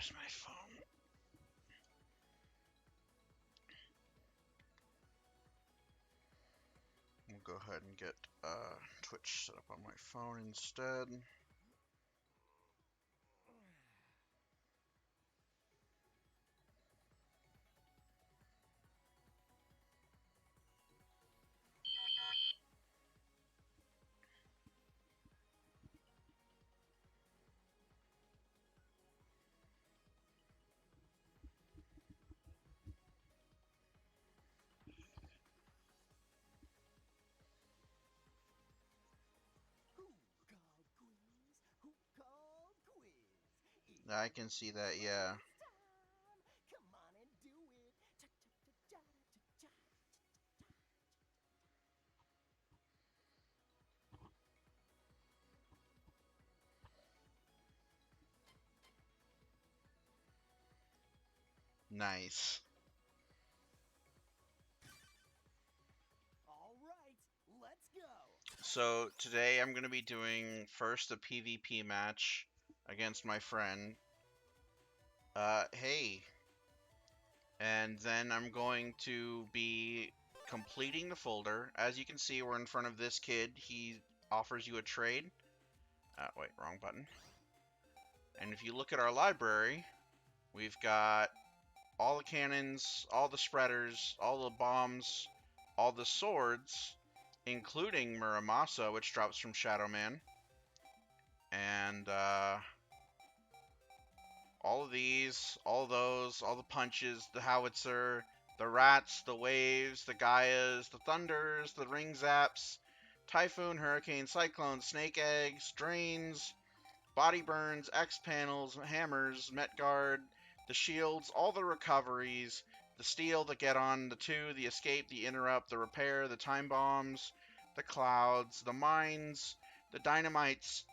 Where's my phone? We'll go ahead and get Twitch set up on my phone instead. I can see that, yeah. Nice. All right, let's go. So today I'm going to be doing first a PvP match against my friend. Hey. And then I'm going to be completing the folder. As you can see, we're in front of this kid. He offers you a trade. Wait, wrong button. And if you look at our library, we've got all the cannons, all the spreaders, all the bombs, all the swords, including Muramasa, which drops from Shadow Man. And all of these, all those, all the punches, the howitzer, the rats, the waves, the Gaias, the thunders, the ring zaps, typhoon, hurricane, cyclone, snake eggs, drains, body burns, X panels, hammers, met guard, the shields, all the recoveries, the steal, the get on, the two, the escape, the interrupt, the repair, the time bombs, the clouds, the mines, the dynamites,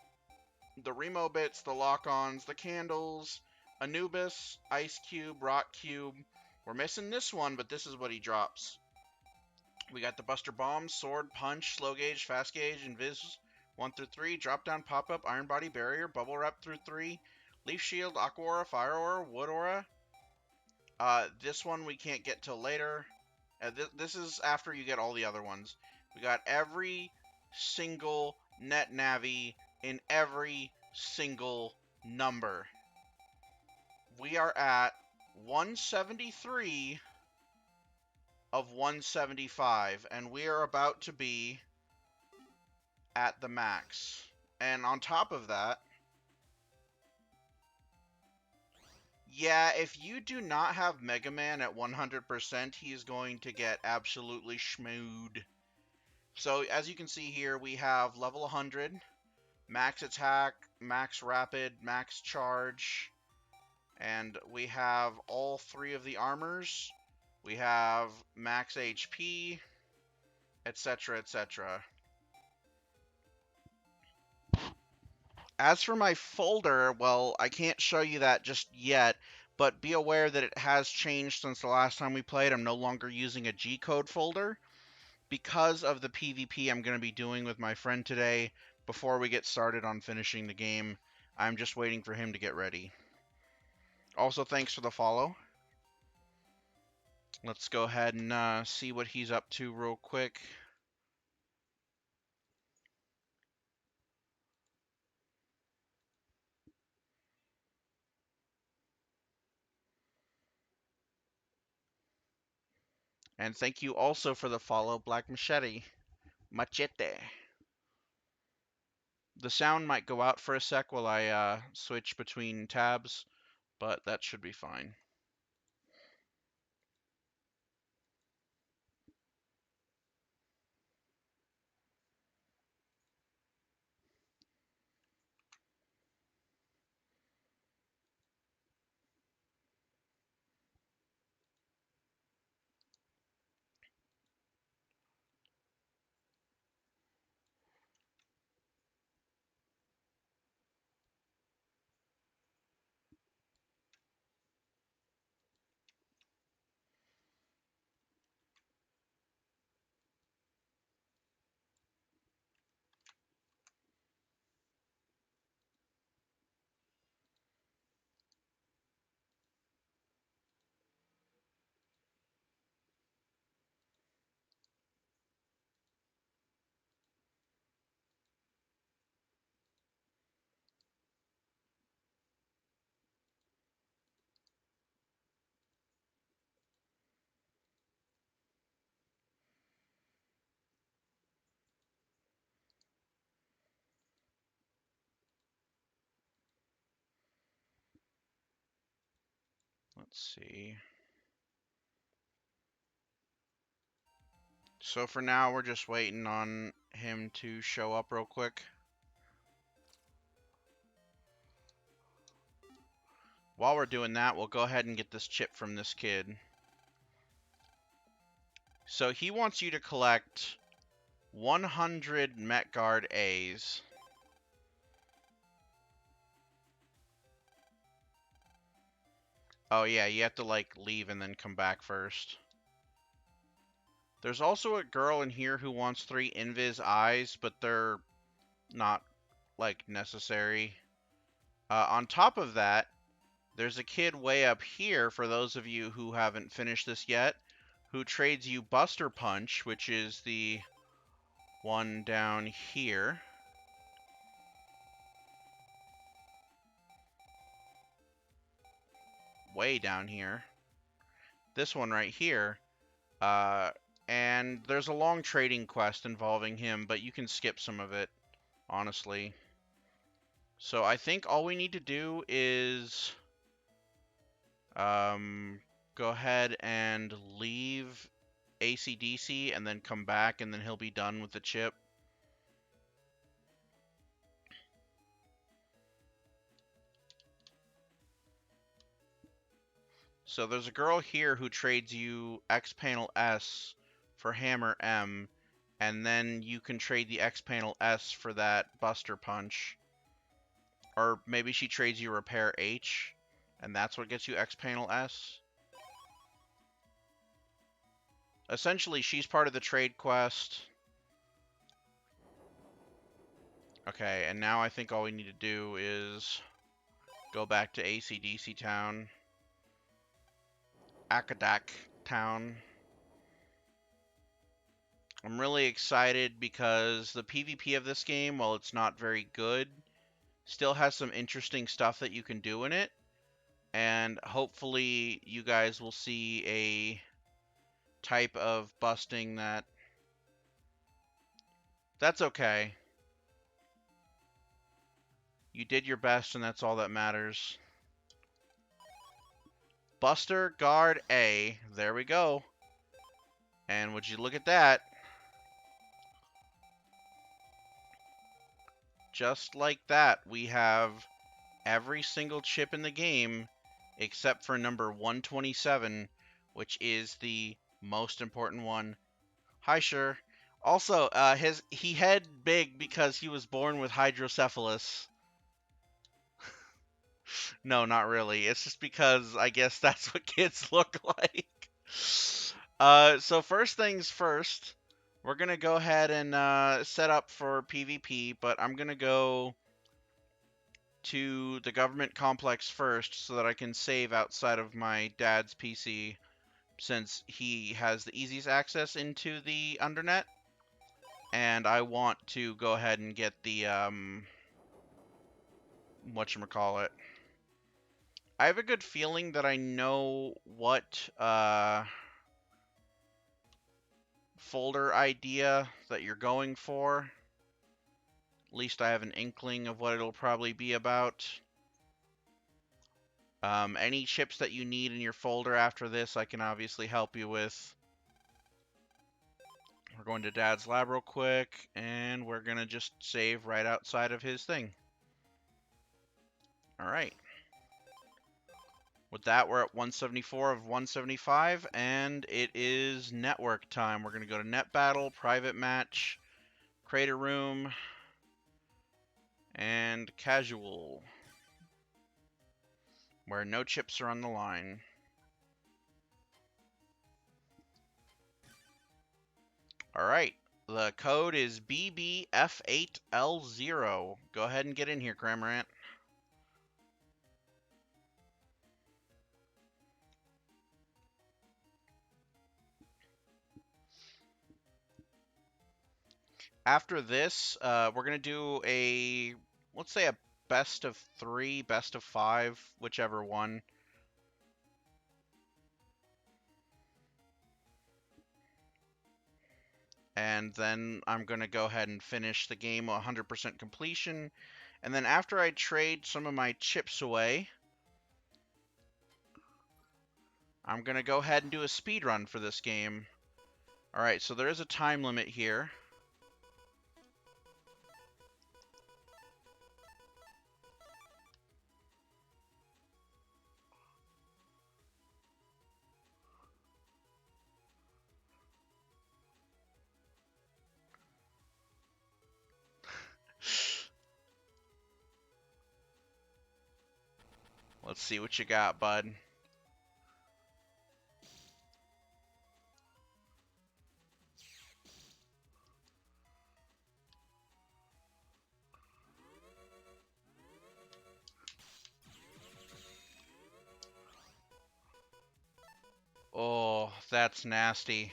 the Remo bits, the lock-ons, the candles, Anubis, Ice Cube, Rock Cube. We're missing this one, but this is what he drops. We got the Buster Bomb, Sword, Punch, Slow Gauge, Fast Gauge, Invis 1 through 3, Drop Down, Pop Up, Iron Body Barrier, Bubble Wrap through 3, Leaf Shield, Aqua Aura, Fire Aura, Wood Aura. This one we can't get till later. This is after you get all the other ones. We got every single net navi in every single number. We are at 173 of 175, and we are about to be at the max. And on top of that, yeah, if you do not have Mega Man at 100%, he is going to get absolutely schmooed. So as you can see here, we have level 100, max attack, max rapid, max charge, and we have all three of the armors. We have max HP, etc., etc. As for my folder, well, I can't show you that just yet, but be aware that it has changed since the last time we played. I'm no longer using a G-code folder because of the PvP I'm going to be doing with my friend today. Before we get started on finishing the game, I'm just waiting for him to get ready. Also, thanks for the follow. Let's go ahead and see what he's up to real quick. And thank you also for the follow, Black Machete. Machete. The sound might go out for a sec while I switch between tabs, but that should be fine. Let's see. So for now, we're just waiting on him to show up real quick. While we're doing that, we'll go ahead and get this chip from this kid. So he wants you to collect 100 Metguard A's. Oh yeah, you have to like leave and then come back first. There's also a girl in here who wants 3 Invis eyes, but they're not like necessary. On top of that, there's a kid way up here, for those of you who haven't finished this yet, who trades you Buster Punch, which is the one down here. Way down here. This one right here. And there's a long trading quest involving him, but you can skip some of it, honestly. So I think all we need to do is go ahead and leave AC/DC and then come back, and then he'll be done with the chip. So there's a girl here who trades you X Panel S for Hammer M, and then you can trade the X Panel S for that Buster Punch. Or maybe she trades you Repair H, and that's what gets you X Panel S. Essentially, she's part of the trade quest. Okay, and now I think all we need to do is go back to AC/DC Town. Akadak Town. I'm really excited because the PvP of this game, while it's not very good, still has some interesting stuff that you can do in it. And hopefully you guys will see a type of busting that's okay. You did your best, and that's all that matters. Buster Guard A. There we go. And would you look at that? Just like that, we have every single chip in the game except for number 127, which is the most important one. Hi, sure. Also, he had big because he was born with hydrocephalus. No, not really. It's just because I guess that's what kids look like. So first things first, we're gonna go ahead and set up for PvP, but I'm gonna go to the government complex first so that I can save outside of my dad's PC, since he has the easiest access into the undernet, and I want to go ahead and get the whatchamacallit. I have a good feeling that I know what folder idea that you're going for. At least I have an inkling of what it'll probably be about. Any chips that you need in your folder after this, I can obviously help you with. We're going to Dad's lab real quick, and we're going to just save right outside of his thing. Alright. With that, we're at 174 of 175, and it is network time. We're going to go to Net Battle, Private Match, Crater Room, and Casual, where no chips are on the line. Alright, the code is BBF8L0. Go ahead and get in here, Cramorant. After this, we're going to do let's say a best of 3, best of 5, whichever one. And then I'm going to go ahead and finish the game 100% completion. And then after I trade some of my chips away, I'm going to go ahead and do a speed run for this game. All right, so there is a time limit here. Let's see what you got, bud. Oh, that's nasty.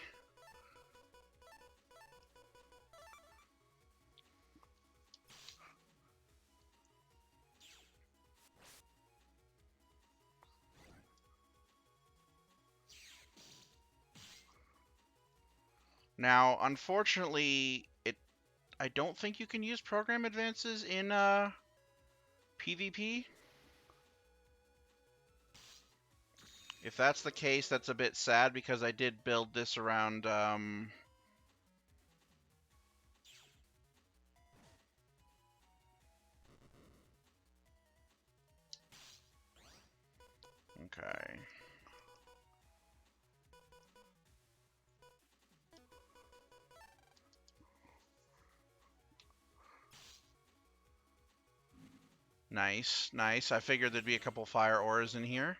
Now, unfortunately, I don't think you can use program advances in PvP. If that's the case, that's a bit sad because I did build this around okay. Nice, nice. I figured there'd be a couple fire auras in here.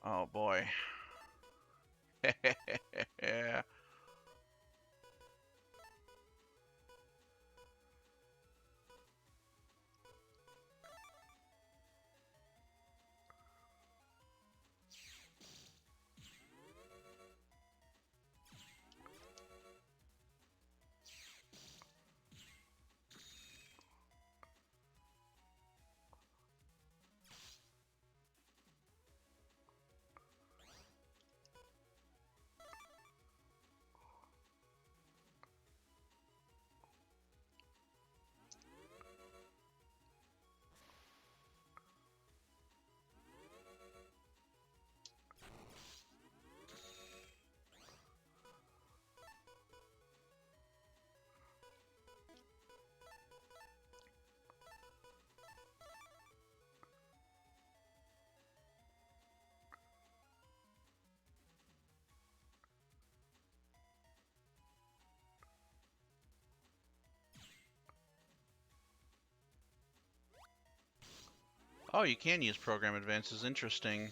Oh boy. Yeah. Oh, you can use program advances. Interesting.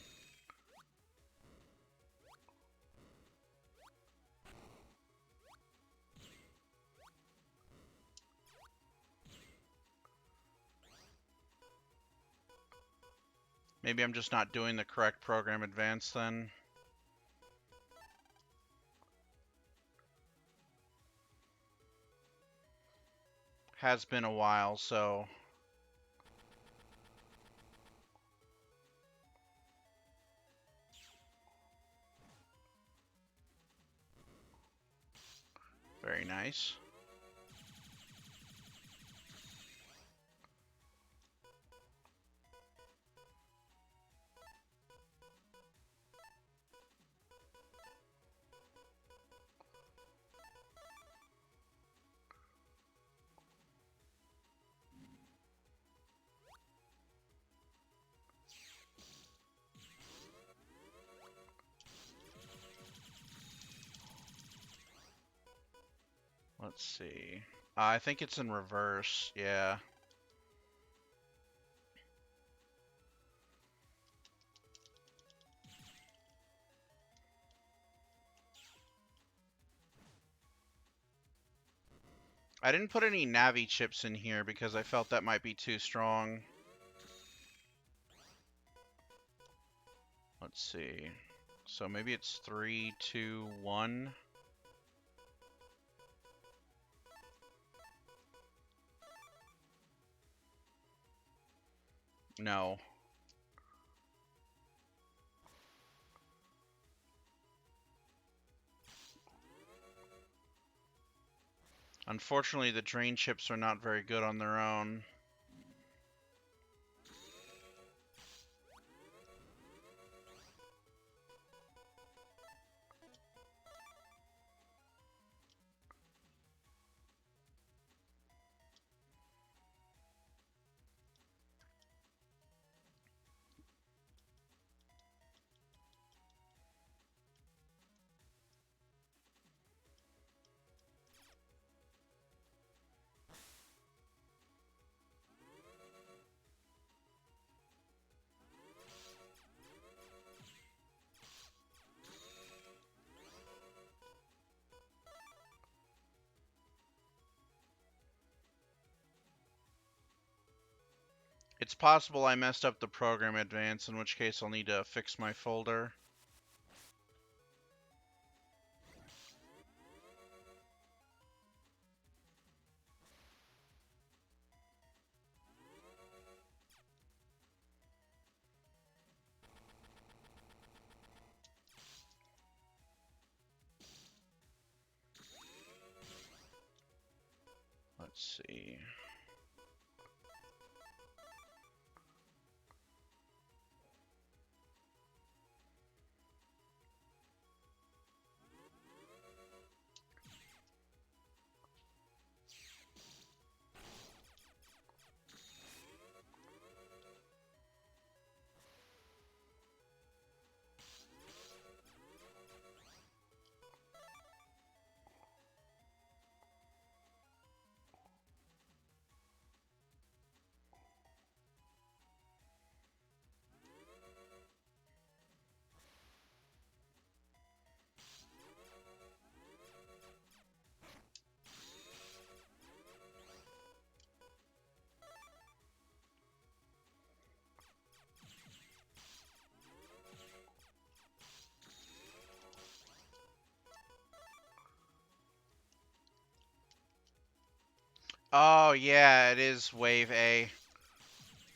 Maybe I'm just not doing the correct program advance then. Has been a while, so very nice. Let's see. I think it's in reverse. Yeah. I didn't put any Navi chips in here because I felt that might be too strong. Let's see. So maybe it's 3, 2, 1. No. Unfortunately, the drain chips are not very good on their own. It's possible I messed up the program advance, in which case I'll need to fix my folder. Let's see. Oh, yeah, it is Wave A.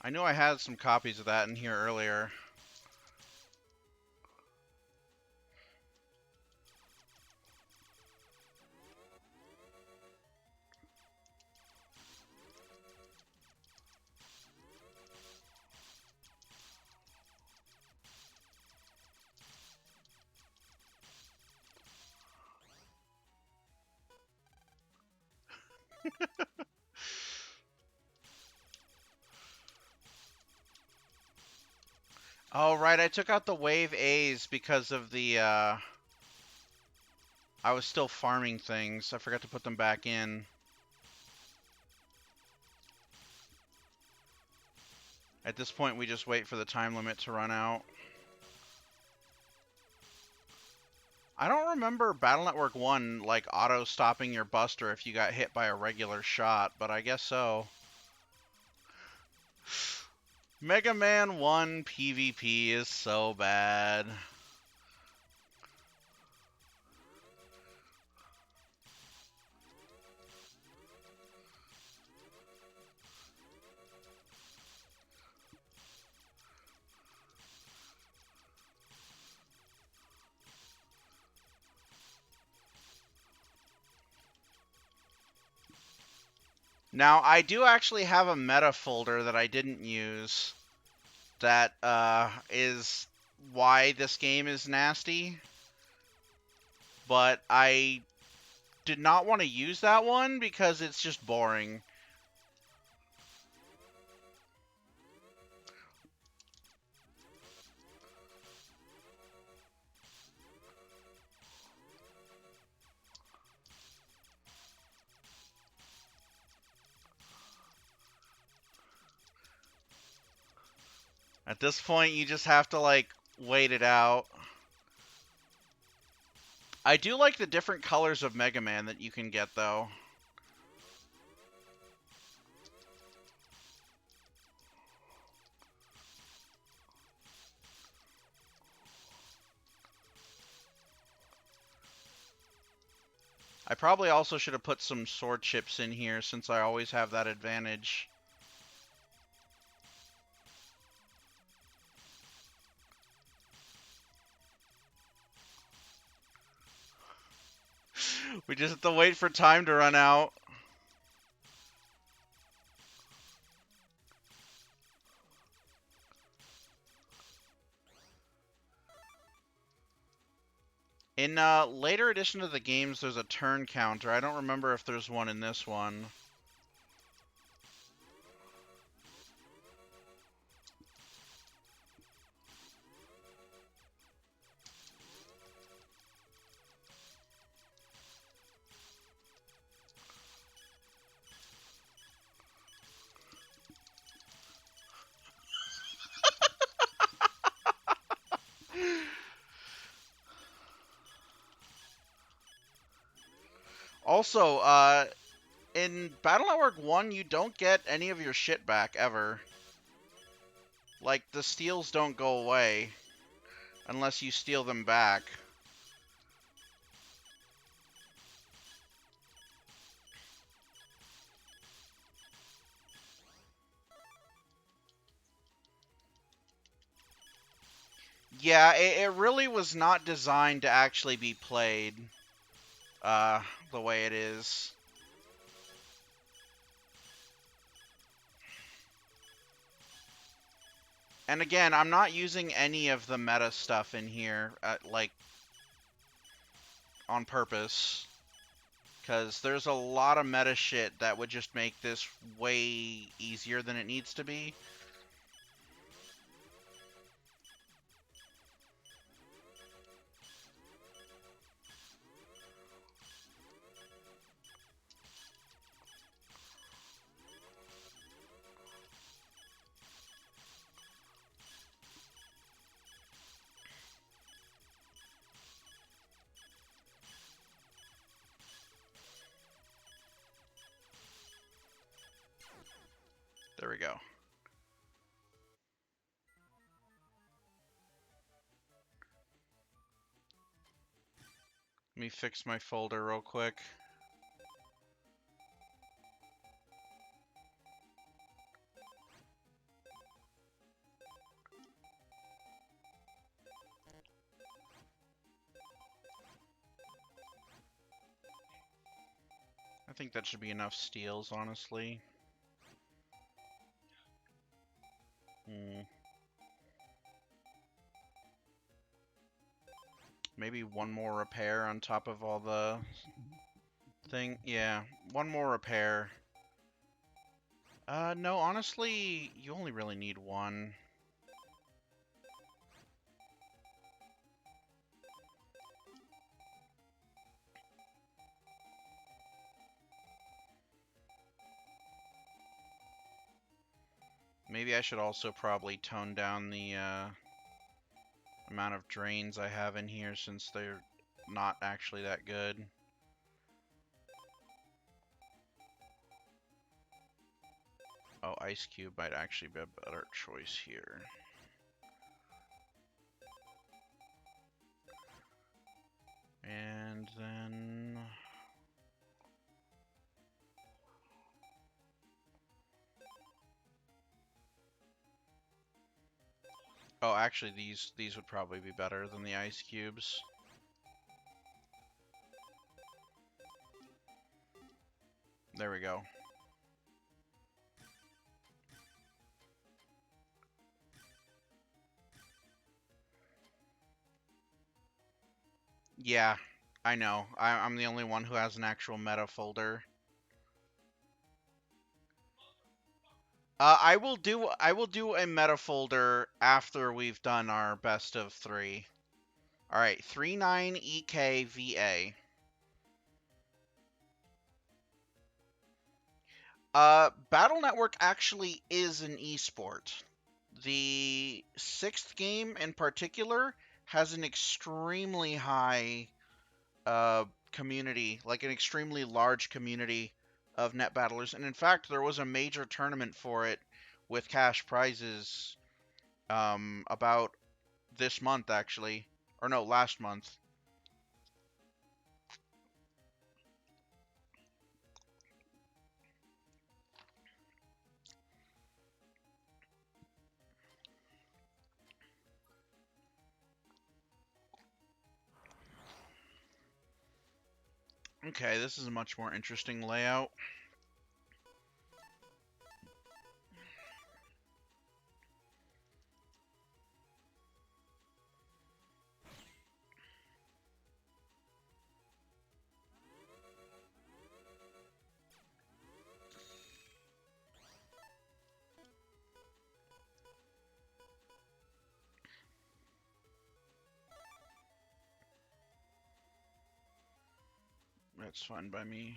I knew I had some copies of that in here earlier. Oh, right, I took out the Wave A's because of the, I was still farming things. I forgot to put them back in. At this point, we just wait for the time limit to run out. I don't remember Battle Network 1, like, auto-stopping your buster if you got hit by a regular shot, but I guess so. Mega Man 1 PvP is so bad. Now, I do actually have a meta folder that I didn't use that is why this game is nasty, but I did not want to use that one because it's just boring. At this point, you just have to, like, wait it out. I do like the different colors of Mega Man that you can get, though. I probably also should have put some sword chips in here since I always have that advantage. We just have to wait for time to run out. In later edition of the games, there's a turn counter. I don't remember if there's one in this one. Also, in Battle Network 1, you don't get any of your shit back, ever. Like, the steals don't go away unless you steal them back. Yeah, it really was not designed to actually be played the way it is. And again, I'm not using any of the meta stuff in here, like, on purpose. Because there's a lot of meta shit that would just make this way easier than it needs to be. There we go. Let me fix my folder real quick. I think that should be enough steals, honestly. Maybe one more repair on top of all the thing. Yeah, one more repair. No, honestly, you only really need one. Maybe I should also probably tone down the amount of drains I have in here since they're not actually that good. Oh, Ice Cube might actually be a better choice here. And then... Oh, actually, these would probably be better than the Ice Cubes. There we go. Yeah, I know. I'm the only one who has an actual meta folder. I will do a meta folder after we've done our best of 3. All right, 39 EKVA. Battle Network actually is an esport. The 6th game in particular has an extremely high community, like an extremely large community of net battlers. And in fact, there was a major tournament for it with cash prizes about this month, actually. Or no, last month. Okay, this is a much more interesting layout. That's fine by me.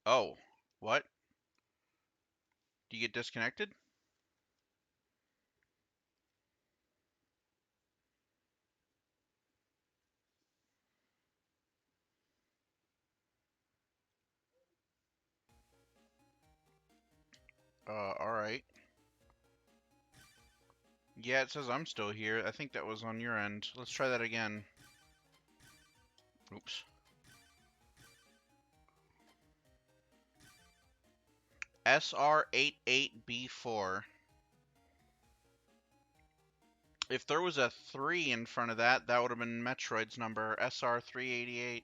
Oh, what? Do you get disconnected? Alright. Yeah, it says I'm still here. I think that was on your end. Let's try that again. Oops. SR88B4. If there was a 3 in front of that, that would have been Metroid's number, SR388.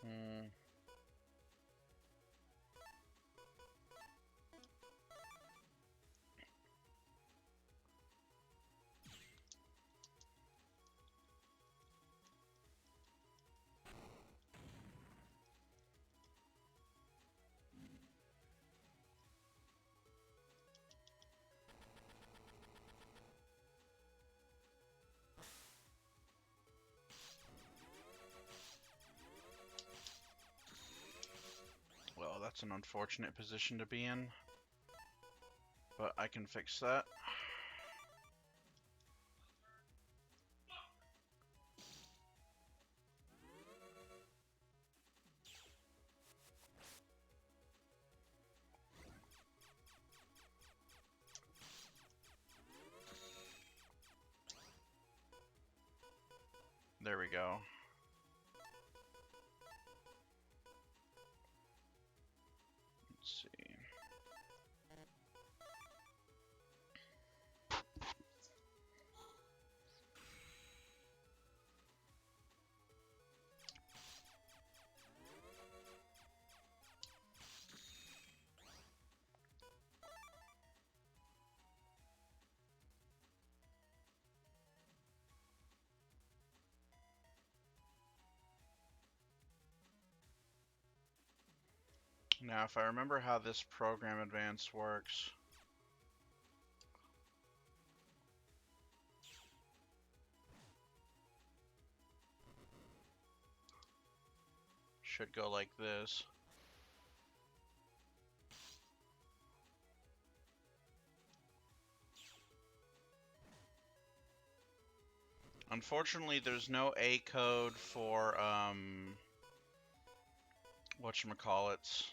Hmm. Well, that's an unfortunate position to be in, but I can fix that. There we go. Let's see. Now, if I remember how this program advance works, should go like this. Unfortunately, there's no A code for, whatchamacallits.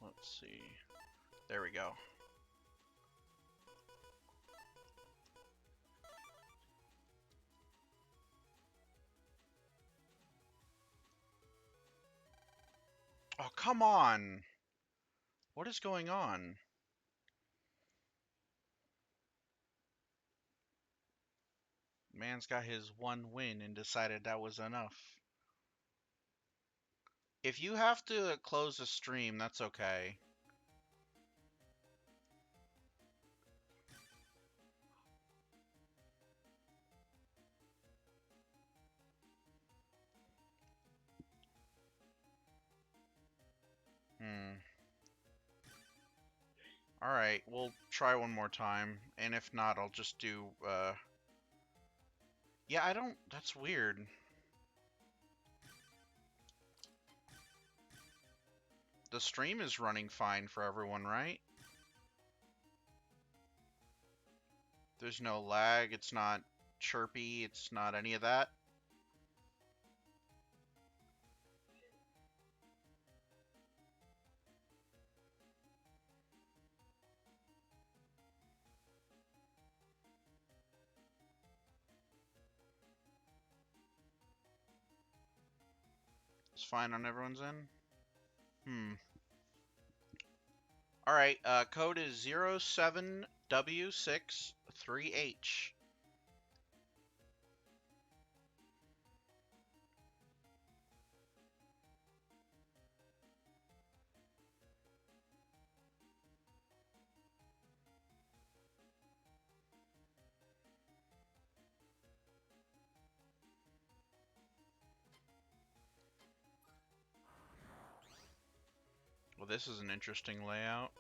Let's see. There we go. Oh, come on! What is going on? Man's got his one win and decided that was enough. If you have to close the stream, that's okay. Hmm. Alright, we'll try one more time. And if not, I'll just do, Yeah, I don't... That's weird. The stream is running fine for everyone, right? There's no lag, it's not chirpy. It's not any of that. It's fine on everyone's end. All right, code is 07W63H. Well, this is an interesting layout.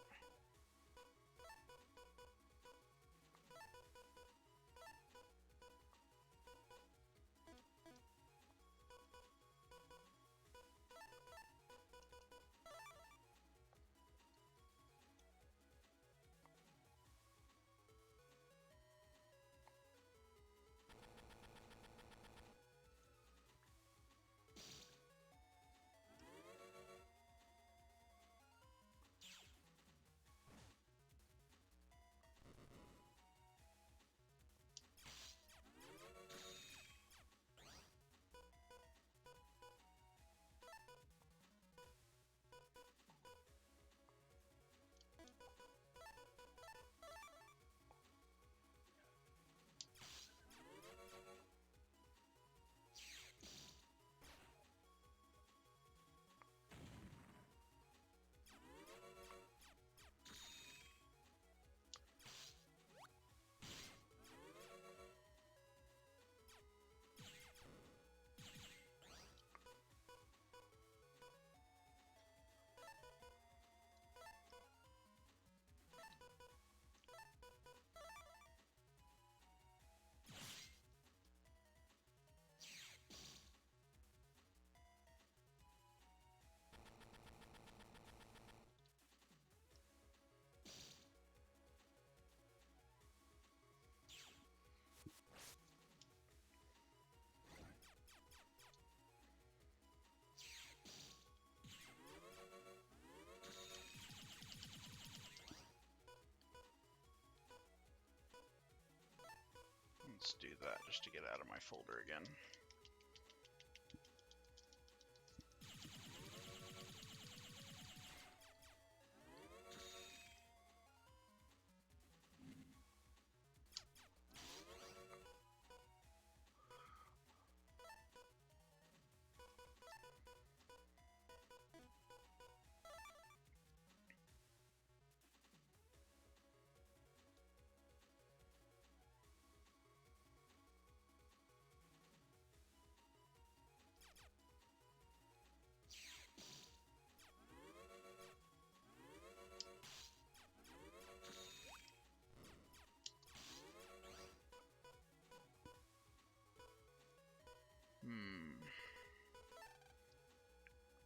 Let's do that just to get out of my folder again.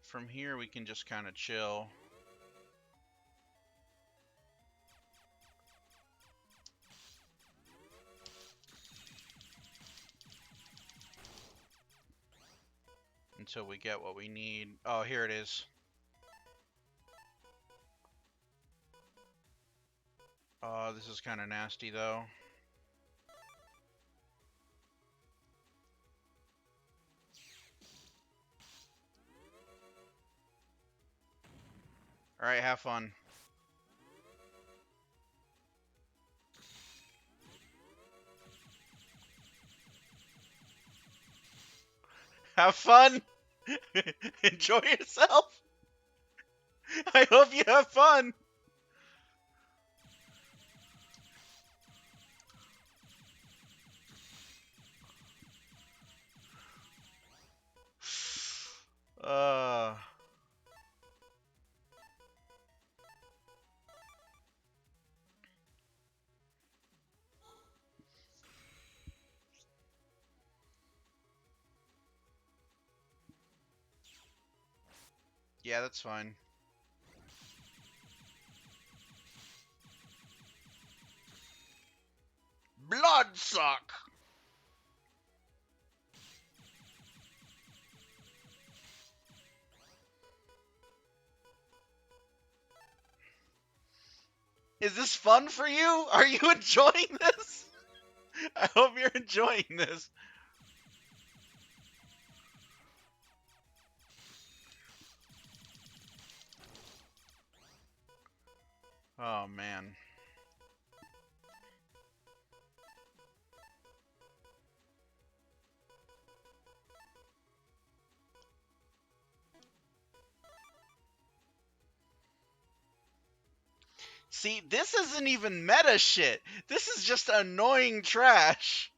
From here, we can just kind of chill. Until we get what we need. Oh, here it is. Oh, this is kind of nasty, though. Alright, have fun. Have fun! Enjoy yourself! I hope you have fun! Uh... Yeah, that's fine. Bloodsuck! Is this fun for you? Are you enjoying this? I hope you're enjoying this. Oh, man. See, this isn't even meta shit. This is just annoying trash.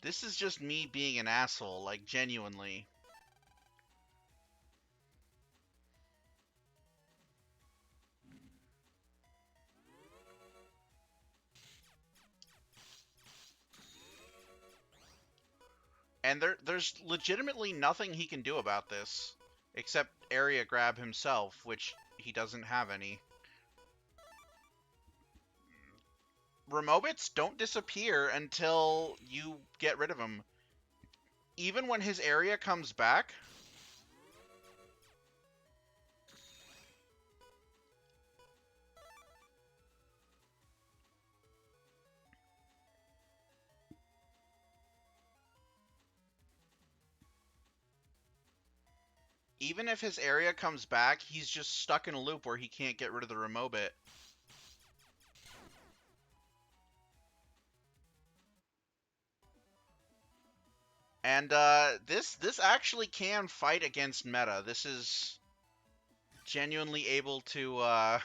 This is just me being an asshole, like, genuinely. And there's legitimately nothing he can do about this. Except area grab himself, which he doesn't have any. Remobits don't disappear until you get rid of them. Even when his area comes back, even if his area comes back, he's just stuck in a loop where he can't get rid of the Remobit. And this actually can fight against meta. This is genuinely able to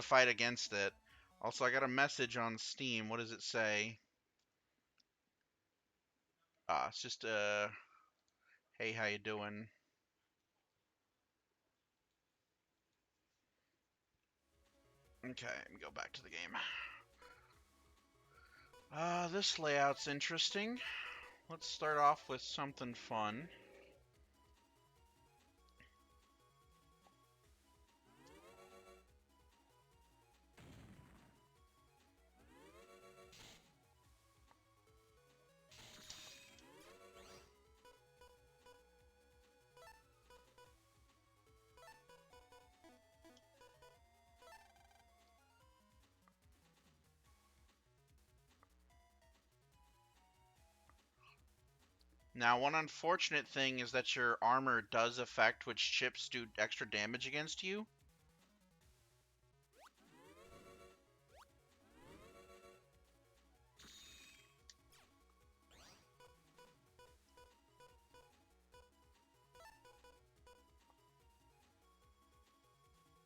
fight against it. Also, I got a message on Steam. What does it say? It's just hey, how you doing? Okay, let me go back to the game. This layout's interesting. Let's start off with something fun. Now, one unfortunate thing is that your armor does affect which chips do extra damage against you.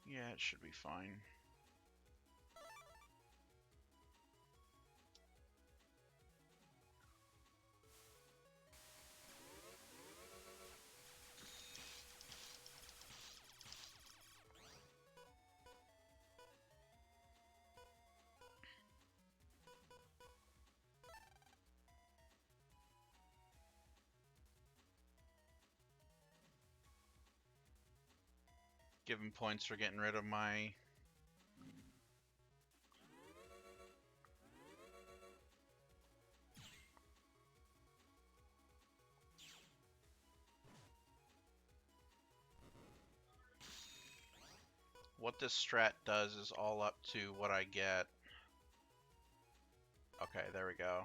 Yeah, it should be fine. Give him points for getting rid of my... What this strat does is all up to what I get. Okay, there we go.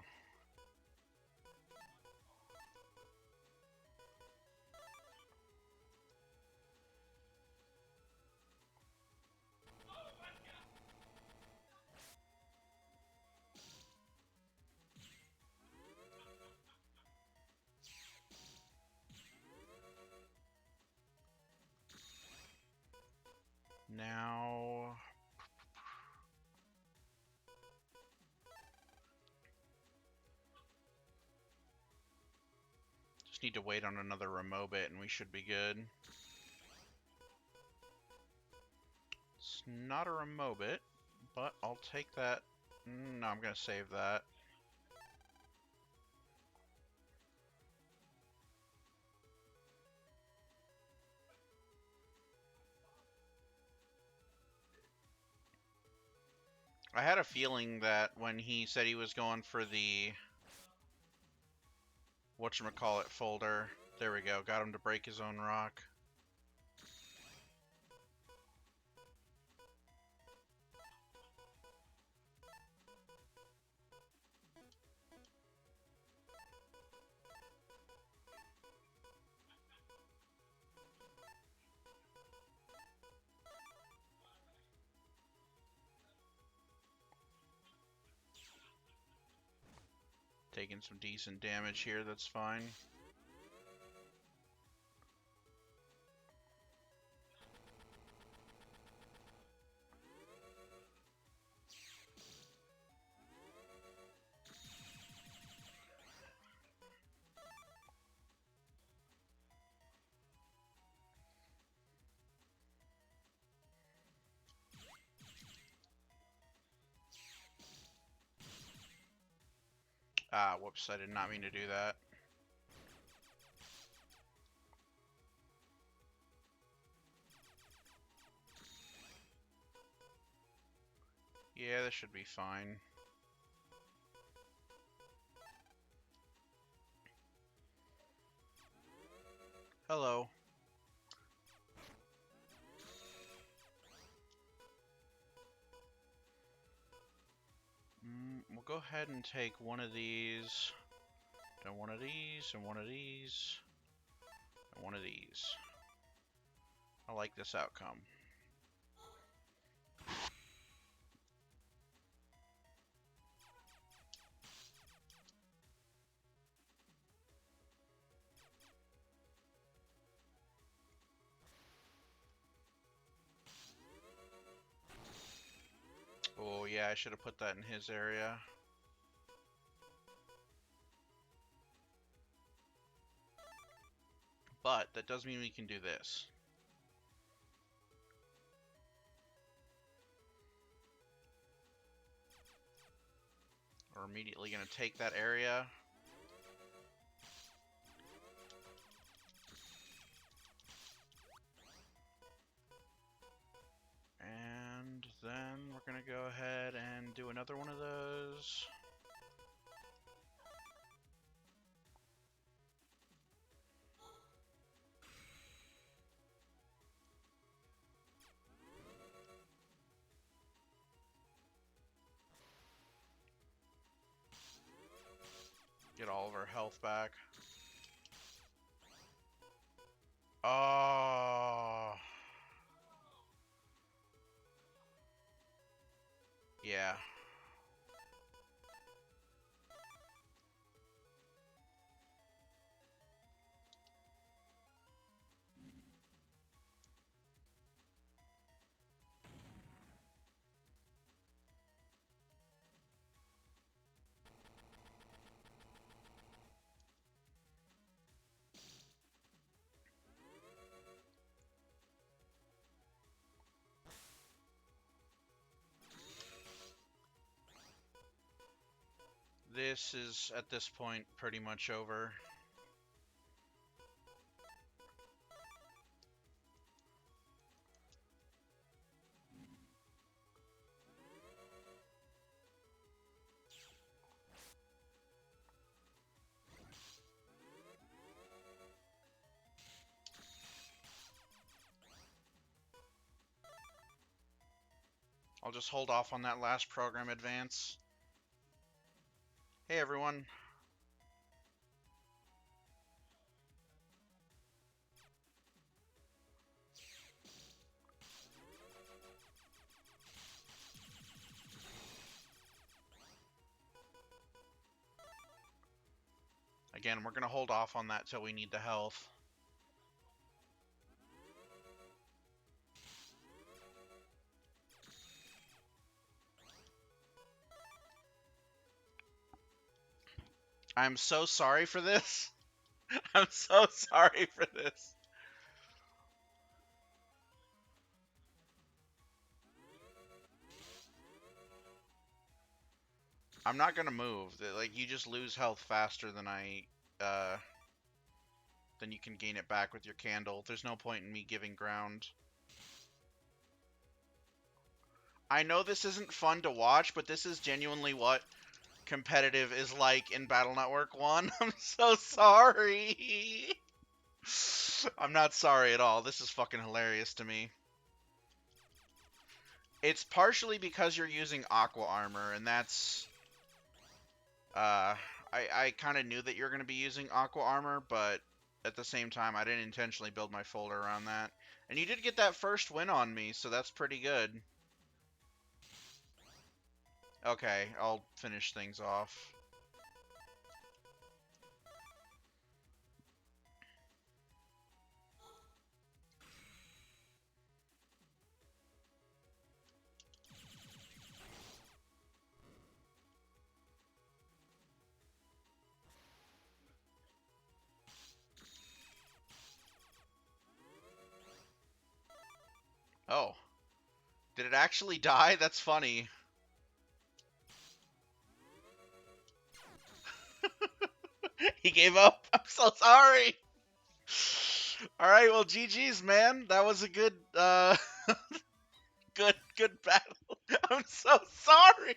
Now... Just need to wait on another Remobit and we should be good. It's not a Remobit, but I'll take that. No, I'm gonna save that. I had a feeling that when he said he was going for the whatchamacallit folder, there we go, got him to break his own rock. Taking some decent damage here, that's fine. Ah, whoops, I did not mean to do that. Yeah, this should be fine. Hello. We'll go ahead and take one of these, and one of these, and one of these, and one of these. I like this outcome. Oh yeah, I should have put that in his area. But that does mean we can do this. We're immediately going to take that area. And then we're going to go ahead and do another one of those. Get all of our health back. Oh. Yeah. This is, at this point, pretty much over. I'll just hold off on that last program advance. Hey everyone. Again, we're going to hold off on that till we need the health. I'm so sorry for this. I'm so sorry for this. I'm not gonna move. Like, you just lose health faster than then you can gain it back with your candle. There's no point in me giving ground. I know this isn't fun to watch, but this is genuinely what competitive is like in Battle Network 1. I'm so sorry. I'm not sorry at all. This is fucking hilarious to me. It's partially because you're using Aqua Armor, and that's... I kind of knew that you're going to be using Aqua Armor, but at the same time, I didn't intentionally build my folder around that. And you did get that first win on me, so that's pretty good. Okay, I'll finish things off. Oh. Did it actually die? That's funny. He gave up. I'm so sorry. All right, well, GG's, man. That was a good, good battle. I'm so sorry.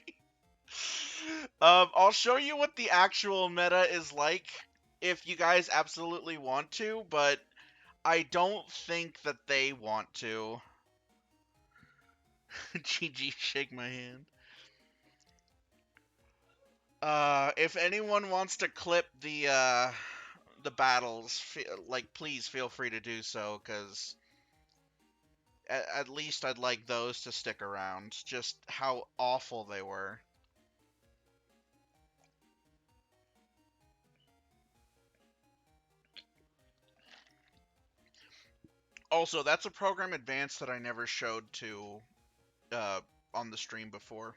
I'll show you what the actual meta is like if you guys absolutely want to, but I don't think that they want to. GG, shake my hand. If anyone wants to clip the battles, like, please feel free to do so, because at least I'd like those to stick around. Just how awful they were. Also, that's a program advance that I never showed to on the stream before.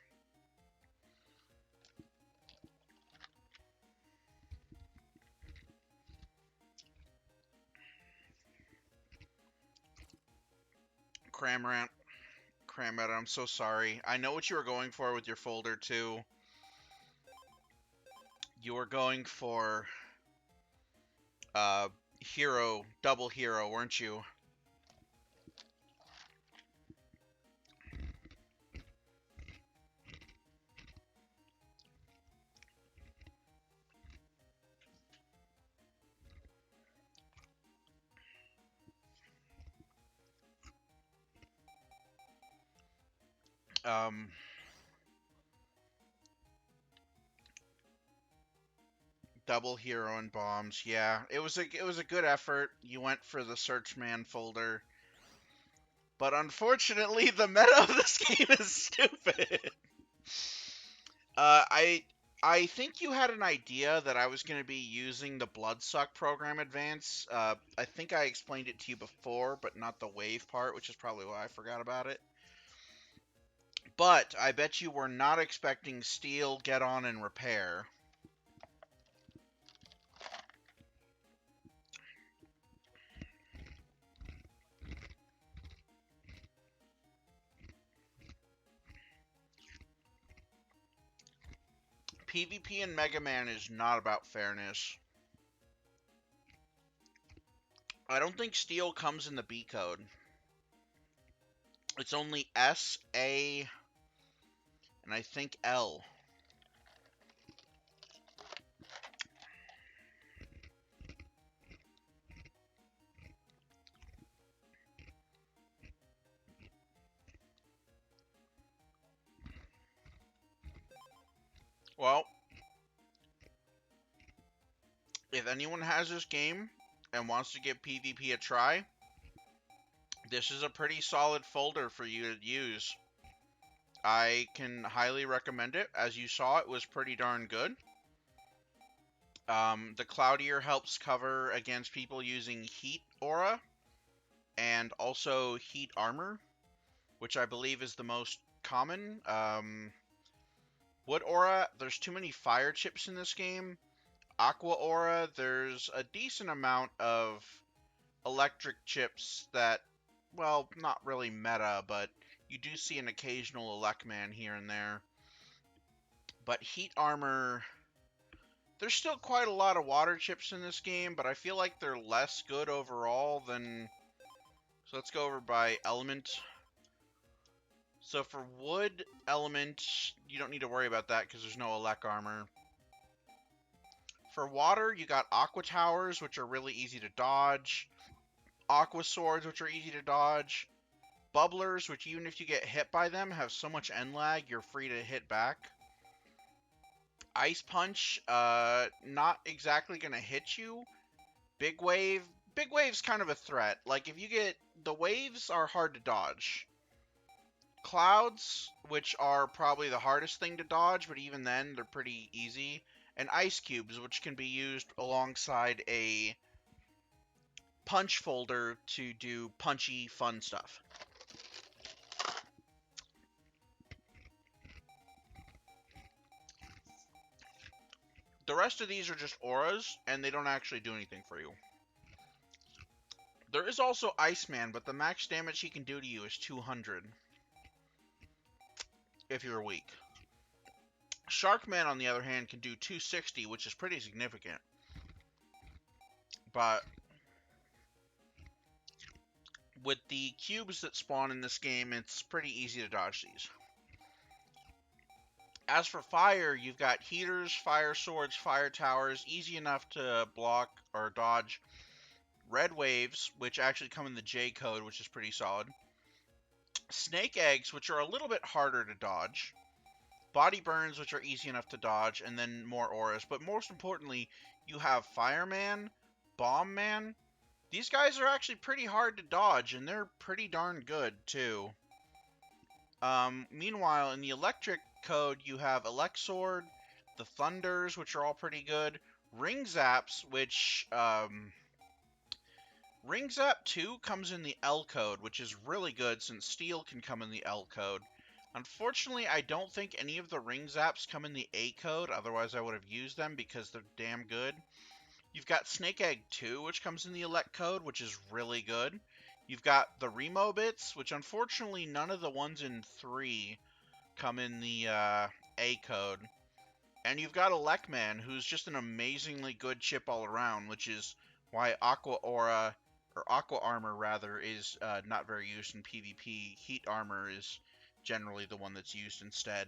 Cramrant, I'm so sorry. I know what you were going for with your folder too. You were going for hero, double hero, weren't you? Um, double hero and bombs. Yeah, it was a good effort. You went for the Searchman folder, but unfortunately, the meta of this game is stupid. I think you had an idea that I was going to be using the Bloodsuck program advance. I think I explained it to you before, but not the wave part, which is probably why I forgot about it. But I bet you were not expecting Steel, Get On, and Repair. PvP in Mega Man is not about fairness. I don't think Steel comes in the B code. It's only S, A, and I think L. Well, if anyone has this game and wants to give PvP a try, this is a pretty solid folder for you to use. I can highly recommend it. As you saw, it was pretty darn good. The Cloudier helps cover against people using Heat Aura and also Heat Armor, which I believe is the most common. Wood Aura, there's too many fire chips in this game. Aqua Aura, there's a decent amount of electric chips that, well, not really meta, but you do see an occasional Elecman here and there. But Heat Armor, there's still quite a lot of water chips in this game, but I feel like they're less good overall than... So let's go over by element. So for wood element, you don't need to worry about that because there's no elect armor. For water, you got aqua towers, which are really easy to dodge. Aqua swords, which are easy to dodge. Bubblers, which even if you get hit by them, have so much end lag, you're free to hit back. Ice punch, not exactly gonna hit you. Big wave, big wave's kind of a threat. Like if you get, the waves are hard to dodge. Clouds, which are probably the hardest thing to dodge, but even then, they're pretty easy. And ice cubes, which can be used alongside a punch folder to do punchy, fun stuff. The rest of these are just auras, and they don't actually do anything for you. There is also Iceman, but the max damage he can do to you is 200 if you're weak. Sharkman, on the other hand, can do 260, which is pretty significant. But with the cubes that spawn in this game, it's pretty easy to dodge these. As for fire, you've got heaters, fire swords, fire towers, easy enough to block or dodge. Red waves, which actually come in the J code, which is pretty solid. Snake eggs, which are a little bit harder to dodge. Body burns, which are easy enough to dodge, and then more auras. But most importantly, you have Fireman, Bomb Man. These guys are actually pretty hard to dodge, and they're pretty darn good, too. Meanwhile, in the electric code, you have Elect Sword, the Thunders, which are all pretty good. Ring Zaps, which, Ring Zap 2 comes in the L code, which is really good since Steel can come in the L code. Unfortunately, I don't think any of the Ring Zaps come in the A code, otherwise I would have used them because they're damn good. You've got Snake Egg 2, which comes in the Elect code, which is really good. You've got the Remo bits, which unfortunately none of the ones in 3 come in the A code. And you've got Electman, who's just an amazingly good chip all around, which is why Aqua Aura, or Aqua Armor rather, is not very used in PvP. Heat Armor is generally the one that's used instead.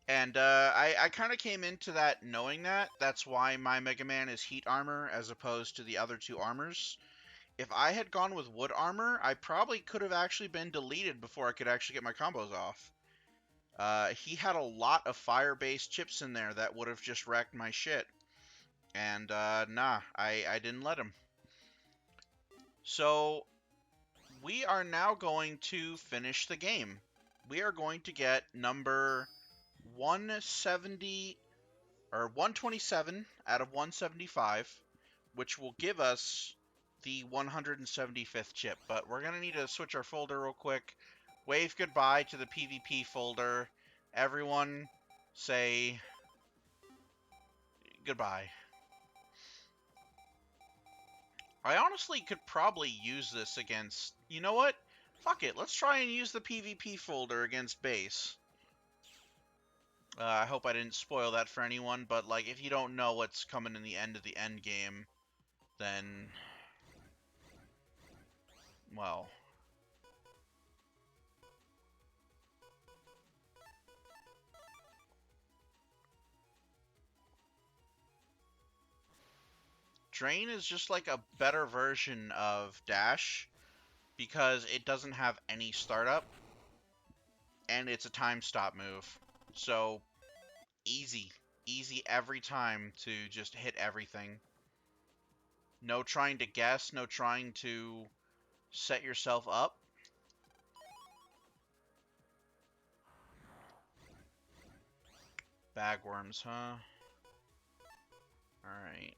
And I kind of came into that knowing that. That's why my Mega Man is Heat Armor as opposed to the other two armors. If I had gone with Wood Armor, I probably could have actually been deleted before I could actually get my combos off. He had a lot of fire-based chips in there that would have just wrecked my shit. And, nah, I didn't let him. So, we are now going to finish the game. We are going to get number 170, or 127 out of 175, which will give us the 175th chip. But we're going to need to switch our folder real quick. Wave goodbye to the PvP folder. Everyone say goodbye. I honestly could probably use this against... You know what? Fuck it. Let's try and use the PvP folder against base. I hope I didn't spoil that for anyone, but like, if you don't know what's coming in the end of the end game, then... well... Drain is just like a better version of Dash, because it doesn't have any startup, and it's a time stop move. So, easy. Easy every time to just hit everything. No trying to guess, no trying to set yourself up. Bagworms, huh? Alright.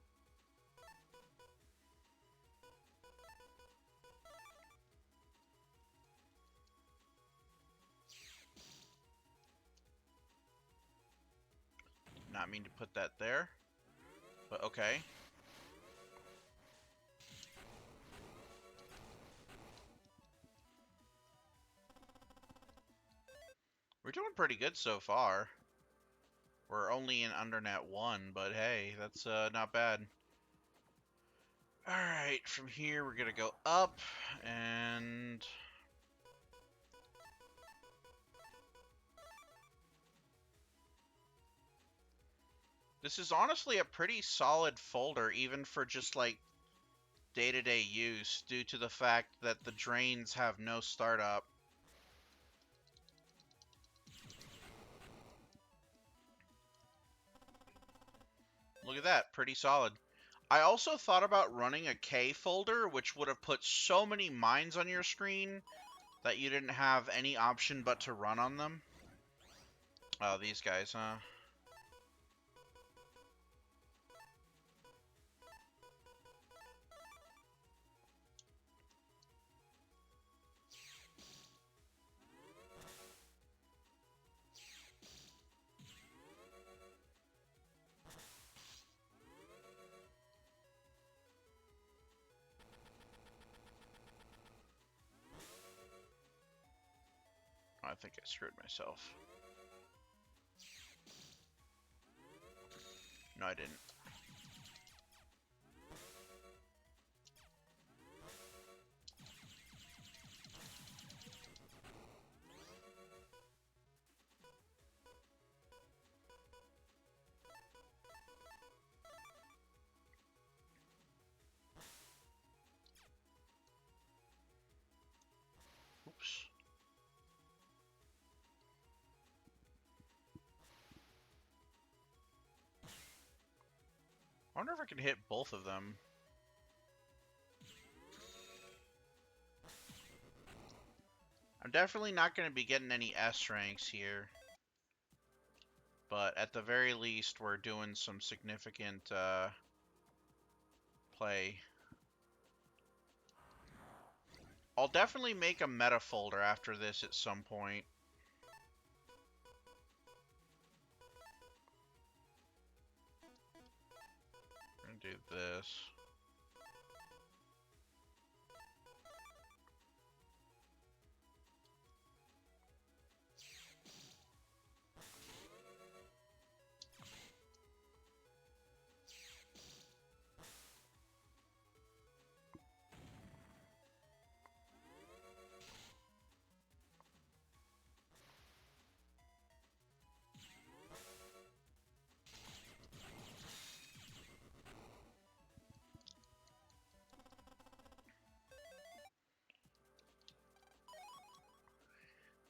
Not mean to put that there, but okay. We're doing pretty good so far. We're only in Undernet 1, but hey, that's not bad. Alright, from here we're gonna go up, and... This is honestly a pretty solid folder, even for just like day-to-day use, due to the fact that the drains have no startup. Look at that, pretty solid. I also thought about running a K folder, which would have put so many mines on your screen that you didn't have any option but to run on them. Oh, these guys, huh? I think I screwed myself. No, I didn't. Oops. I wonder if I can hit both of them. I'm definitely not going to be getting any S ranks here. But at the very least, we're doing some significant play. I'll definitely make a meta folder after this at some point. I'm gonna do this.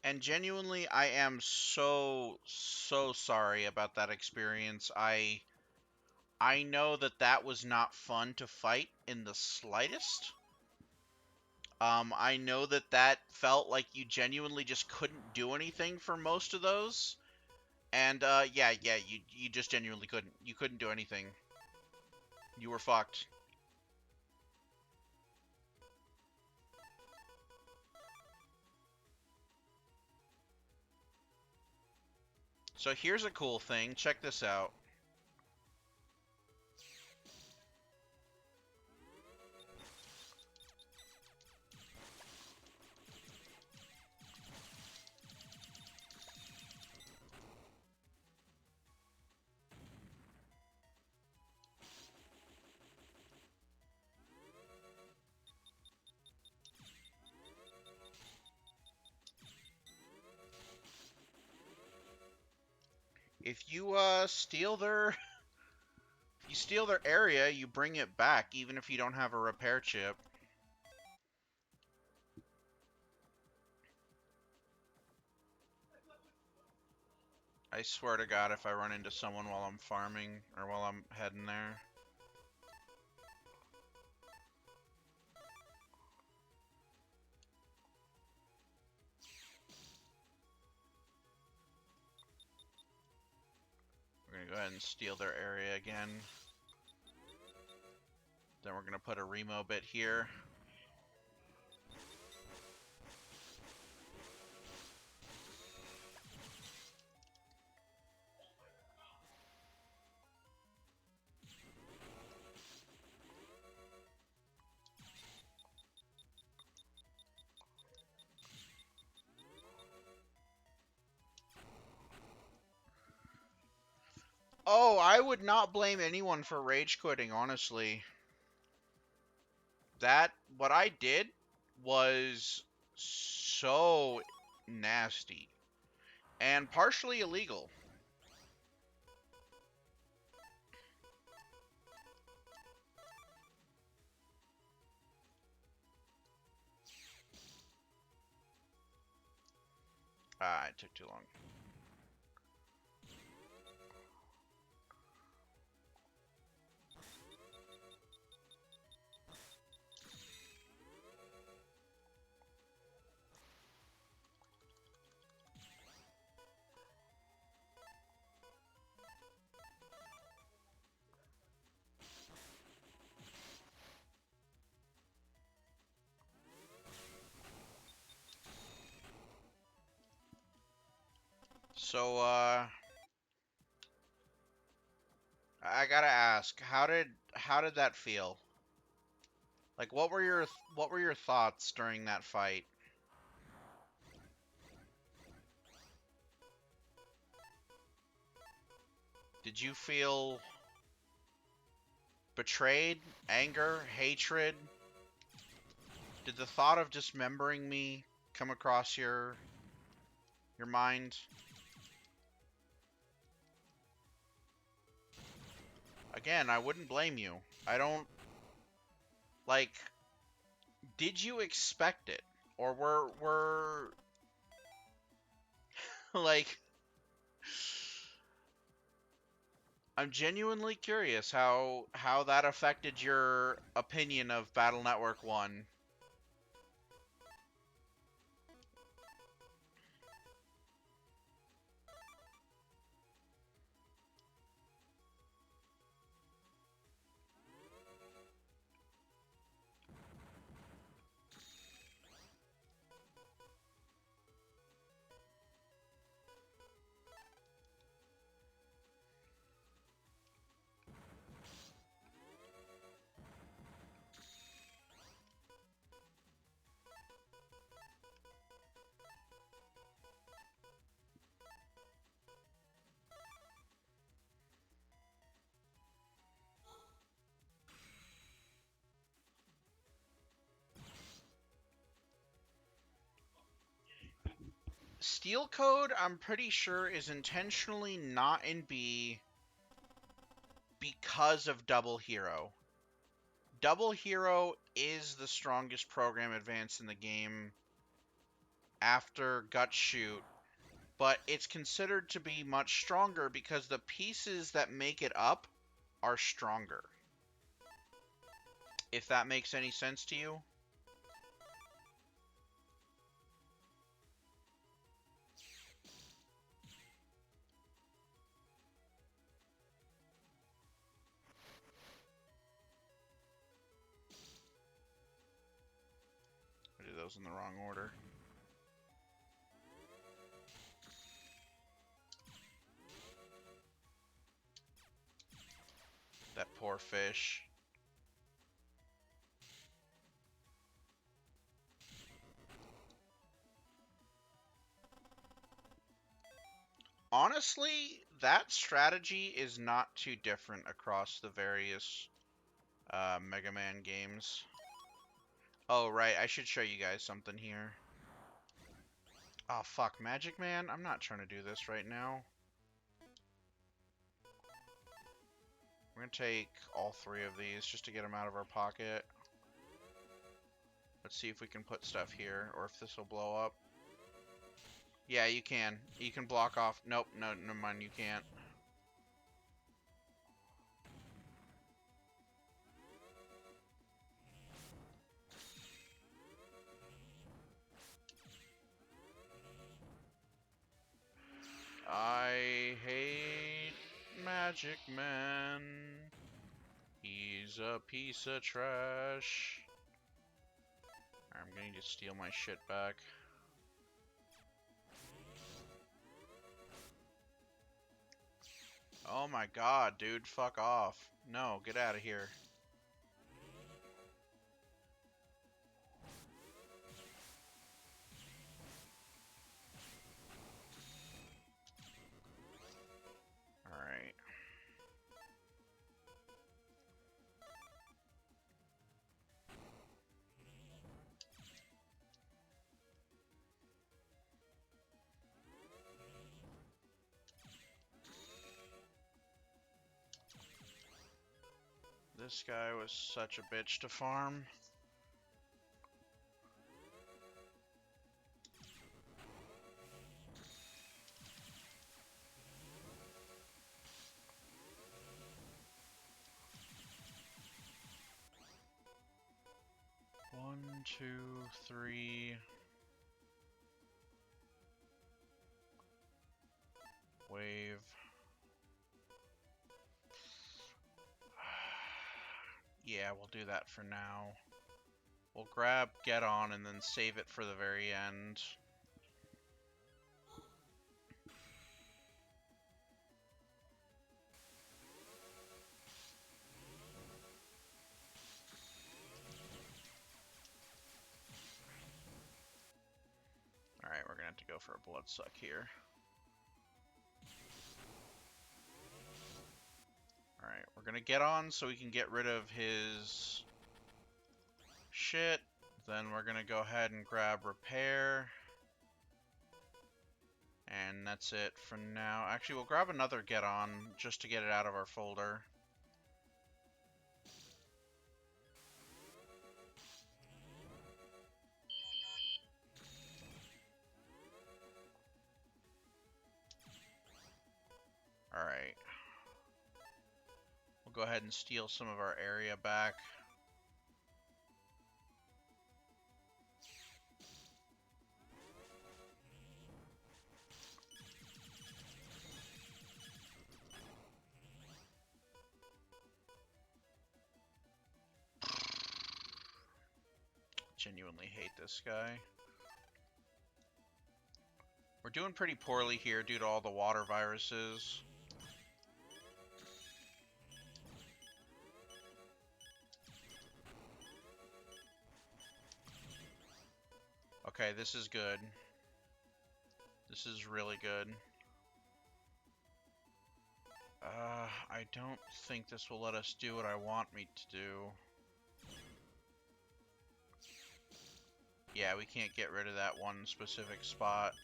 And genuinely, I am so sorry about that experience. I know that that was not fun to fight in the slightest. I know that that felt like you genuinely just couldn't do anything for most of those. And yeah, you just genuinely couldn't. You couldn't do anything. You were fucked. So here's a cool thing. Check this out. If you steal their area, you bring it back even if you don't have a repair chip. I swear to God, if I run into someone while I'm farming or while I'm heading there. We're gonna go ahead and steal their area again. Then we're gonna put a Remo bit here. Oh, I would not blame anyone for rage quitting, honestly. What I did was so nasty and partially illegal. Ah, it took too long. So, I gotta ask, how did that feel? Like, what were your thoughts during that fight? Did you feel betrayed, anger, hatred? Did the thought of dismembering me come across your mind? Again, I wouldn't blame you. I don't like did you expect it? Or were like I'm genuinely curious how that affected your opinion of Battle Network 1. Steel Code, I'm pretty sure, is intentionally not in B because of Double Hero. Double Hero is the strongest program advance in the game after Gut Shoot, but it's considered to be much stronger because the pieces that make it up are stronger. If that makes any sense to you. I did those in the wrong order. That poor fish. Honestly, that strategy is not too different across the various Mega Man games. Oh, right, I should show you guys something here. Oh, fuck, Magic Man? I'm not trying to do this right now. We're gonna take all three of these just to get them out of our pocket. Let's see if we can put stuff here, or if this will blow up. Yeah, you can. You can block off. Nope, no, never mind, you can't. I hate Magic Man. He's a piece of trash. I'm gonna need to steal my shit back. Oh my god, dude, fuck off. No, get out of here. Alright. This guy was such a bitch to farm. 2, 3. Wave. Yeah, we'll do that for now. We'll grab Get On and then save it for the very end. Alright, we're gonna have to go for a Bloodsuck here. Alright, we're gonna Get On so we can get rid of his shit. Then we're gonna go ahead and grab Repair. And that's it for now. Actually, we'll grab another Get On just to get it out of our folder. Alright. We'll go ahead and steal some of our area back. Genuinely hate this guy. We're doing pretty poorly here due to all the water viruses. Okay, this is good. This is really good. I don't think this will let us do what I want me to do. Yeah, we can't get rid of that one specific spot.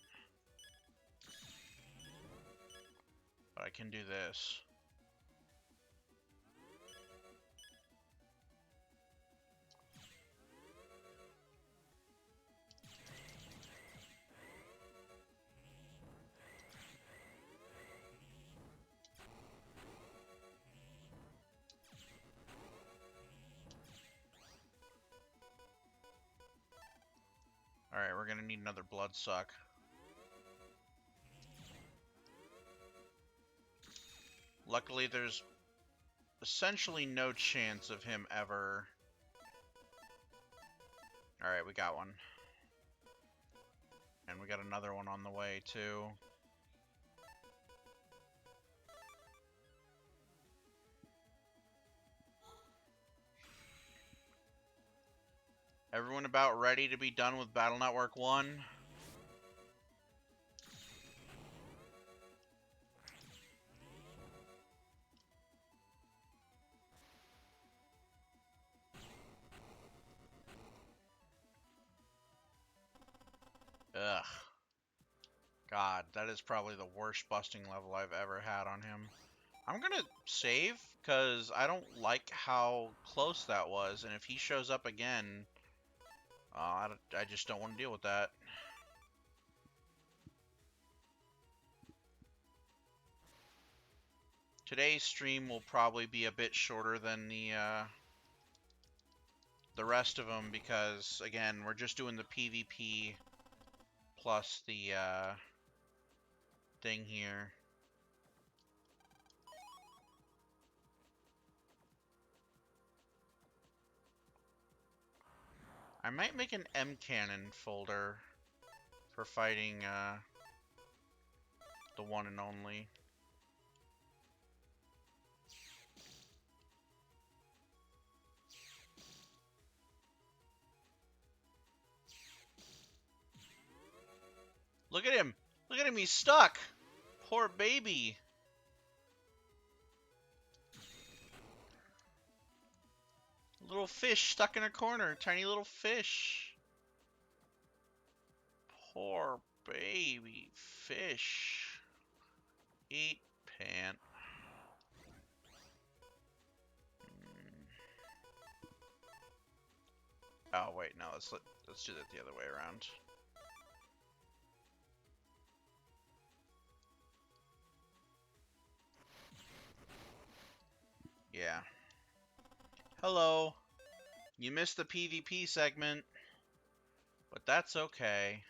But I can do this. Alright, we're gonna need another Bloodsuck. Luckily, there's essentially no chance of him ever... Alright, we got one. And we got another one on the way, too. Everyone about ready to be done with Battle Network 1? Ugh. God, that is probably the worst busting level I've ever had on him. I'm gonna save, because I don't like how close that was, and if he shows up again, I just don't want to deal with that. Today's stream will probably be a bit shorter than the rest of them, because, again, we're just doing the PvP plus the thing here. I might make an M cannon folder for fighting the one and only. Look at him! Look at him, he's stuck! Poor baby! Little fish stuck in a corner. Tiny little fish. Poor baby fish. Eat pant. Oh wait, no. Let's do that the other way around. Yeah. Hello. You missed the PvP segment. But that's okay.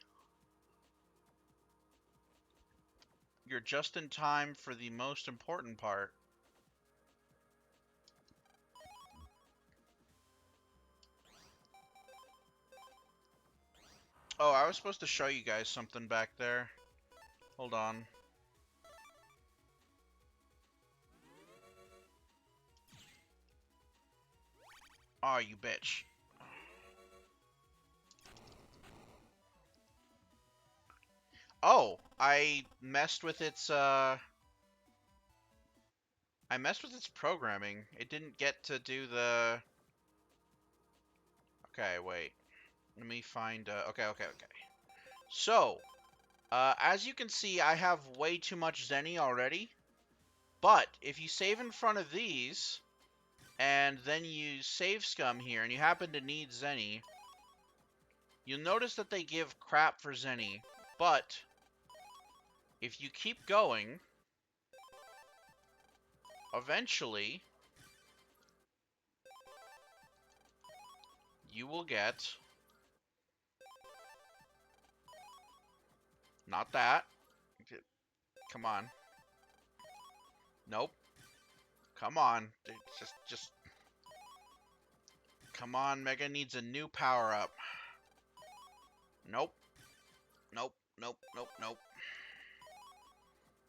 You're just in time for the most important part. Oh, I was supposed to show you guys something back there. Hold on. Oh, you bitch. Oh, I messed with its programming. It didn't get to do the... Okay, wait. Let me find okay. So, as you can see, I have way too much Zenny already. But if you save in front of these, and then you save scum here, and you happen to need Zenny, you'll notice that they give crap for Zenny. But if you keep going, eventually you will get... Not that. Come on. Nope. Come on. Just... Come on, Mega needs a new power-up. Nope. Nope.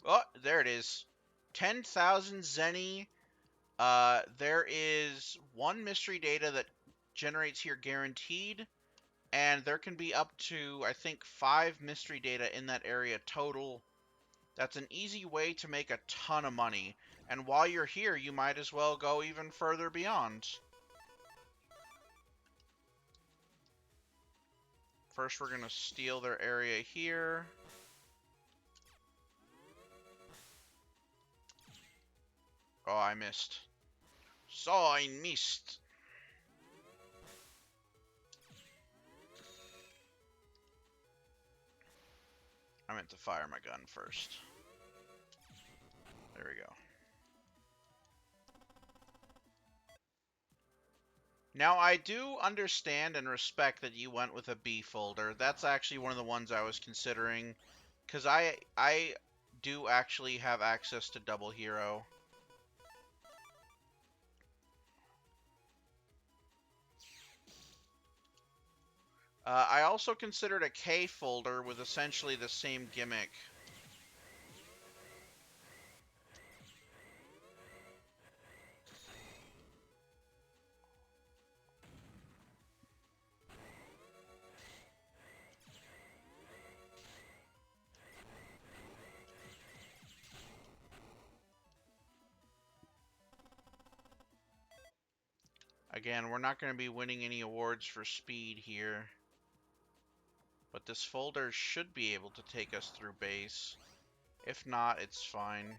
Oh, there it is. 10,000 Zenny. There is one mystery data that generates here guaranteed, and there can be up to, I think, 5 mystery data in that area total. That's an easy way to make a ton of money, and while you're here, you might as well go even further beyond. First, we're gonna steal their area here. Oh, I missed. So I missed. I meant to fire my gun first. There we go. Now, I do understand and respect that you went with a B folder. That's actually one of the ones I was considering, because I do actually have access to double hero. I also considered a K folder with essentially the same gimmick. Again, we're not going to be winning any awards for speed here, but this folder should be able to take us through base. If not, it's fine.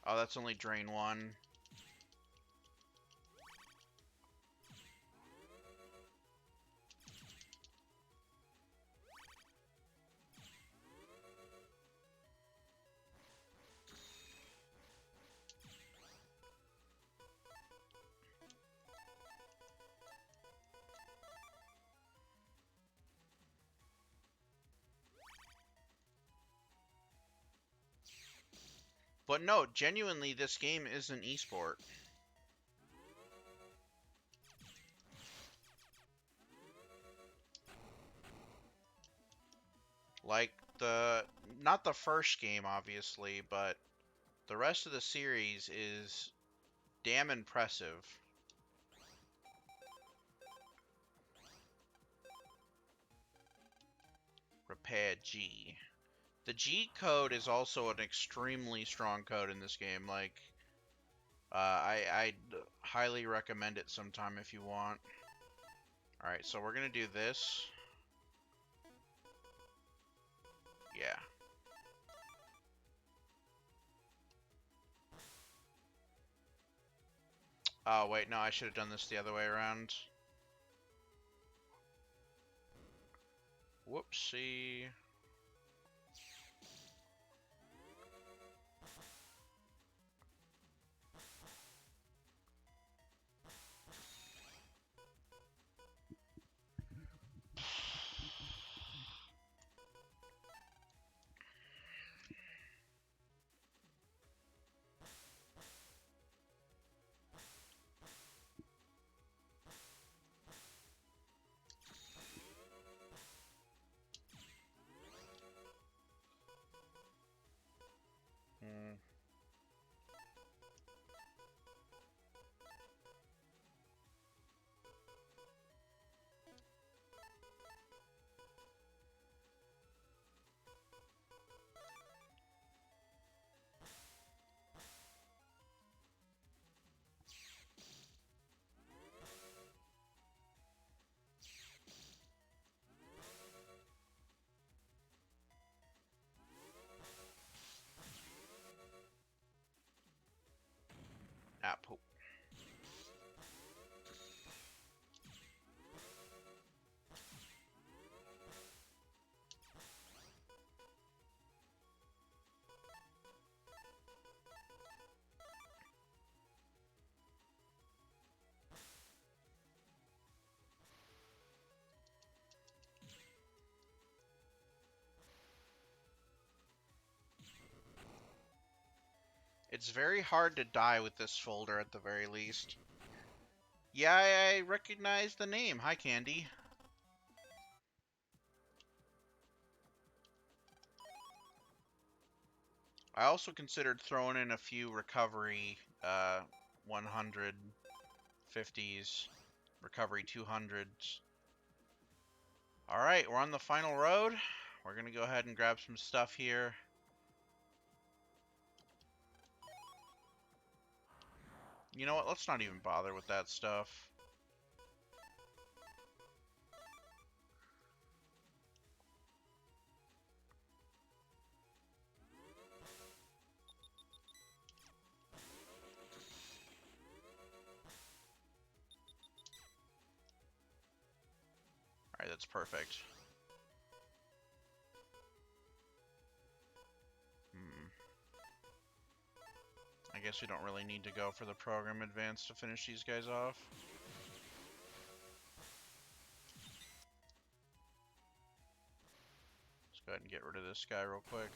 Oh, that's only drain 1. But no, genuinely, this game is an esport. Like, not the first game, obviously, but the rest of the series is damn impressive. Repair G. The G code is also an extremely strong code in this game. Like, I'd highly recommend it sometime if you want. Alright, so we're gonna do this. Yeah. Oh, wait, no, I should have done this the other way around. Whoopsie. It's very hard to die with this folder at the very least. Yeah, I recognize the name. Hi, Candy. I also considered throwing in a few recovery 150s, recovery 200s. Alright, we're on the final road. We're going to go ahead and grab some stuff here. You know what? Let's not even bother with that stuff. Alright, that's perfect. I guess we don't really need to go for the program advance to finish these guys off. Let's go ahead and get rid of this guy real quick.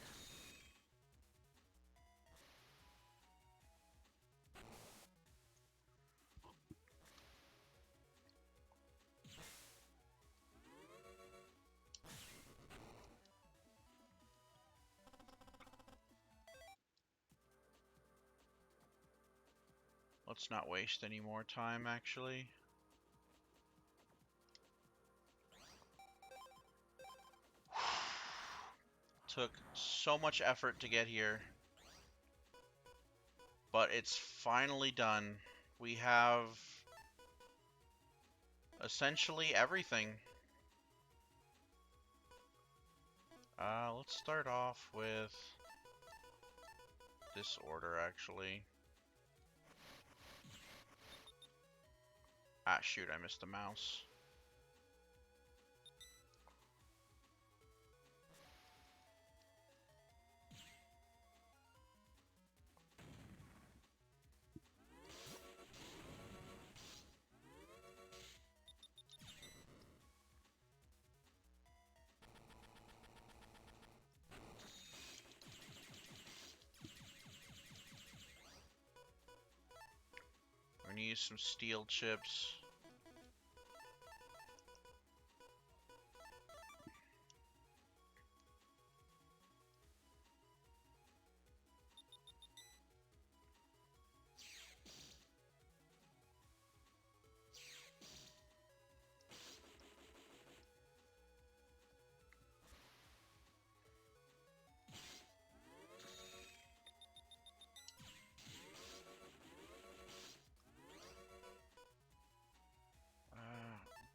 Let's not waste any more time, actually. Took so much effort to get here, but it's finally done. We have essentially everything. Let's start off with this order, actually. Ah, shoot, I missed the mouse. We're gonna use some steel chips.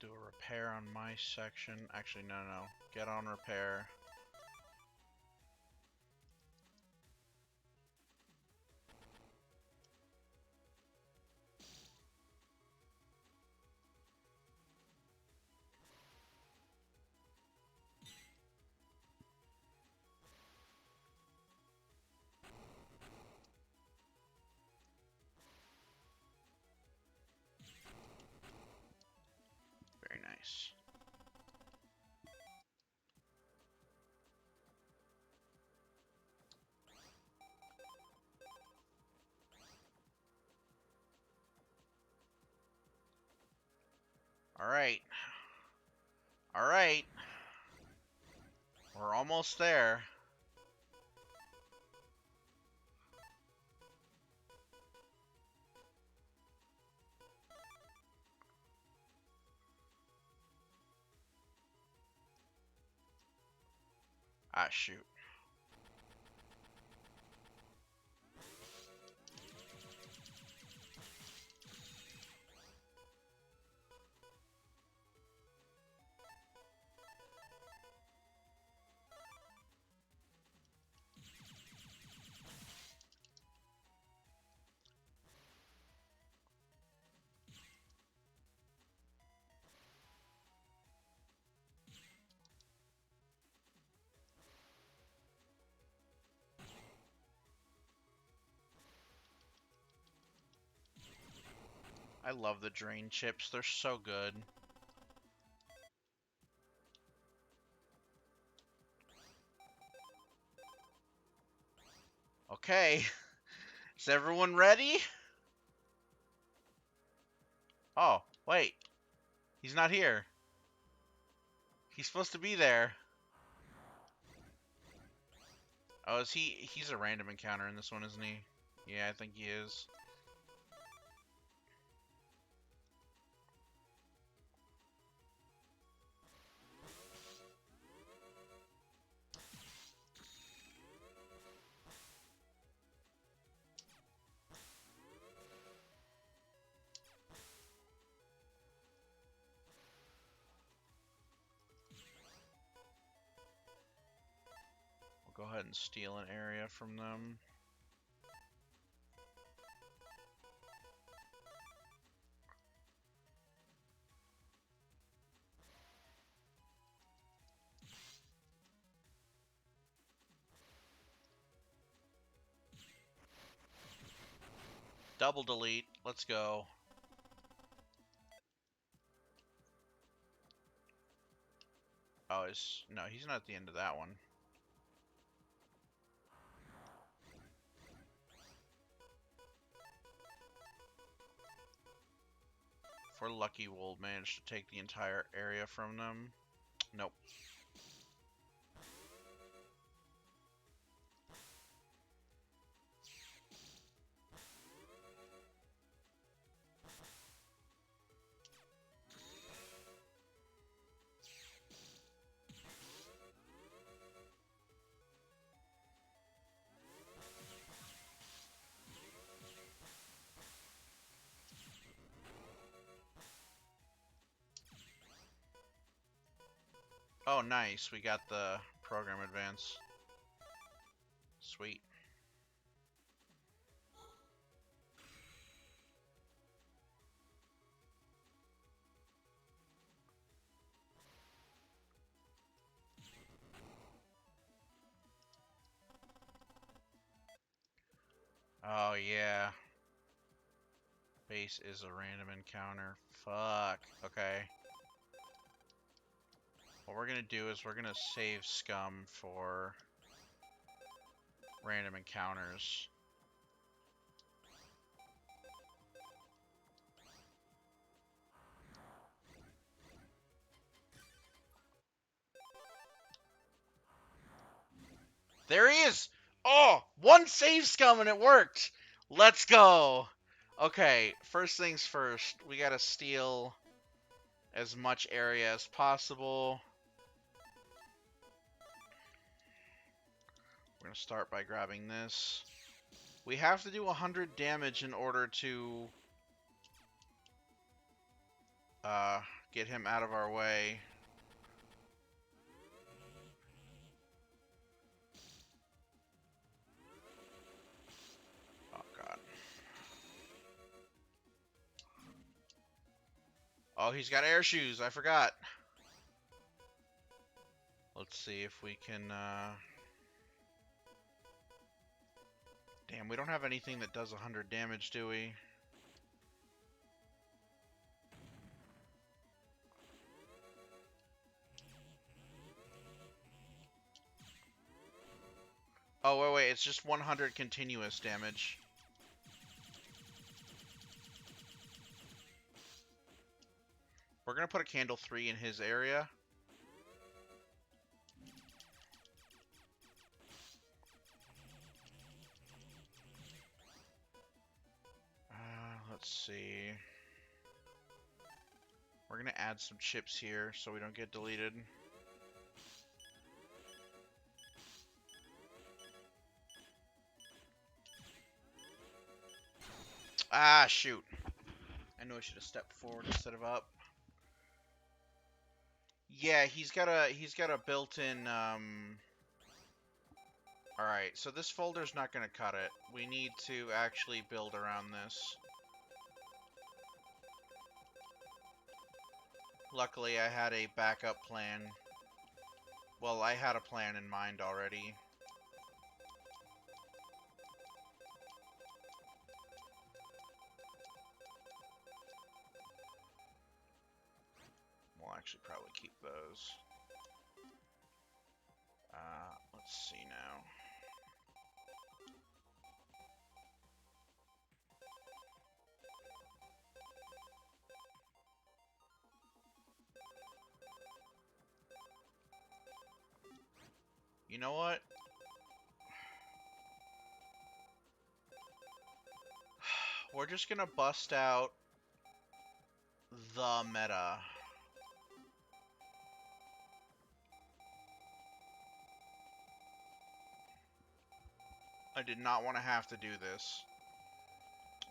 Do a repair on my section. Actually, no. Get on repair. Very nice. Alright. Alright. We're almost there. Ah, shoot. I love the drain chips. They're so good. Okay. Is everyone ready? Oh, wait. He's not here. He's supposed to be there. Oh, is he? He's a random encounter in this one, isn't he? Yeah, I think he is. We'll go ahead and steal an area from them. Double delete. Let's go. Oh, no, he's not at the end of that one. If we're lucky, we'll manage to take the entire area from them. Nope. Oh, nice. We got the program advance. Sweet. Oh, yeah. Base is a random encounter. Fuck. Okay. What we're gonna do is we're gonna save scum for random encounters. There he is! Oh! One save scum and it worked! Let's go! Okay, first things first. We gotta steal as much area as possible. We're gonna start by grabbing this. We have to do 100 damage in order to get him out of our way. Oh, God. Oh, he's got air shoes. I forgot. Let's see if we can, Damn, we don't have anything that does 100 damage, do we? Oh, wait, it's just 100 continuous damage. We're gonna put a candle 3 in his area. Let's see. We're gonna add some chips here so we don't get deleted. Ah, shoot. I know I should have stepped forward instead of up. Yeah, he's got a built-in Alright, so this folder's not gonna cut it. We need to actually build around this. Luckily, I had a backup plan. Well, I had a plan in mind already. We'll actually probably keep those. Let's see now. You know what? We're just gonna bust out the meta. I did not want to have to do this,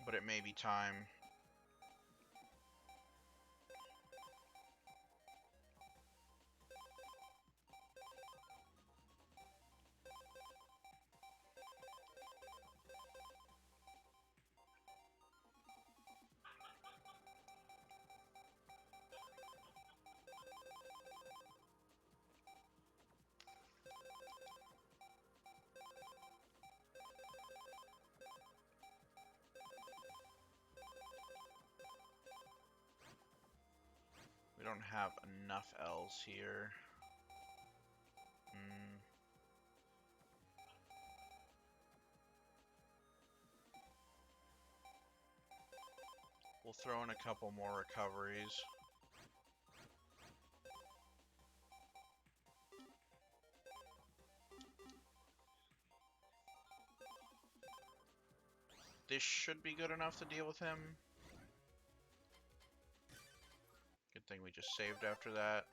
but it may be time. We don't have enough L's here. We'll throw in a couple more recoveries. This should be good enough to deal with him. Good thing we just saved after that.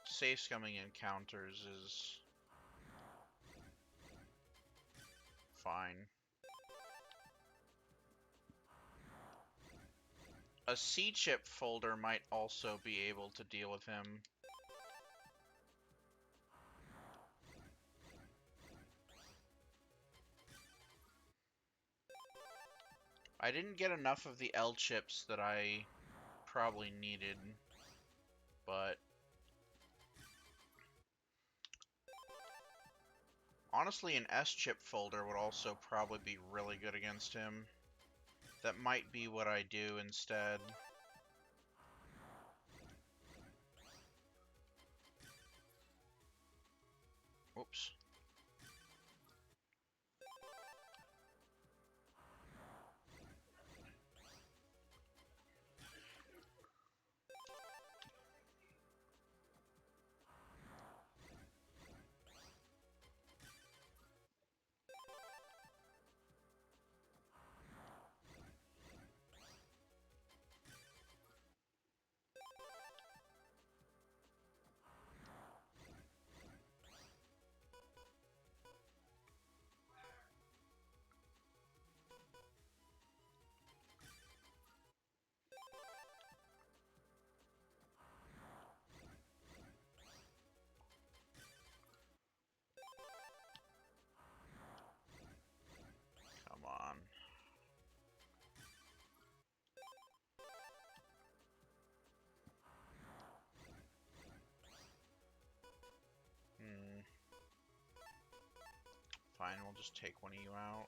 Safe scumming encounters is fine. A C-chip folder might also be able to deal with him. I didn't get enough of the L chips that I probably needed, but honestly, an S-chip folder would also probably be really good against him. That might be what I do instead. Oops. Come on. Fine, we'll just take one of you out.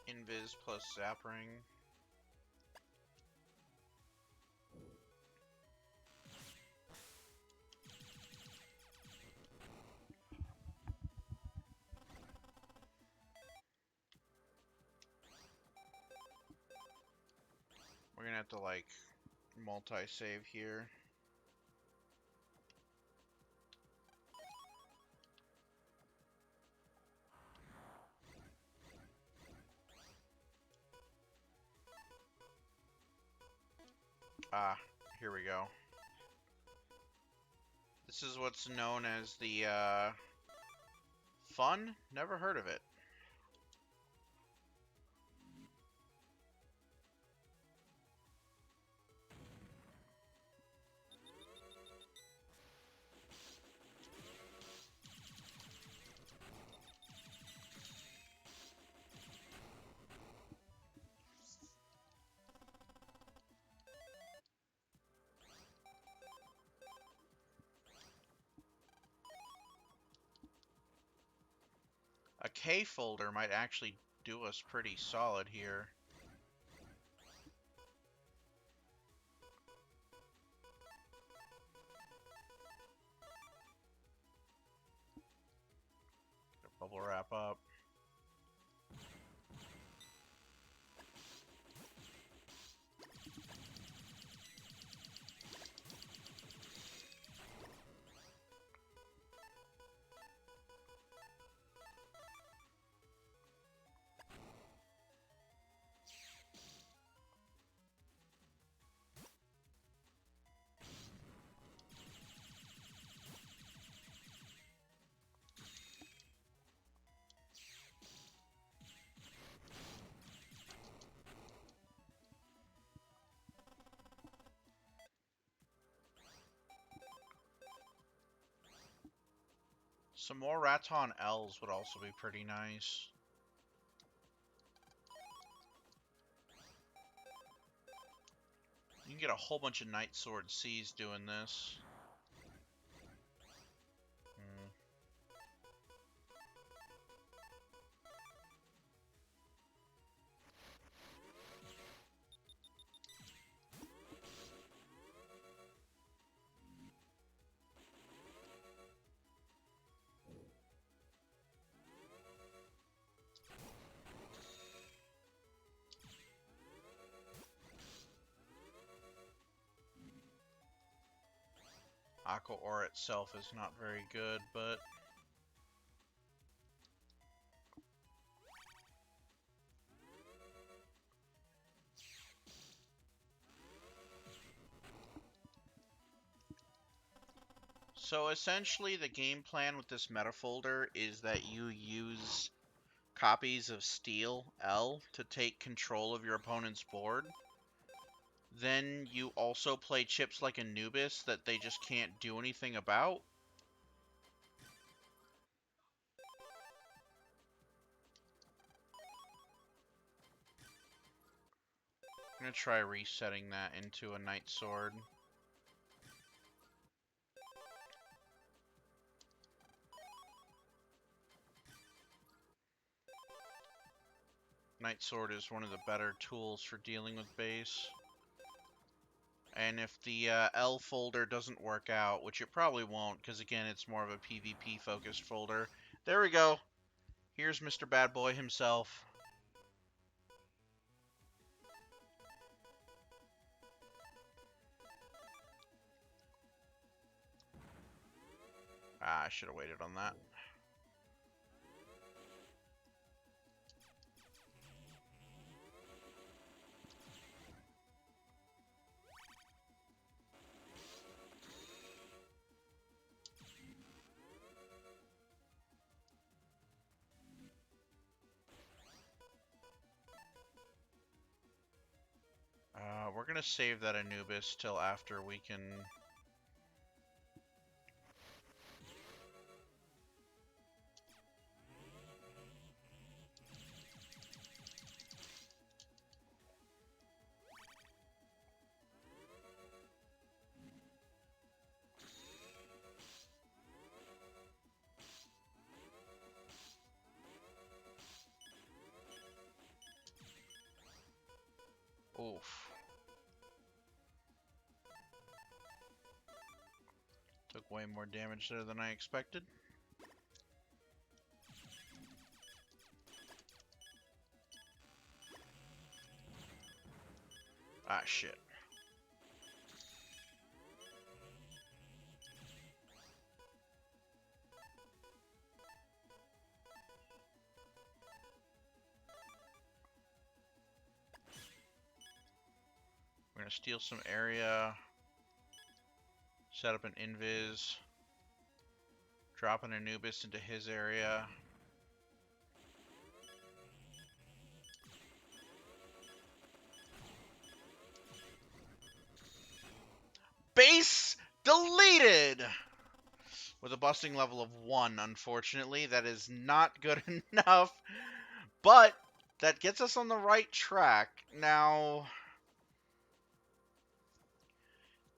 Invis plus Zap Ring. We're gonna have to, like, multi-save here. Ah, here we go. This is what's known as the Fun? Never heard of it. A K folder might actually do us pretty solid here. Bubble wrap up. Some more Raton L's would also be pretty nice. You can get a whole bunch of Night Sword C's doing this. Aqua Ore itself is not very good, but so essentially the game plan with this meta folder is that you use copies of Steel L to take control of your opponent's board. Then you also play chips like Anubis that they just can't do anything about. I'm gonna try resetting that into a Night Sword. Night Sword is one of the better tools for dealing with base. And if the L folder doesn't work out, which it probably won't, because again, it's more of a PvP focused folder. There we go. Here's Mr. Bad Boy himself. Ah, I should have waited on that. We're gonna save that Anubis till after we can... Oof. Took way more damage there than I expected. Ah, shit. We're gonna steal some area. Set up an invis. Dropping Anubis into his area. Base deleted! With a busting level of 1, unfortunately. That is not good enough. But that gets us on the right track. Now,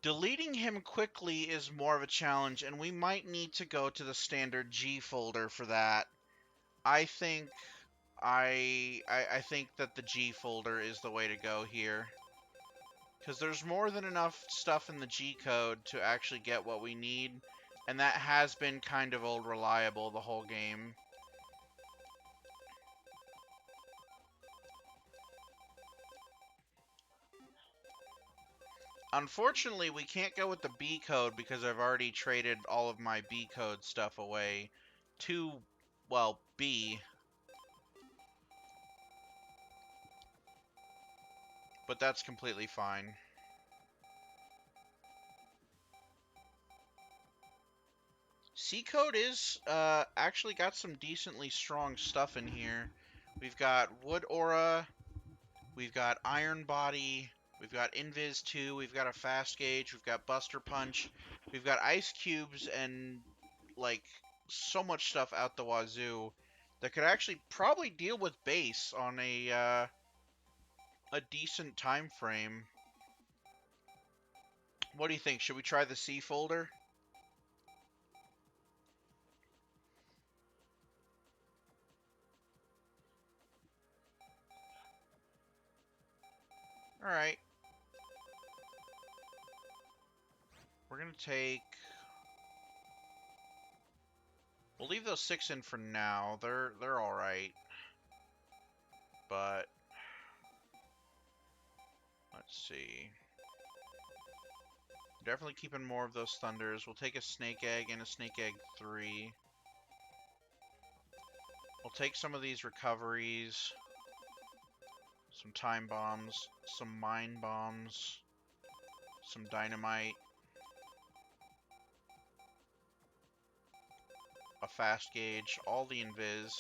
deleting him quickly is more of a challenge, and we might need to go to the standard G folder for that. I think I think that the G folder is the way to go here. Because there's more than enough stuff in the G code to actually get what we need. And that has been kind of old reliable the whole game. Unfortunately, we can't go with the B code because I've already traded all of my B code stuff away to, well, B. But that's completely fine. C code is actually got some decently strong stuff in here. We've got Wood Aura, we've got Iron Body, we've got Invis 2, we've got a Fast Gauge, we've got Buster Punch, we've got Ice Cubes, and like so much stuff out the wazoo that could actually probably deal with base on a decent time frame. What do you think? Should we try the C folder? All right. We're gonna take. We'll leave those 6 in for now. They're all right. But let's see. Definitely keeping more of those thunders. We'll take a snake egg and a snake egg 3. We'll take some of these recoveries. Some time bombs. Some mine bombs. Some dynamite. A fast gauge. All the invis.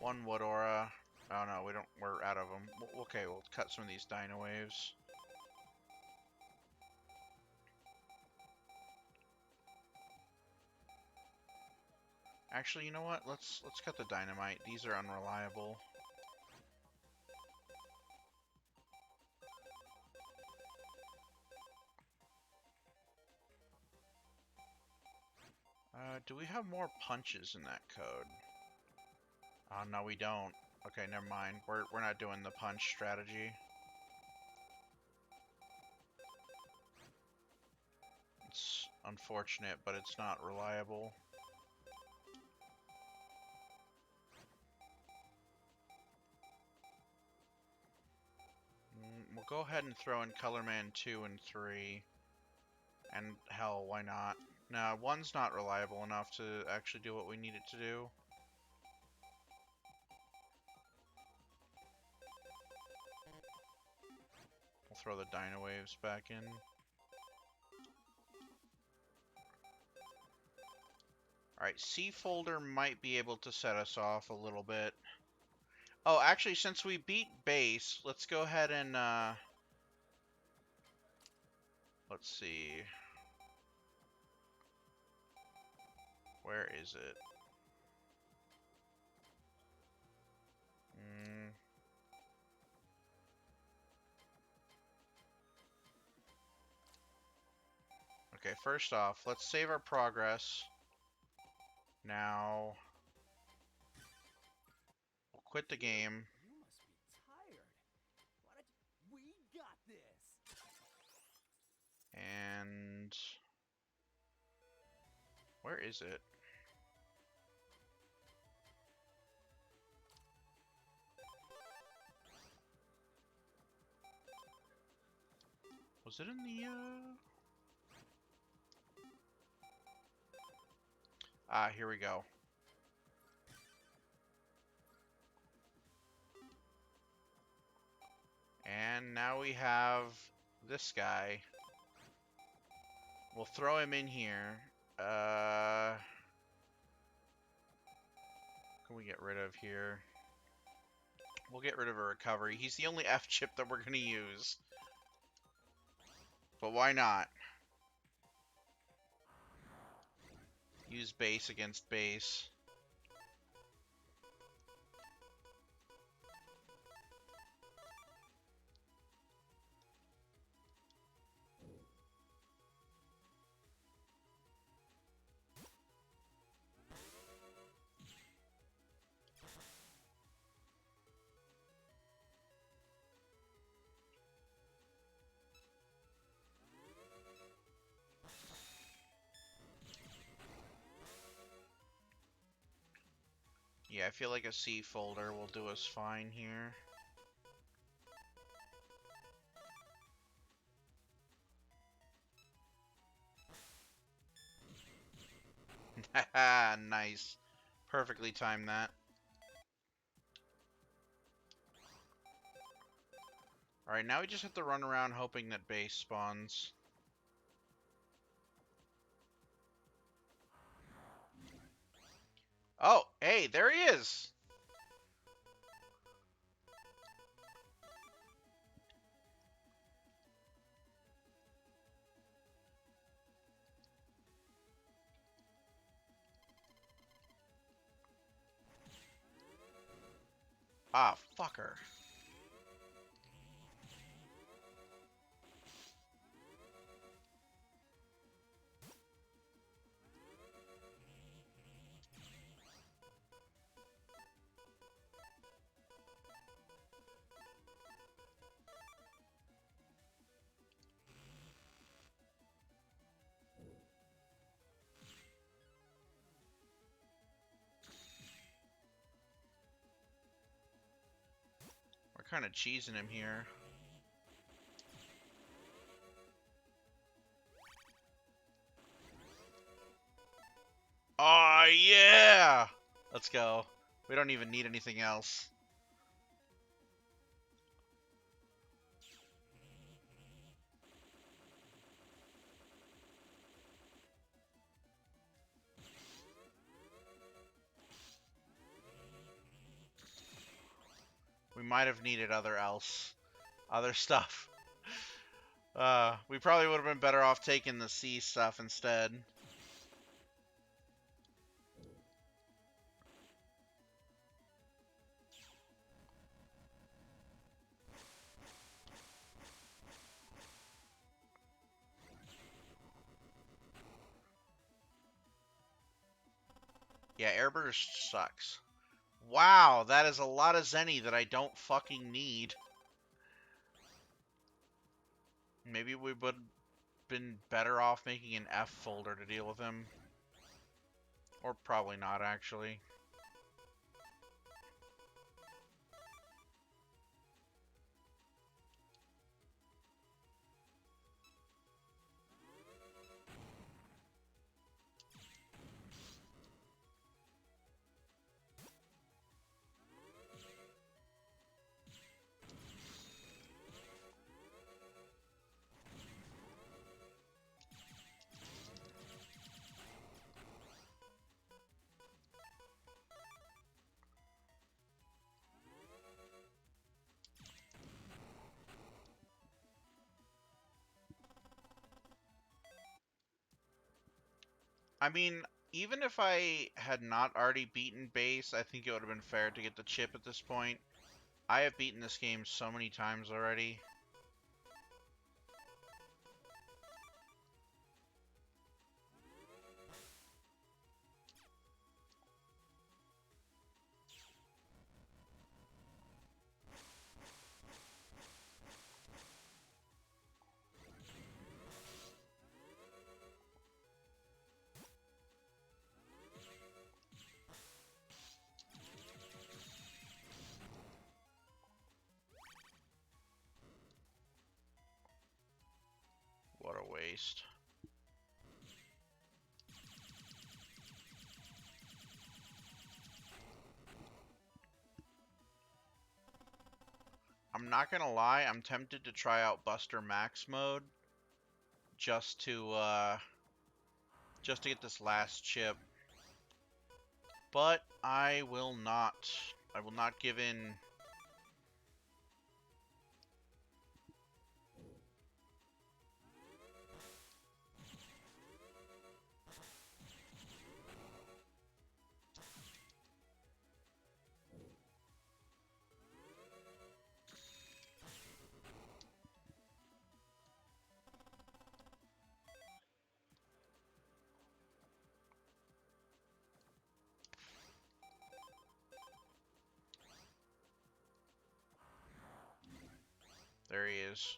1 wood aura. Oh no, we're out of them. Okay, we'll cut some of these dino waves. Actually, you know what? Let's cut the dynamite. These are unreliable. Do we have more punches in that code? Oh, no, we don't. Okay, never mind. We're not doing the punch strategy. It's unfortunate, but it's not reliable. We'll go ahead and throw in Colorman 2 and 3. And hell, why not? No, 1's not reliable enough to actually do what we need it to do. We'll throw the Dino Waves back in. Alright, C folder might be able to set us off a little bit. Oh, actually, since we beat base, let's go ahead and, let's see. Where is it? Okay, first off, let's save our progress. Now, we'll quit the game. You must be tired. We got this. And where is it? Was it in the, Ah, here we go. And now we have this guy. We'll throw him in here. Can we get rid of here? We'll get rid of a recovery. He's the only F chip that we're gonna use. But why not? Use base against base. Yeah, I feel like a C folder will do us fine here. Haha, nice. Perfectly timed that. Alright, now we just have to run around hoping that base spawns. Oh, hey, there he is! Ah, fucker. We're kind of cheesing him here. Oh, yeah! Let's go. We don't even need anything else. We might have needed other stuff. We probably would have been better off taking the C stuff instead. Yeah, Airburst sucks. Wow, that is a lot of Zenny that I don't fucking need. Maybe we would have been better off making an F folder to deal with him. Or probably not, actually. I mean, even if I had not already beaten base, I think it would have been fair to get the chip at this point. I have beaten this game so many times already. What a waste. I'm not gonna lie, I'm tempted to try out Buster Max mode just to just to get this last chip. But I will not. I will not give in. There he is.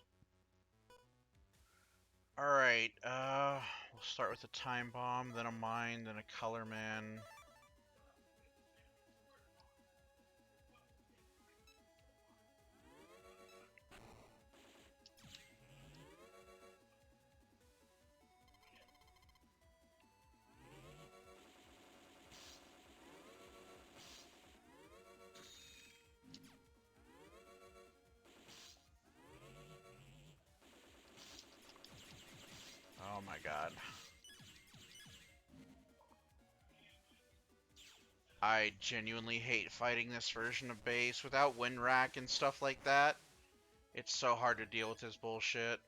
Alright, we'll start with a time bomb, then a mine, then a color man. Oh my god. I genuinely hate fighting this version of base without win rack and stuff like that. It's so hard to deal with his bullshit.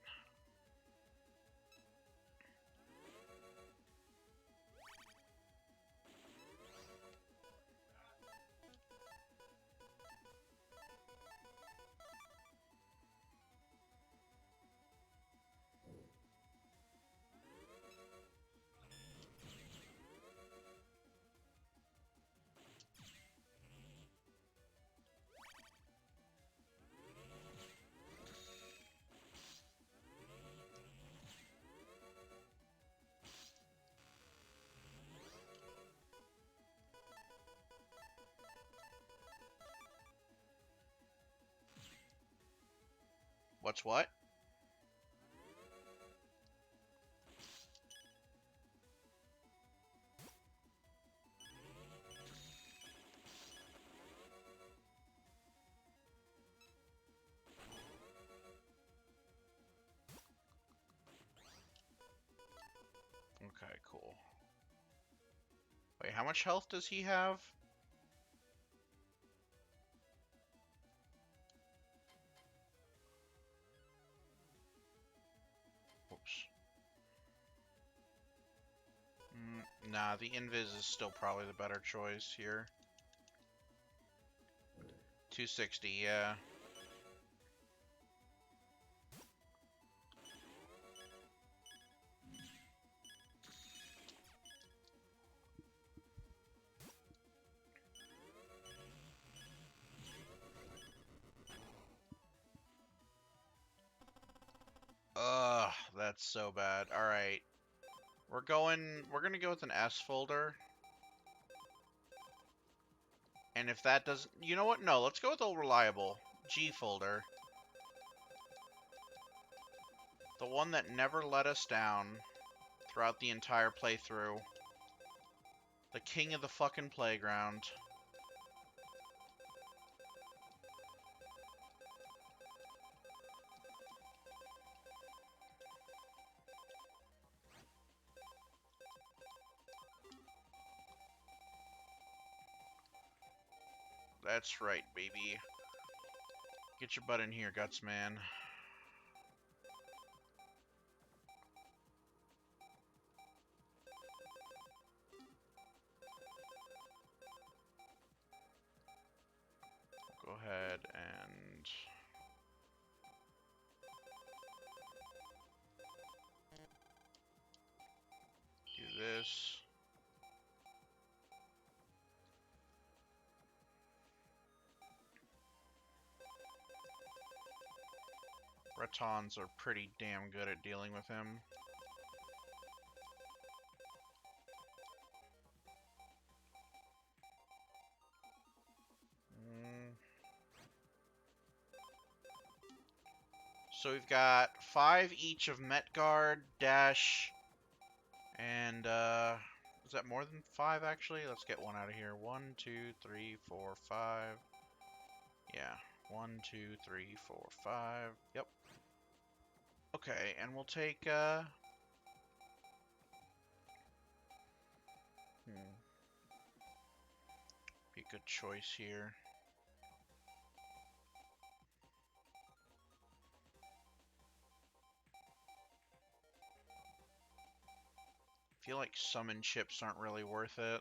What's what? Okay, cool. Wait, how much health does he have? Oops. Nah, the invis is still probably the better choice here. 260, yeah. Ugh, that's so bad. Alright. We're gonna go with an S folder. And if that doesn't, you know what? No, let's go with old reliable. G folder. The one that never let us down throughout the entire playthrough. The king of the fucking playground. That's right, baby. Get your butt in here, Guts Man. Go ahead and do this. Bretons are pretty damn good at dealing with him. So we've got 5 each of Metgard, Dash, and is that more than 5 actually? Let's get one out of here. 1, 2, 3, 4, 5. Yeah. 1, 2, 3, 4, 5. Yep. Okay, and we'll take Good choice here. I feel like summon chips aren't really worth it.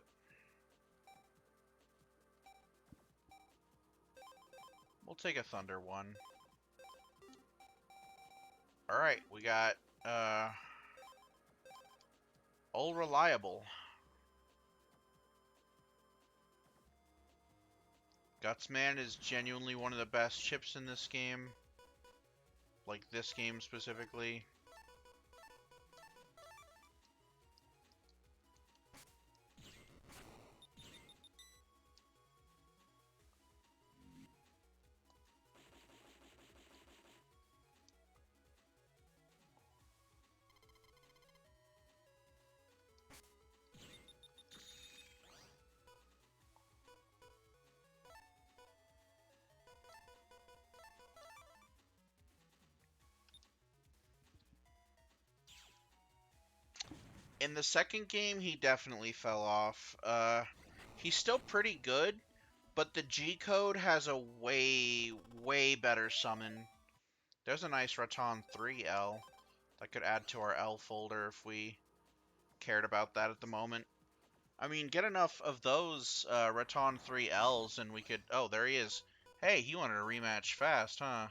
We'll take a Thunder one. Alright, we got, Old Reliable. Gutsman is genuinely one of the best chips in this game. Like this game specifically. In the second game, he definitely fell off. He's still pretty good, but the G code has a way better summon. There's a nice Raton 3L that could add to our L folder if we cared about that at the moment. I mean, get enough of those Raton 3Ls and we could... Oh, there he is. Hey, he wanted a rematch fast, huh?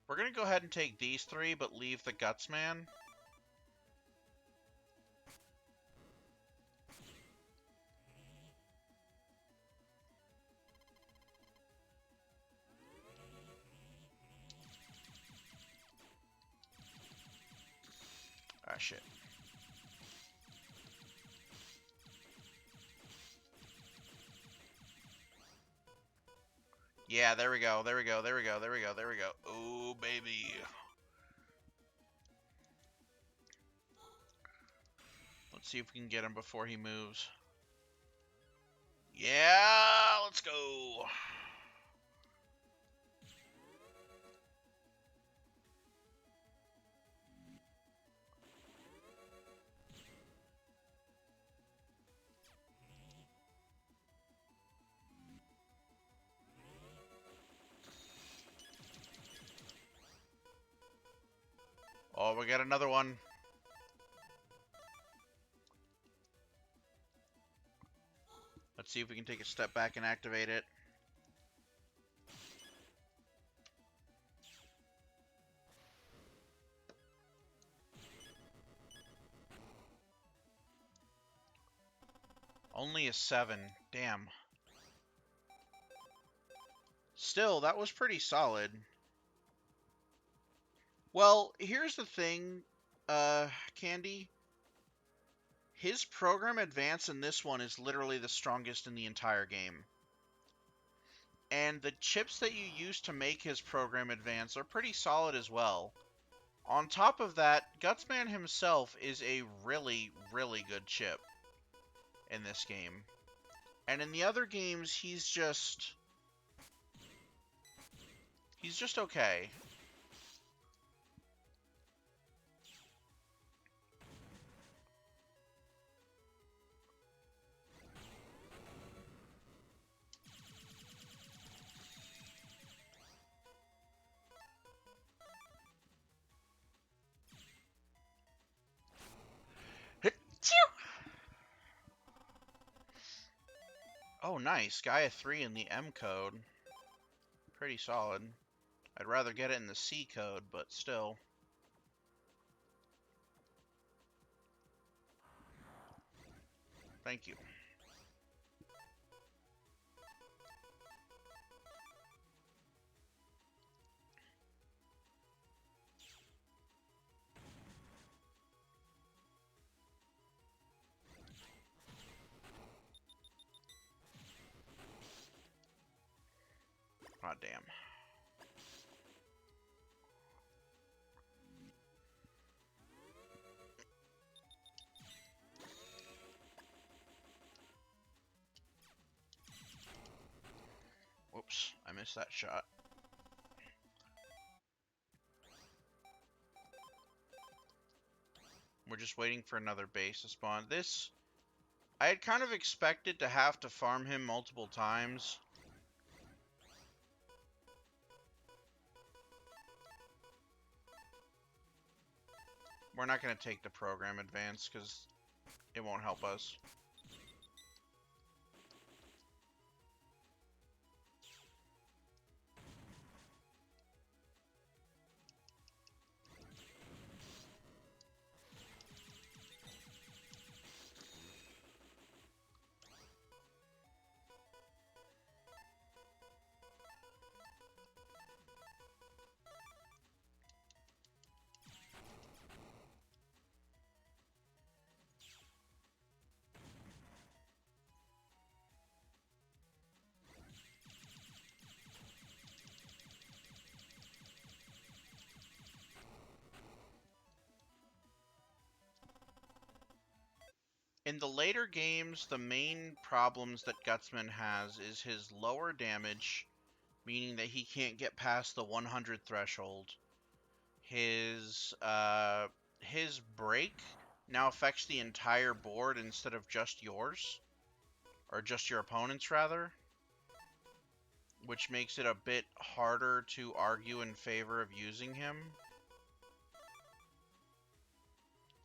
We're going to go ahead and take these three, but leave the Gutsman. Ah, shit. Yeah, there we go, there we go, there we go, there we go, there we go. Oh, baby. Let's see if we can get him before he moves. Yeah, let's go. Oh, we got another one. Let's see if we can take a step back and activate it. Only a 7. Damn. Still, that was pretty solid. Well, here's the thing, Candy. His program advance in this one is literally the strongest in the entire game. And the chips that you use to make his program advance are pretty solid as well. On top of that, Gutsman himself is a really, really good chip in this game. And in the other games, he's just okay. Oh, nice. Gaia 3 in the M code. Pretty solid. I'd rather get it in the C code, but still. Thank you. Aw, damn. Whoops, I missed that shot. We're just waiting for another base to spawn. This I had kind of expected to have to farm him multiple times. We're not going to take the program advance because it won't help us. In the later games, the main problems that Gutsman has is his lower damage, meaning that he can't get past the 100 threshold. His break now affects the entire board instead of just yours, or just your opponent's rather, which makes it a bit harder to argue in favor of using him.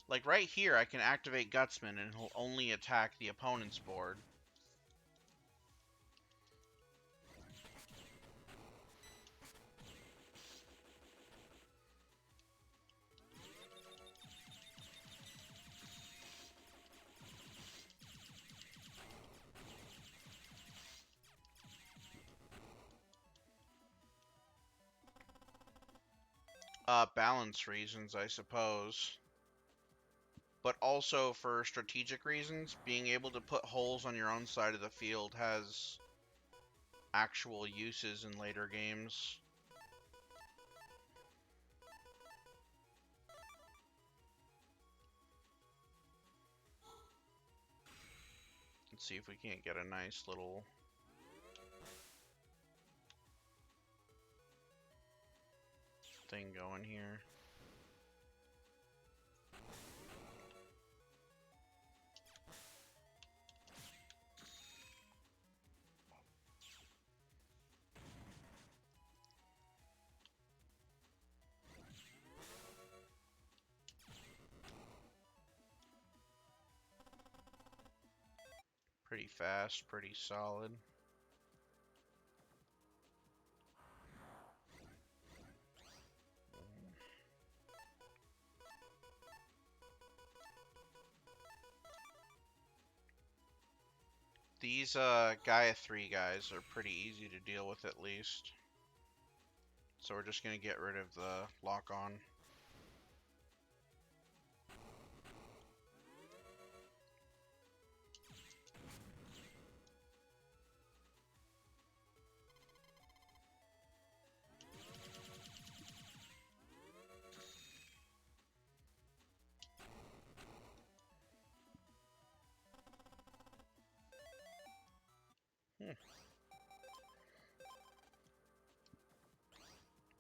Like right here, I can activate Gutsman and he'll only attack the opponent's board. Balance reasons, I suppose. But also for strategic reasons, being able to put holes on your own side of the field has actual uses in later games. Let's see if we can't get a nice little thing going here. Pretty fast, pretty solid. These Gaia 3 guys are pretty easy to deal with at least. So we're just going to get rid of the lock-on.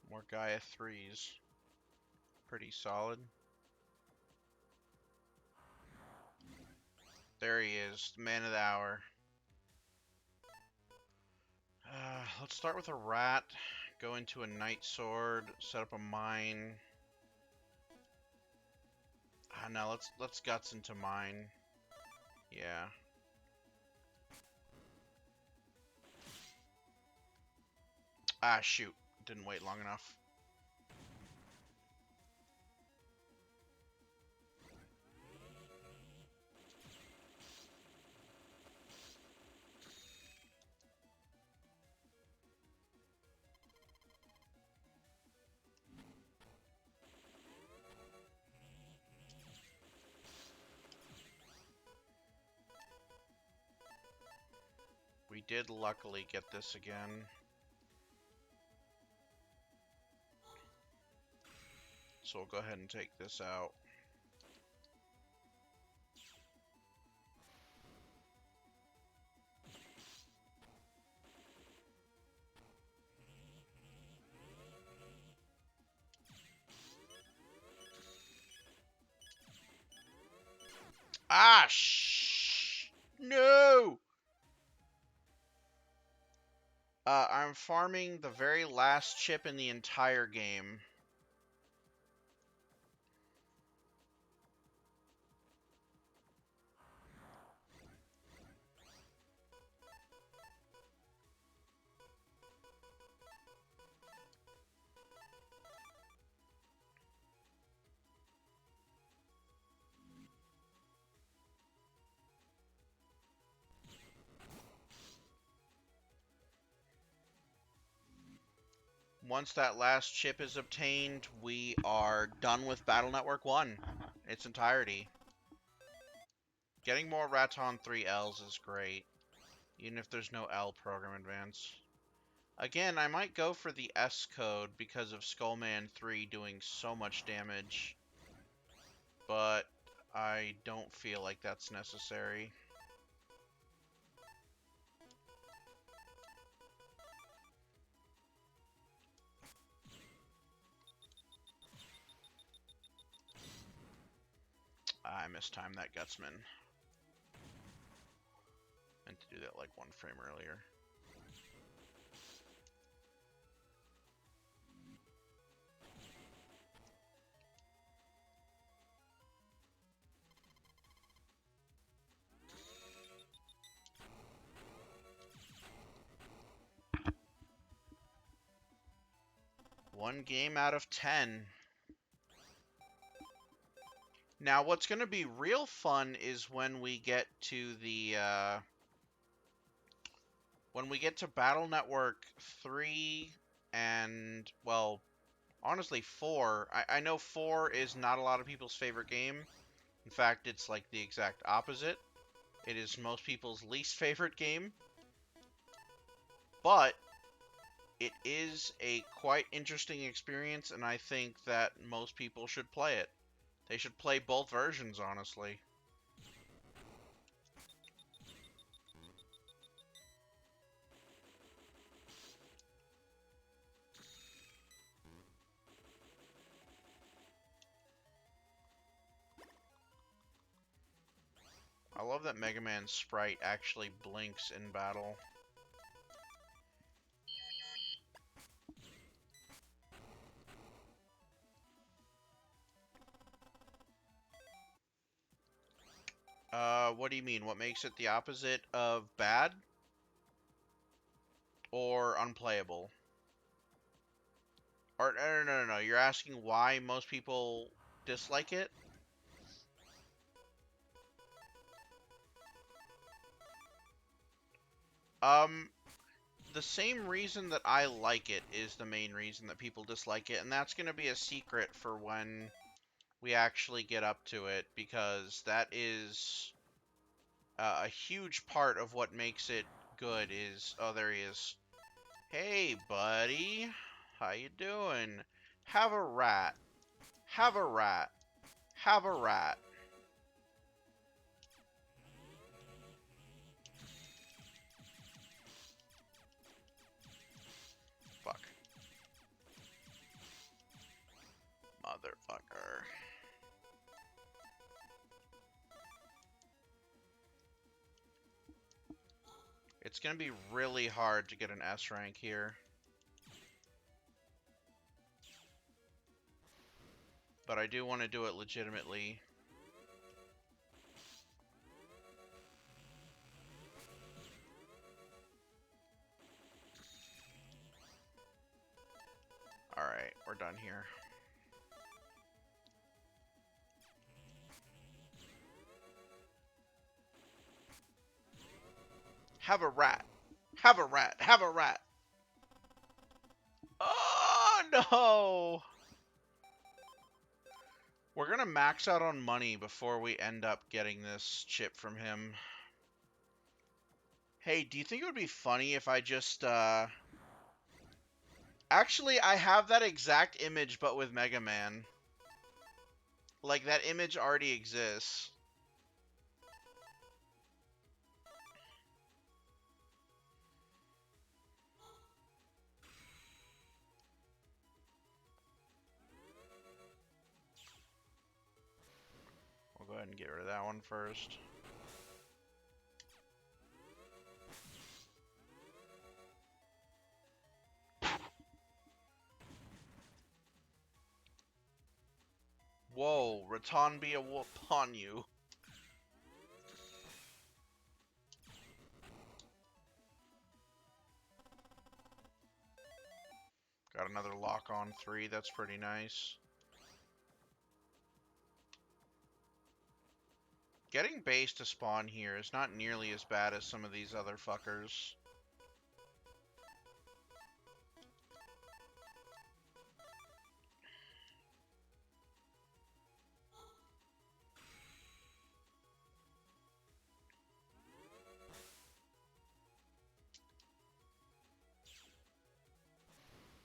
More Gaia 3s. Pretty solid. There he is, the man of the hour. Let's start with a rat, go into a night sword, set up a mine. No, let's guts into mine. Yeah. Shoot. Didn't wait long enough. We did luckily get this again. So we'll go ahead and take this out. Shh! No! I'm farming the very last chip in the entire game. Once that last chip is obtained, we are done with Battle Network 1 in its entirety. Getting more Raton 3Ls is great, even if there's no L program advance. Again, I might go for the S code because of Skullman 3 doing so much damage, but I don't feel like that's necessary. I mistimed that Gutsman. Meant to do that like 1 frame earlier. One game out of 10. Now, what's going to be real fun is when we get to the, when we get to Battle Network 3 and, well, honestly, 4. I know 4 is not a lot of people's favorite game. In fact, it's like the exact opposite. It is most people's least favorite game. But it is a quite interesting experience, and I think that most people should play it. They should play both versions, honestly. I love that Mega Man's sprite actually blinks in battle. What do you mean? What makes it the opposite of bad? Or unplayable? Or, no. You're asking why most people dislike it? Um, the same reason that I like it is the main reason that people dislike it, and that's going to be a secret for when we actually get up to it, because that is a huge part of what makes it good is... Oh, there he is. Hey, buddy. How you doing? Have a rat. Have a rat. Have a rat. Fuck. Motherfucker. It's gonna be really hard to get an S rank here. But I do want to do it legitimately. Alright, we're done here. Have a rat. Have a rat. Have a rat. Oh, no! We're gonna max out on money before we end up getting this chip from him. Hey, do you think it would be funny if I just, Actually, I have that exact image, but with Mega Man. Like, that image already exists. We'll go ahead and get rid of that one first. Raton be upon you. Got another lock on 3, that's pretty nice. Getting base to spawn here is not nearly as bad as some of these other fuckers.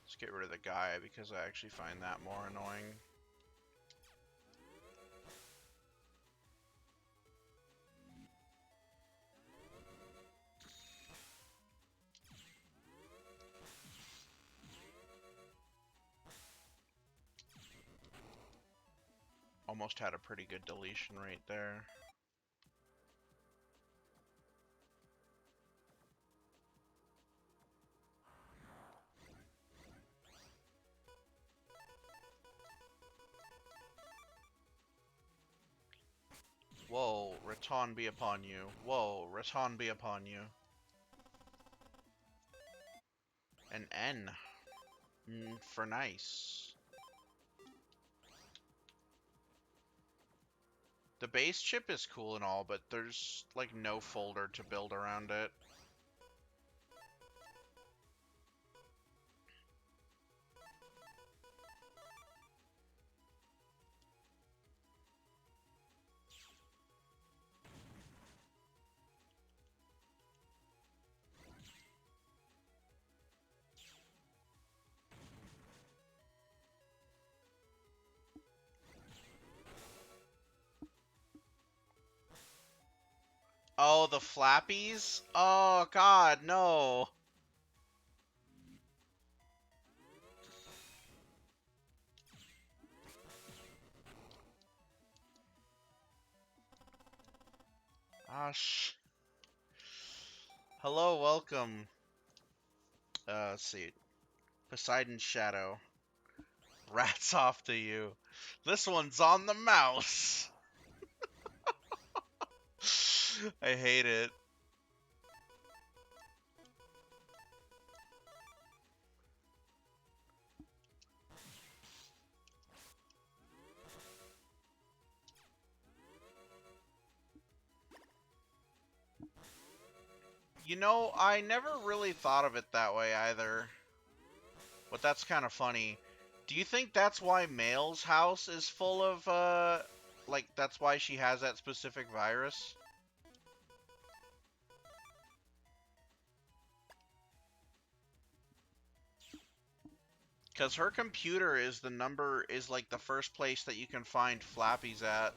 Let's get rid of the guy because I actually find that more annoying. Almost had a pretty good deletion rate there. Whoa, Raton be upon you. Whoa, Raton be upon you. An N. For nice. The base chip is cool and all, but there's like no folder to build around it. Oh, the flappies? Oh, God, no. Ah, Hello, welcome. Let's see. Poseidon's Shadow. Rats off to you. This one's on the mouse. I hate it. You know, I never really thought of it that way either. But that's kind of funny. Do you think that's why Male's house is full of, like, that's why she has that specific virus? Because her computer is like the first place that you can find flappies at.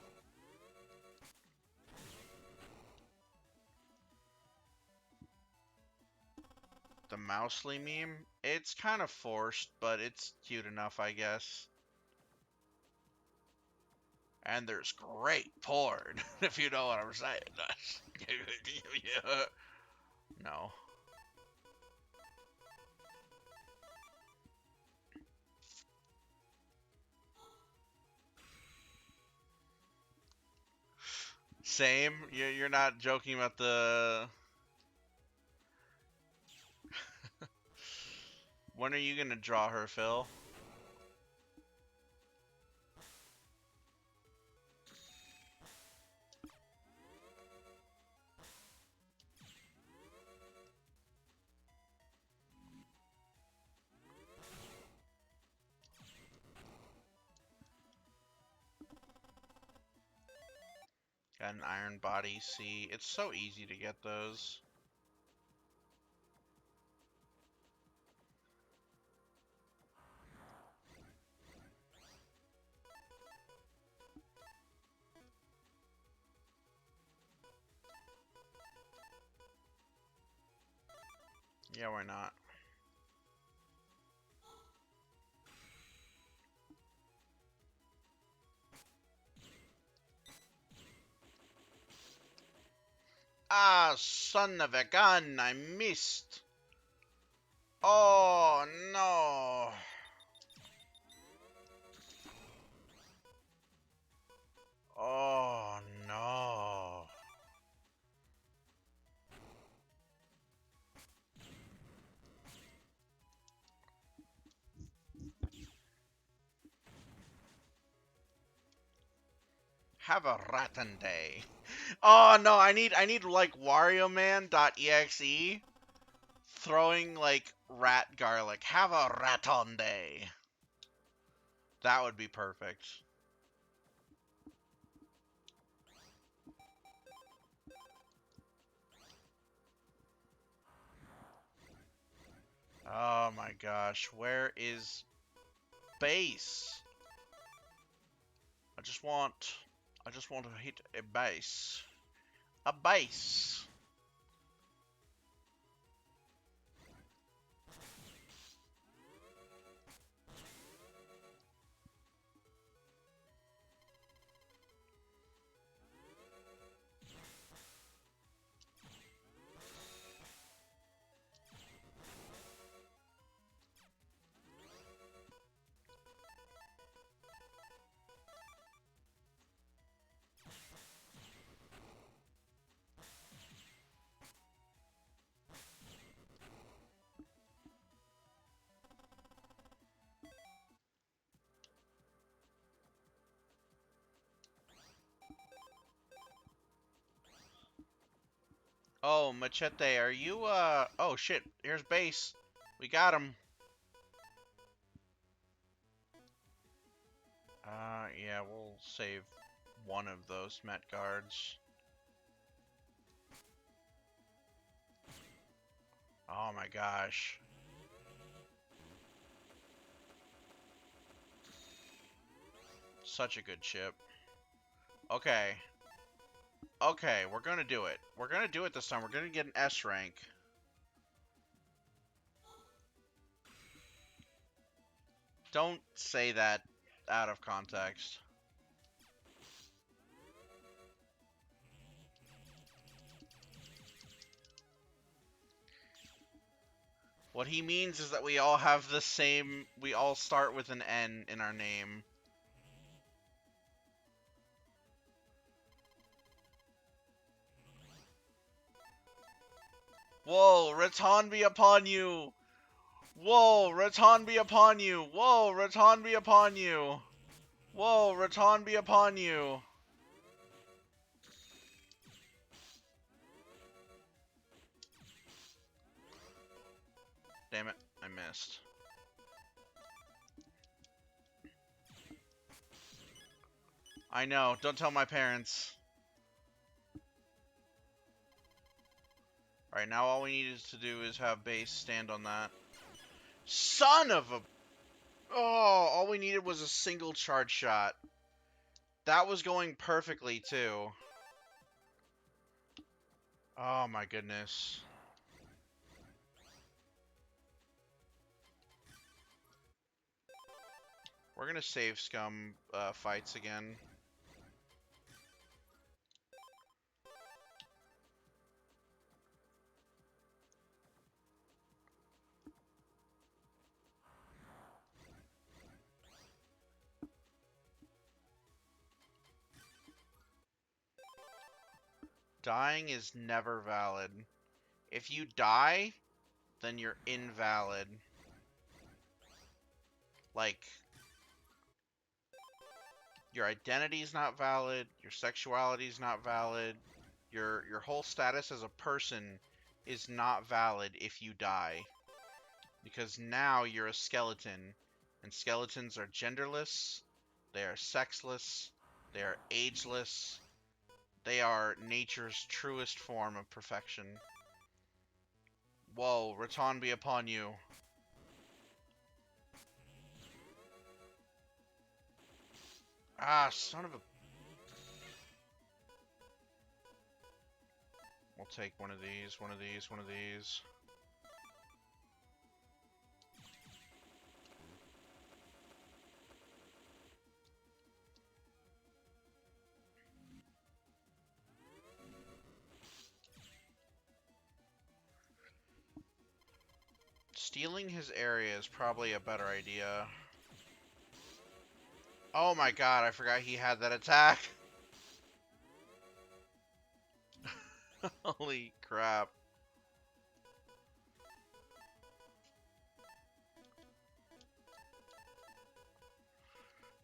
The Mousely meme? It's kind of forced, but it's cute enough, I guess. And there's great porn, if you know what I'm saying. Yeah. No. Same? You're not joking about the... When are you gonna draw her, Phil? Got an iron body, see? It's so easy to get those. Yeah, why not? Ah, son of a gun, I missed. Oh, no. Oh no. Have a ratten day. Oh no, I need like WarioMan.exe throwing like rat garlic. Have a raton day. That would be perfect. Oh my gosh, where is base? I just want to hit a base. A base. Oh, Machete, are you, oh shit, here's base. We got him. Yeah, we'll save one of those Met guards. Oh my gosh. Such a good chip. Okay. Okay, we're gonna do it. We're gonna do it this time. We're gonna get an S rank. Don't say that out of context. What he means is that we all have the same, we all start with an N in our name. Whoa, Raton be upon you! Whoa, Raton be upon you! Whoa, Raton be upon you! Whoa, Raton be upon you! Damn it, I missed. I know, don't tell my parents. Alright, now all we need to do is have base stand on that. Son of a... Oh, all we needed was a single charge shot. That was going perfectly, too. Oh my goodness. We're gonna save scum fights again. Dying is never valid. If you die, then you're invalid. Like, your identity is not valid, your sexuality is not valid, your whole status as a person is not valid if you die. Because now you're a skeleton, and skeletons are genderless, they are sexless, they are ageless, they are nature's truest form of perfection. Whoa, Raton be upon you. Ah, son of a... We'll take one of these, one of these, one of these. Stealing his area is probably a better idea. Oh my god, I forgot he had that attack. Holy crap.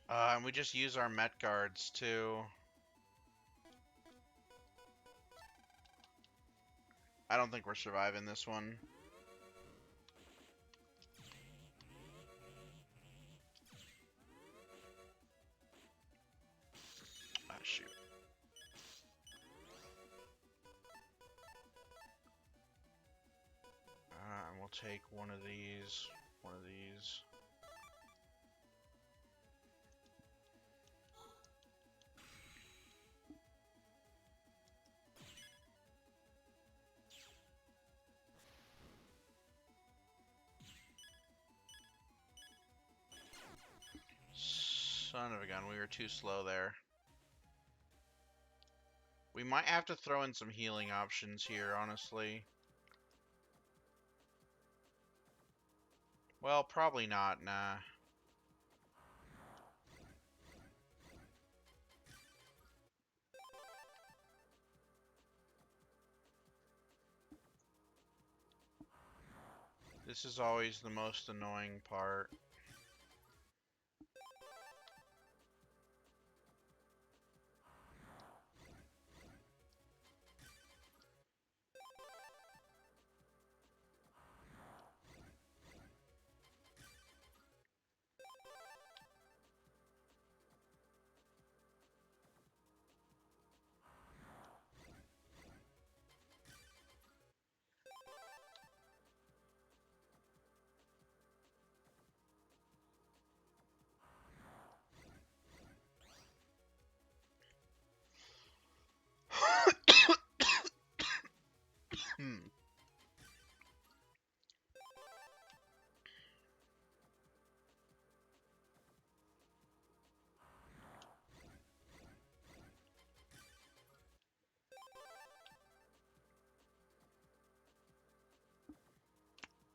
And we just use our Met guards too. I don't think we're surviving this one. Ah, shoot. And we'll take one of these. One of these. Son of a gun, we were too slow there. We might have to throw in some healing options here, honestly. Well, probably not, nah. This is always the most annoying part. Hmm.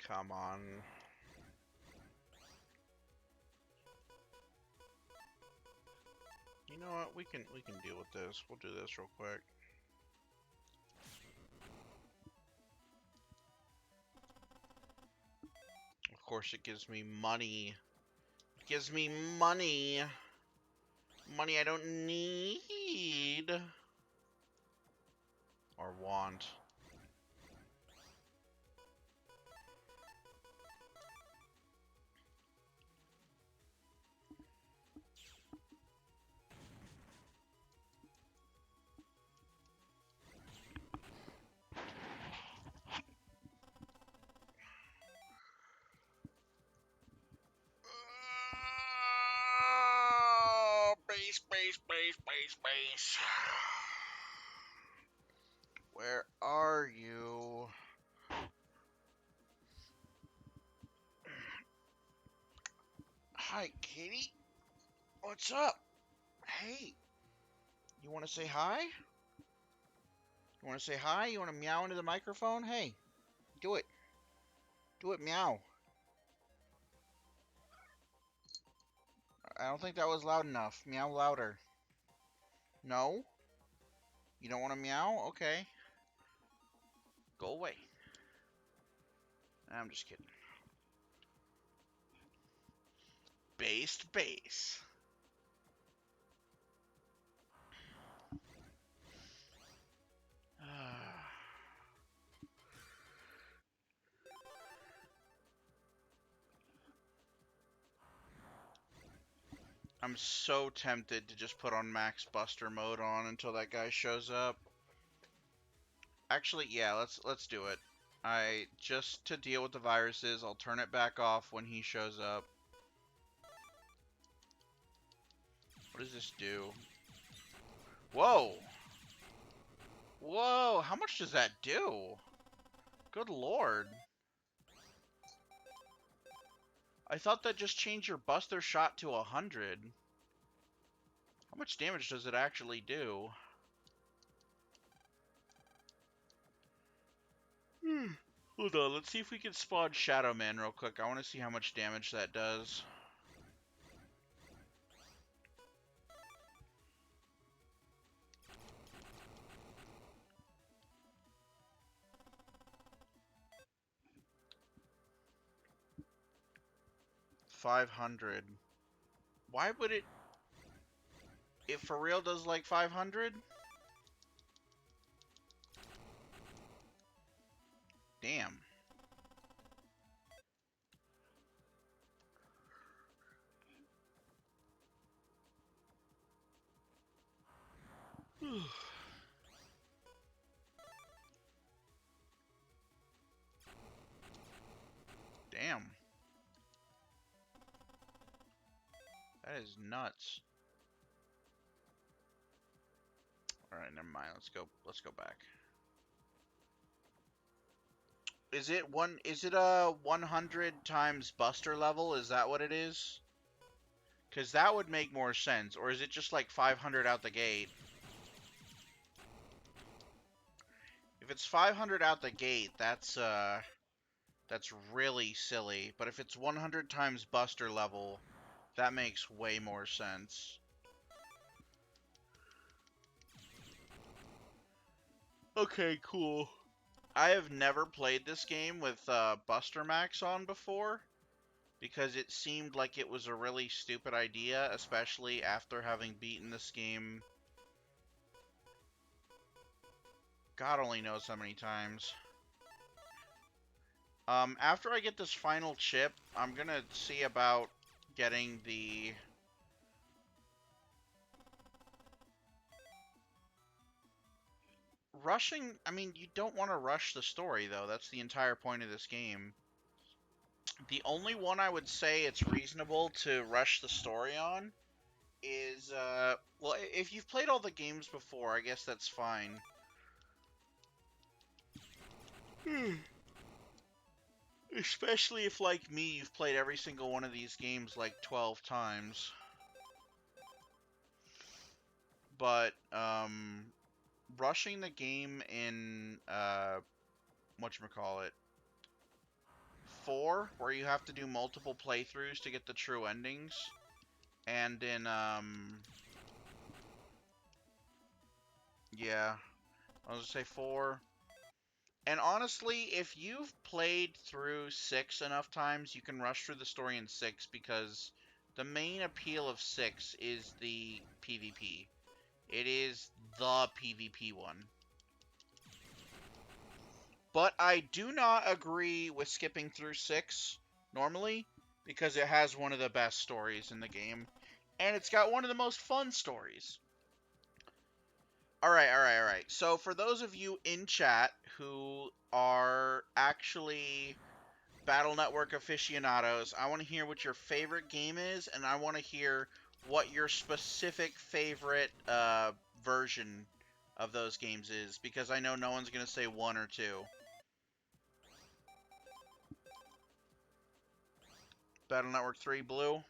Come on. You know what? We can deal with this. We'll do this real quick. Of course, it gives me money. It gives me money. Money I don't need. Or want. Base. Where are you? Hi, Katie. What's up? Hey. You want to say hi? You want to say hi? You want to meow into the microphone? Hey. Do it. Do it, meow. I don't think that was loud enough. Meow louder. No? You don't want to meow? Okay. Go away. I'm just kidding. Based base. I'm so tempted to just put on max buster mode on until that guy shows up. Actually, yeah, let's do it. Just to deal with the viruses, I'll turn it back off when he shows up. What does this do? Whoa! Whoa, how much does that do? Good lord. I thought that just changed your buster shot to 100. How much damage does it actually do? Hold on, let's see if we can spawn Shadow Man real quick. I want to see how much damage that does. 500. Why would it... It for real does like 500? Damn. Damn. That is nuts. Alright, never mind. Let's go back. Is it a 100 times Buster level? Is that what it is? Cause that would make more sense. Or is it just like 500 out the gate? If it's 500 out the gate, that's really silly. But if it's 100 times Buster level, that makes way more sense. Okay, cool. I have never played this game with Buster Max on before, because it seemed like it was a really stupid idea, especially after having beaten this game God only knows how many times. After I get this final chip, I'm gonna see about getting the... Rushing, I mean, you don't want to rush the story, though. That's the entire point of this game. The only one I would say it's reasonable to rush the story on is, well, if you've played all the games before, I guess that's fine. Especially if, like me, you've played every single one of these games like 12 times. But, rushing the game in, whatchamacallit, 4, where you have to do multiple playthroughs to get the true endings, and in, yeah, I was gonna say 4. And honestly, if you've played through 6 enough times, you can rush through the story in 6, because the main appeal of 6 is the PvP. It is the PvP one. But I do not agree with skipping through 6 normally, because it has one of the best stories in the game, and it's got one of the most fun stories. Alright. So for those of you in chat who are actually Battle Network aficionados, I want to hear what your favorite game is, and I want to hear what your specific favorite version of those games is, because I know no one's going to say 1 or 2. Battle Network 3 blue.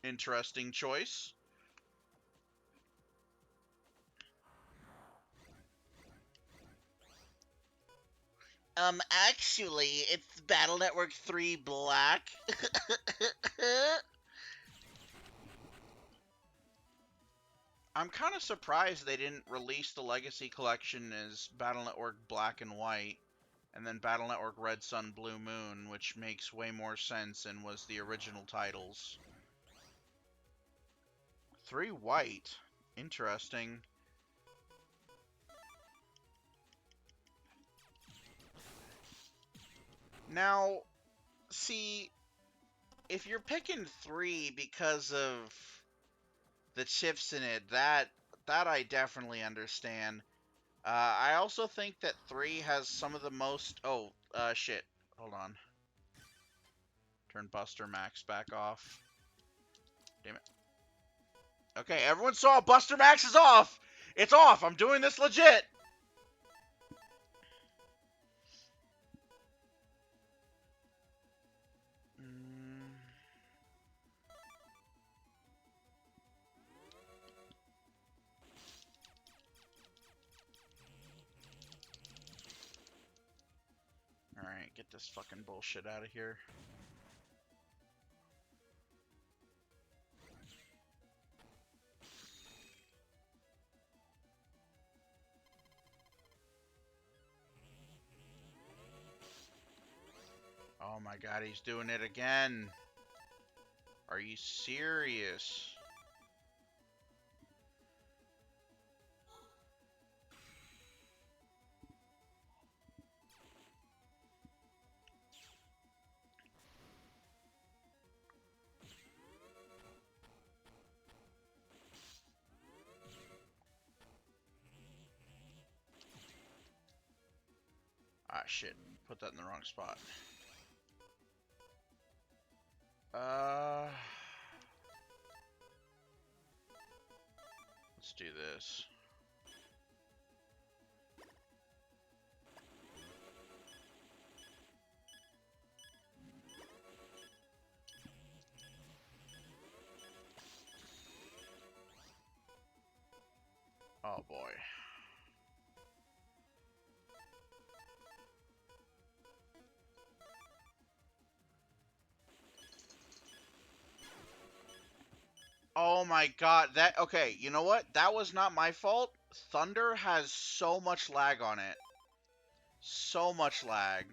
Interesting choice. Actually, it's Battle Network 3 black. I'm kind of surprised they didn't release the Legacy Collection as Battle Network Black and White, and then Battle Network Red Sun Blue Moon, which makes way more sense and was the original titles. 3 white. Interesting. Now, see, if you're picking 3 because of the chips in it, that I definitely understand. I also think that 3 has some of the most... Oh, shit. Hold on. Turn Buster Max back off. Damn it. Okay, everyone saw Buster Max is off! It's off! I'm doing this legit! Alright, get this fucking bullshit out of here. Oh my god, he's doing it again. Are you serious? Ah, shit. Put that in the wrong spot. Let's do this. Oh boy. Oh my god, that okay, you know what? That was not my fault. Thunder has so much lag on it. So much lag.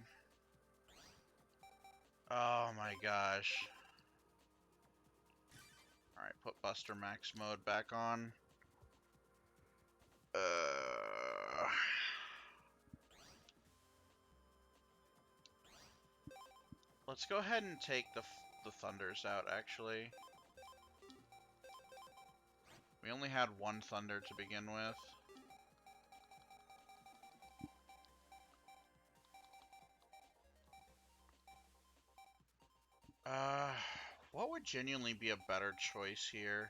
Oh my gosh. Alright, put Buster Max mode back on. Let's go ahead and take the Thunders out, actually. We only had one Thunder to begin with. What would genuinely be a better choice here?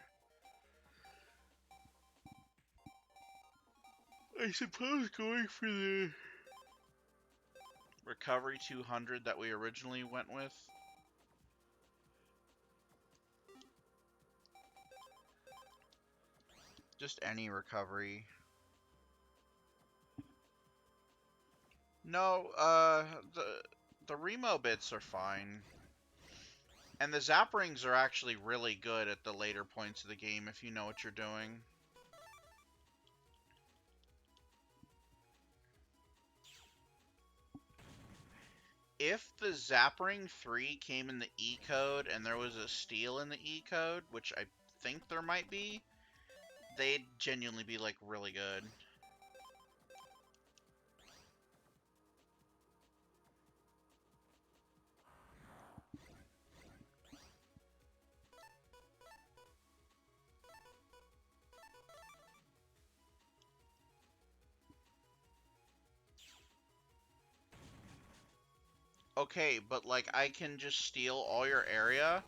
I suppose going for the Recovery 200 that we originally went with. Just any recovery. No, the Remo bits are fine. And the Zap Rings are actually really good at the later points of the game if you know what you're doing. If the Zap Ring 3 came in the E code and there was a steal in the E code, which I think there might be, they'd genuinely be like really good. Okay, but like I can just steal all your area,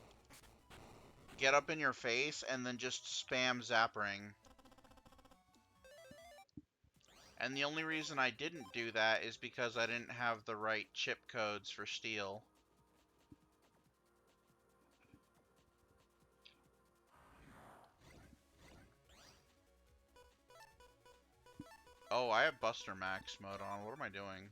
get up in your face, and then just spam Zap Ring. And the only reason I didn't do that is because I didn't have the right chip codes for steal. Oh, I have Buster Max mode on. What am I doing?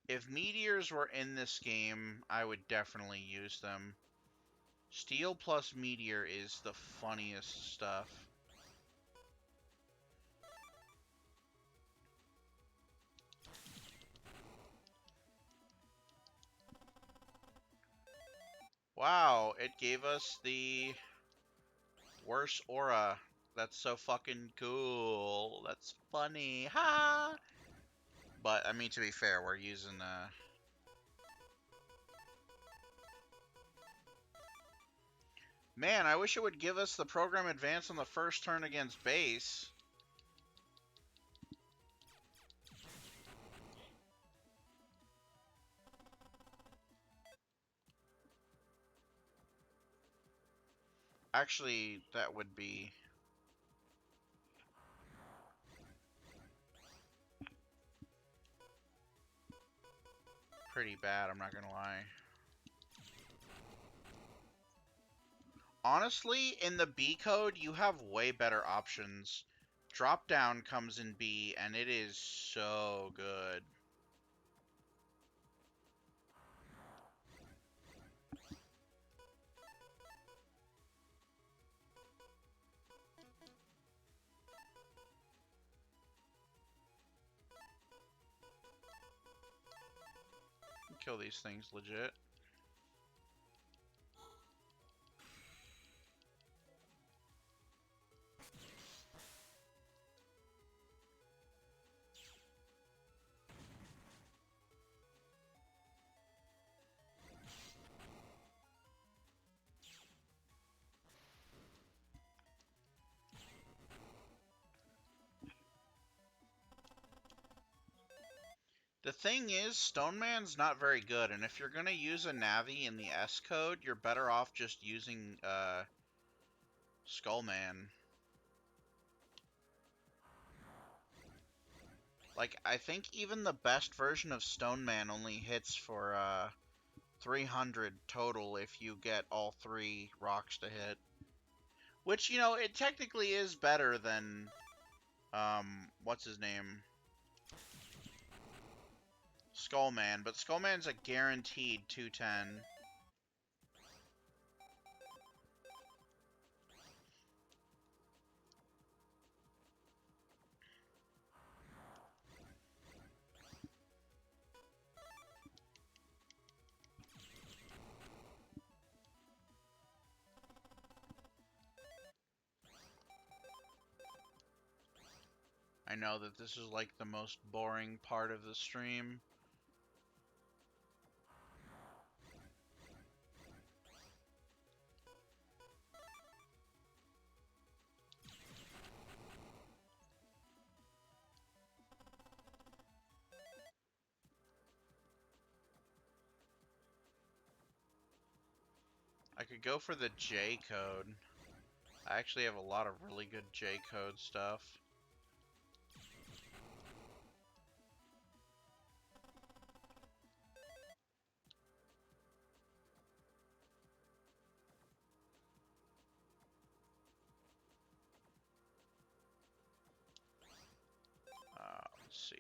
If meteors were in this game, I would definitely use them. Steel plus meteor is the funniest stuff. Wow, it gave us the worst aura. That's so fucking cool. That's funny. Ha! But, I mean, to be fair, we're using, Man, I wish it would give us the program advance on the first turn against base. Actually, that would be pretty bad, I'm not gonna lie. Honestly, in the B code, you have way better options. Drop down comes in B, and it is so good. kill these things legit. The thing is, Stoneman's not very good, and if you're gonna use a Navi in the S code, you're better off just using Skullman. Like, I think even the best version of Stoneman only hits for 300 total if you get all 3 rocks to hit. Which, you know, it technically is better than, what's his name? Skullman, but Skullman's a guaranteed 210. I know that this is like the most boring part of the stream. I could go for the J code. I actually have a lot of really good J code stuff. Let's see.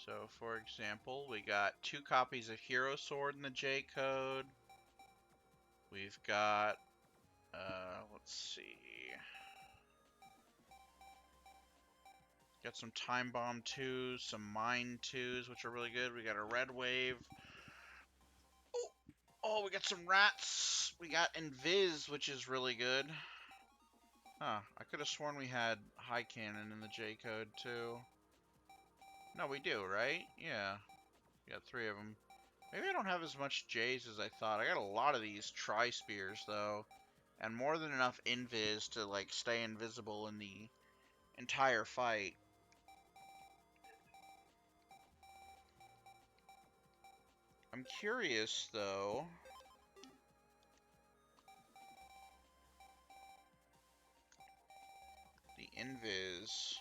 So, for example, we got 2 copies of Hero Sword in the J code. We've got, let's see. Got some Time Bomb 2s, some Mine 2s, which are really good. We got a Red Wave. Oh, we got some Rats. We got Invis, which is really good. Huh, I could have sworn we had High Cannon in the J code, too. No, we do, right? Yeah. We got 3 of them. Maybe I don't have as much J's as I thought. I got a lot of these Tri-Spears, though. And more than enough Invis to, like, stay invisible in the entire fight. I'm curious, though. The Invis.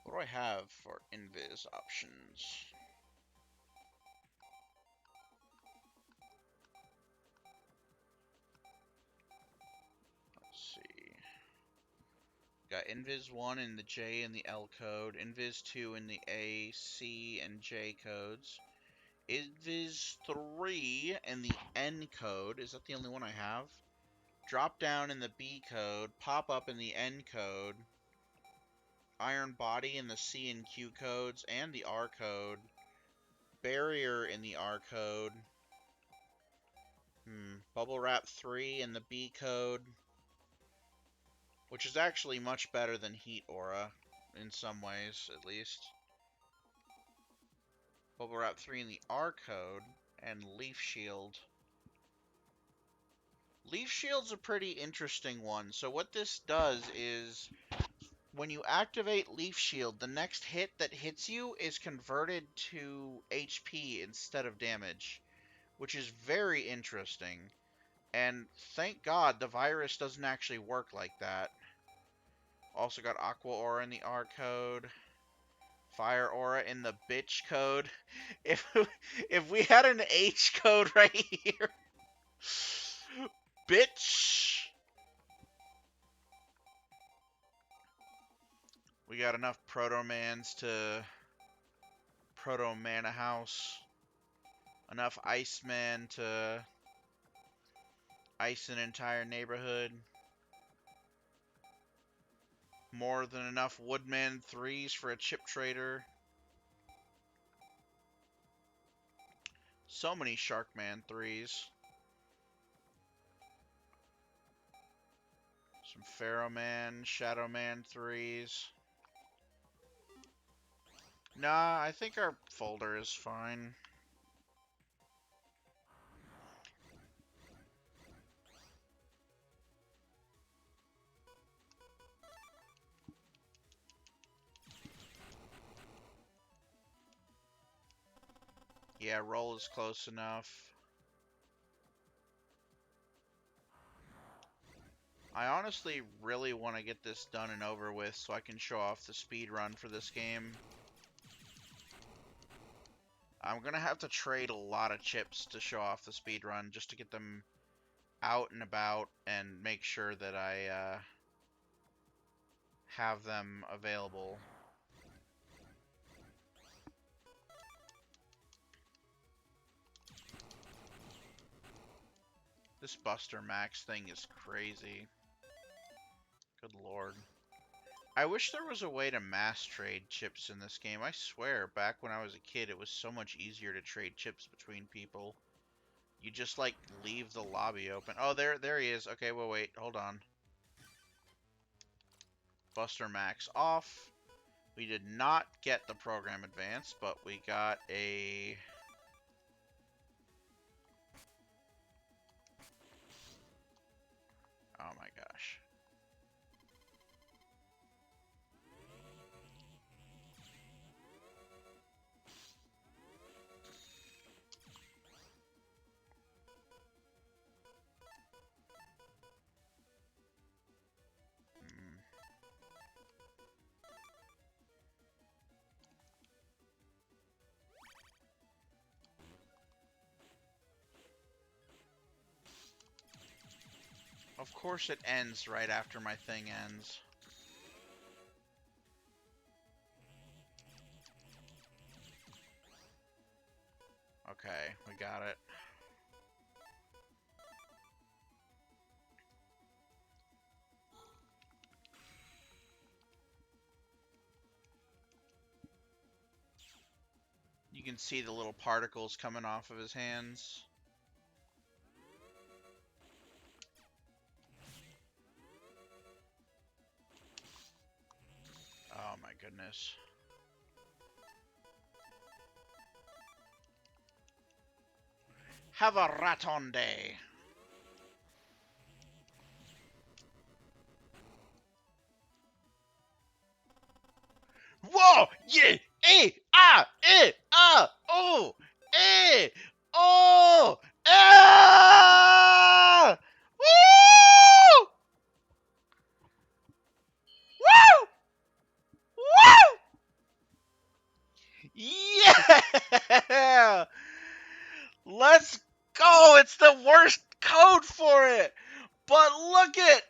What do I have for Invis options? Let's see. Got Invis 1 in the J and the L code, Invis 2 in the A, C, and J codes, Invis 3 in the N code. Is that the only one I have? Drop down in the B code, pop up in the N code, Iron Body in the C and Q codes and the R code, Barrier in the R code, Bubble Wrap 3 in the B code, which is actually much better than Heat Aura, in some ways, at least. Bubble Wrap 3 in the R code, and Leaf Shield. Leaf Shield's a pretty interesting one. So what this does is, when you activate Leaf Shield, the next hit that hits you is converted to HP instead of damage, which is very interesting. And thank God the virus doesn't actually work like that. Also got Aqua Aura in the R code. Fire Aura in the bitch code. If if we had an H code right here. Bitch. We got enough Proto-Mans to Proto-Man a house. Enough Iceman to ice an entire neighborhood. More than enough Woodman 3s for a chip trader. So many Sharkman 3s. Some Pharaoh Man, Shadow Man 3s. Nah, I think our folder is fine. Yeah, roll is close enough. I honestly really want to get this done and over with so I can show off the speed run for this game. I'm going to have to trade a lot of chips to show off the speed run just to get them out and about and make sure that I have them available. This Buster Max thing is crazy. Good lord. I wish there was a way to mass trade chips in this game. I swear, back when I was a kid, it was so much easier to trade chips between people. You just, like, leave the lobby open. Oh, there he is. Okay, well, wait. Hold on. Buster Max off. We did not get the program advance, but we got a... Oh my gosh. Of course it ends right after my thing ends. Okay, we got it. You can see the little particles coming off of his hands. Oh my goodness. Have a raton day. Whoa! Yeah! Oh! Oh! Ah! Woo! Woo! Woo! Yeah! Let's go! It's the worst code for it! But look it!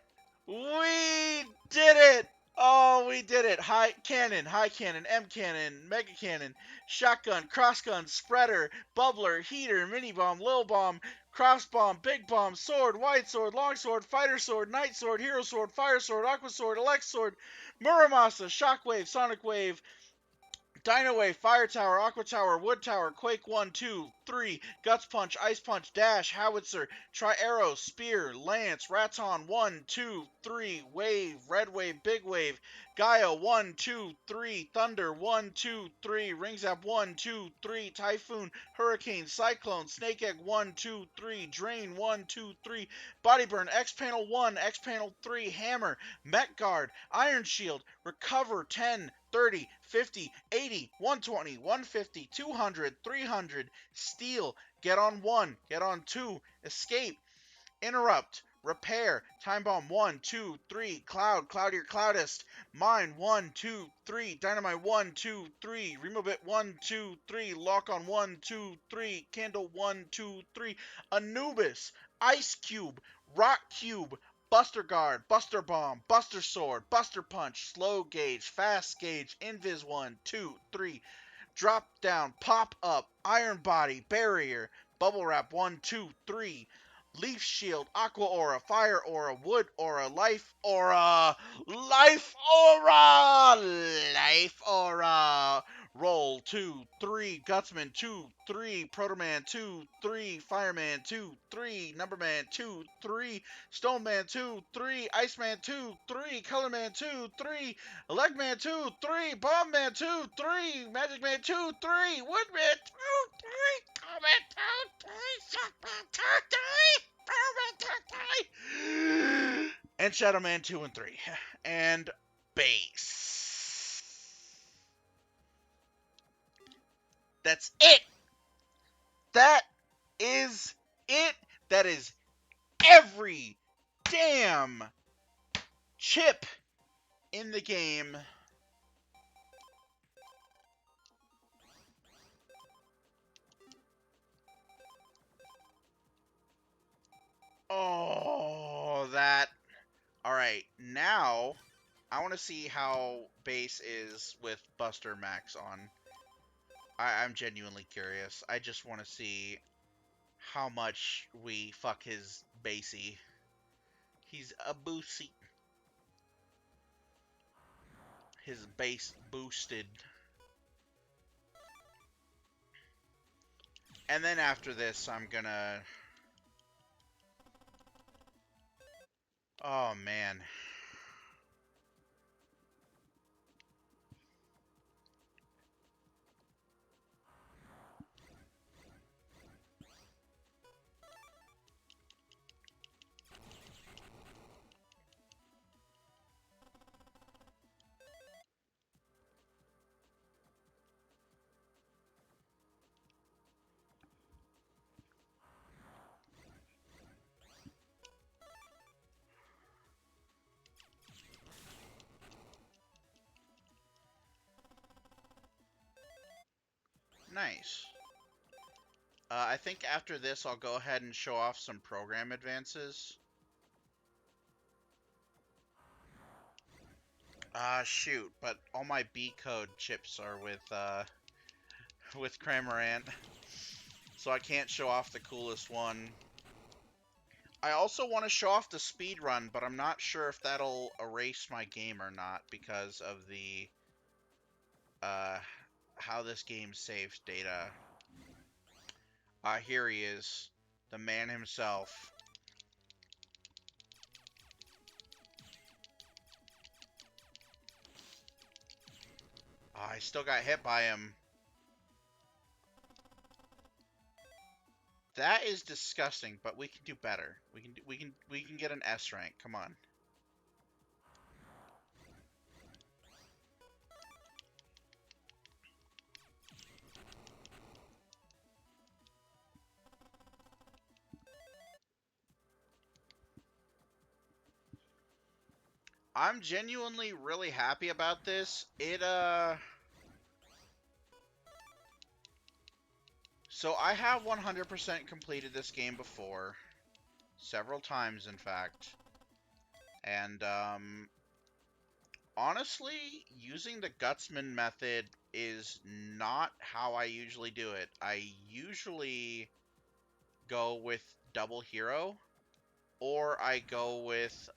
We did it! Oh, we did it. High cannon, M cannon, mega cannon, shotgun, cross gun, spreader, bubbler, heater, mini bomb, lil bomb, cross bomb, big bomb, sword, wide sword, long sword, fighter sword, knight sword, hero sword, fire sword, aqua sword, elect sword, Muramasa, shockwave, sonic wave, Dino Wave, Fire Tower, Aqua Tower, Wood Tower, Quake 1, 2, 3, Guts Punch, Ice Punch, Dash, Howitzer, Tri-Arrow, Spear, Lance, Raton, 1, 2, 3, Wave, Red Wave, Big Wave, Gaia, 1, 2, 3, Thunder, 1, 2, 3, Ring Zap, 1, 2, 3, Typhoon, Hurricane, Cyclone, Snake Egg, 1, 2, 3, Drain, 1, 2, 3, Body Burn, X Panel 1, X Panel 3, Hammer, Met Guard, Iron Shield, Recover, 10, 30, 50, 80, 120, 150, 200, 300, steal, get on 1, get on 2, escape, interrupt, repair, time bomb 1, 2, 3, cloud, cloud your cloudest, mine 1, 2, 3, dynamite 1, 2, 3, remove it 1, 2, 3, lock on 1, 2, 3, candle 1, 2, 3, Anubis, ice cube, rock cube, Buster Guard, Buster Bomb, Buster Sword, Buster Punch, Slow Gauge, Fast Gauge, Invis 1, 2, 3, Drop Down, Pop Up, Iron Body, Barrier, Bubble Wrap 1, 2, 3, Leaf Shield, Aqua Aura, Fire Aura, Wood Aura, Life Aura, Life Aura, Life Aura. Roll 2, 3, Gutsman 2, 3, Protoman 2, 3, Fireman 2, 3, Numberman 2, 3, Stoneman 2, 3, Iceman 2, 3, Colorman 2, 3, Legman 2, 3, Bombman 2, 3, Magic Man 2, 3, Woodman 2, 3, Comet 2, 3, Shockman 2, 3, Bowman 2, 3, and Shadow Man 2 and 3. And base. That's it. That is it. That is every damn chip in the game. Oh, that. Alright, now I want to see how base is with Buster Max on. I'm genuinely curious. I just want to see how much we fuck his basey. He's a boosty. His base boosted. And then after this, I'm gonna... Oh, man. Nice. I think after this, I'll go ahead and show off some program advances. Shoot, but all my B code chips are with Cramorant, so I can't show off the coolest one. I also want to show off the speedrun, but I'm not sure if that'll erase my game or not because of the, how this game saves data. Here he is, the man himself. I still got hit by him. That is disgusting, but we can do better. We can get an S rank. Come on. I'm genuinely really happy about this. So I have 100% completed this game before. Several times, in fact. And, honestly, using the Gutsman method is not how I usually do it. I usually go with double hero, or I go with,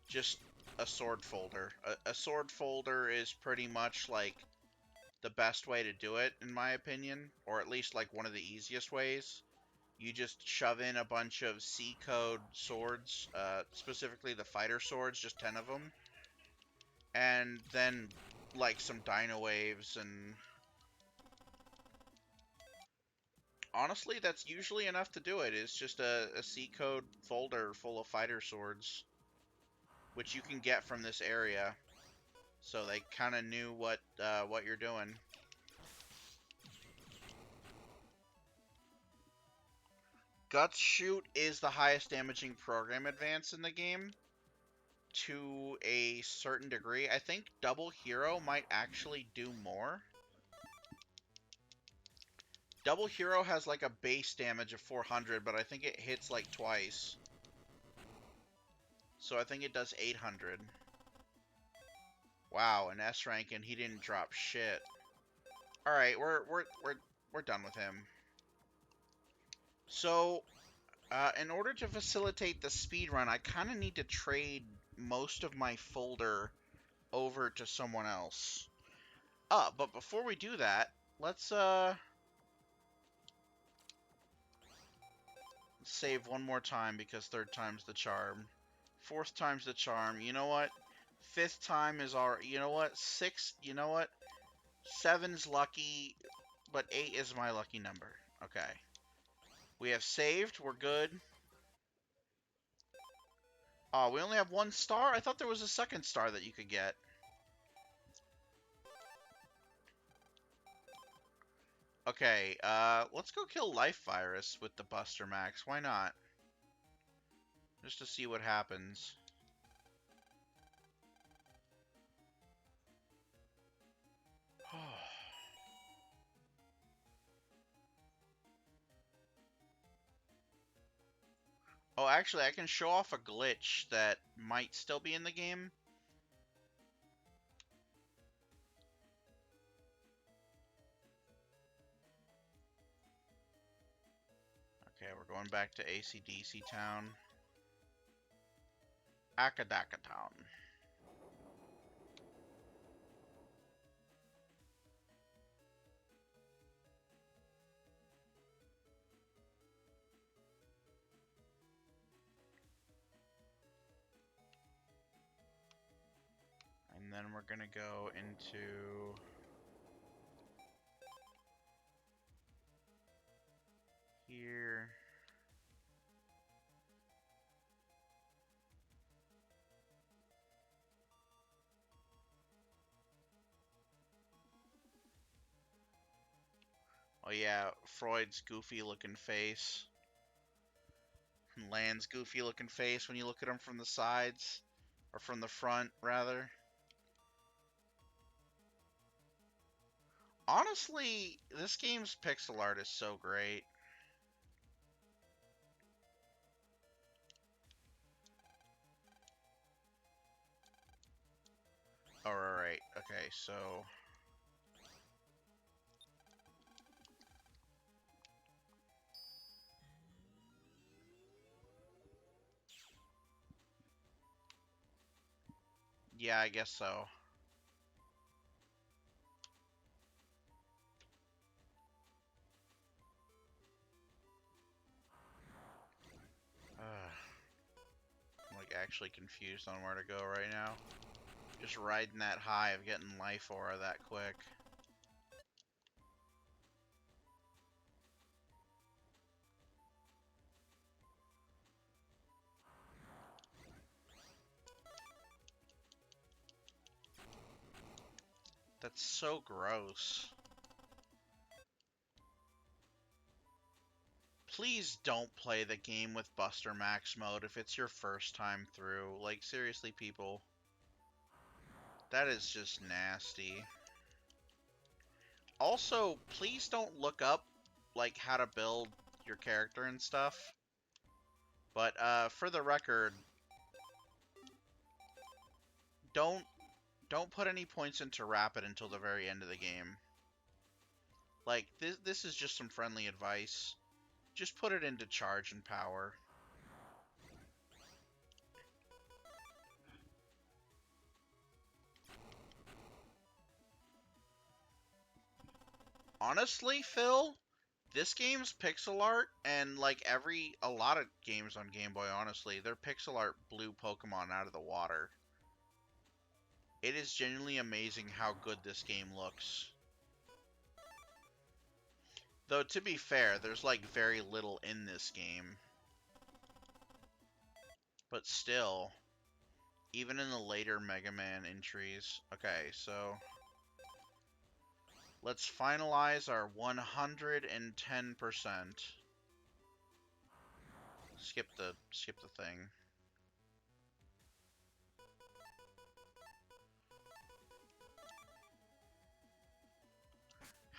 just a sword folder. A sword folder is pretty much like the best way to do it, in my opinion, or at least like one of the easiest ways. You just shove in a bunch of C code swords, specifically the fighter swords, just 10 of them, and then like some dino waves, and honestly, that's usually enough to do it. It's just a C code folder full of fighter swords, which you can get from this area. So they kind of knew what you're doing. Guts Shoot is the highest damaging program advance in the game, to a certain degree. I think Double Hero might actually do more. Double Hero has like a base damage of 400, but I think it hits like twice. So I think it does 800. Wow, an S rank and he didn't drop shit. All right, we're done with him. So, in order to facilitate the speed run, I kind of need to trade most of my folder over to someone else. But before we do that, let's save one more time because third time's the charm. Fourth time's the charm. You know what? Fifth time is our. You know what? Sixth. You know what? Seven's lucky, but 8 is my lucky number. Okay. We have saved. We're good. Oh, we only have 1 star? I thought there was a second star that you could get. Okay, let's go kill Life Virus with the Buster Max. Why not? Just to see what happens. Oh, actually, I can show off a glitch that might still be in the game. Okay, we're going back to AC/DC Town. Akadaka Town. And then we're gonna go into here. Oh yeah, Freud's goofy looking face. Land's goofy looking face when you look at him from the sides. Or from the front, rather. Honestly, this game's pixel art is so great. Alright, okay, so... Yeah, I guess so. I'm like actually confused on where to go right now. Just riding that high of getting life aura that quick. That's so gross. Please don't play the game with Buster Max mode if it's your first time through. Like, seriously, people. That is just nasty. Also, please don't look up, like, how to build your character and stuff. But, for the record, don't put any points into Rapid until the very end of the game. Like, this is just some friendly advice. Just put it into Charge and Power. Honestly, Phil, this game's pixel art, and like a lot of games on Game Boy, honestly, their pixel art blew Pokemon out of the water. It is genuinely amazing how good this game looks. Though, to be fair, there's like very little in this game. But still, even in the later Mega Man entries. Okay, so let's finalize our 110%. Skip the thing.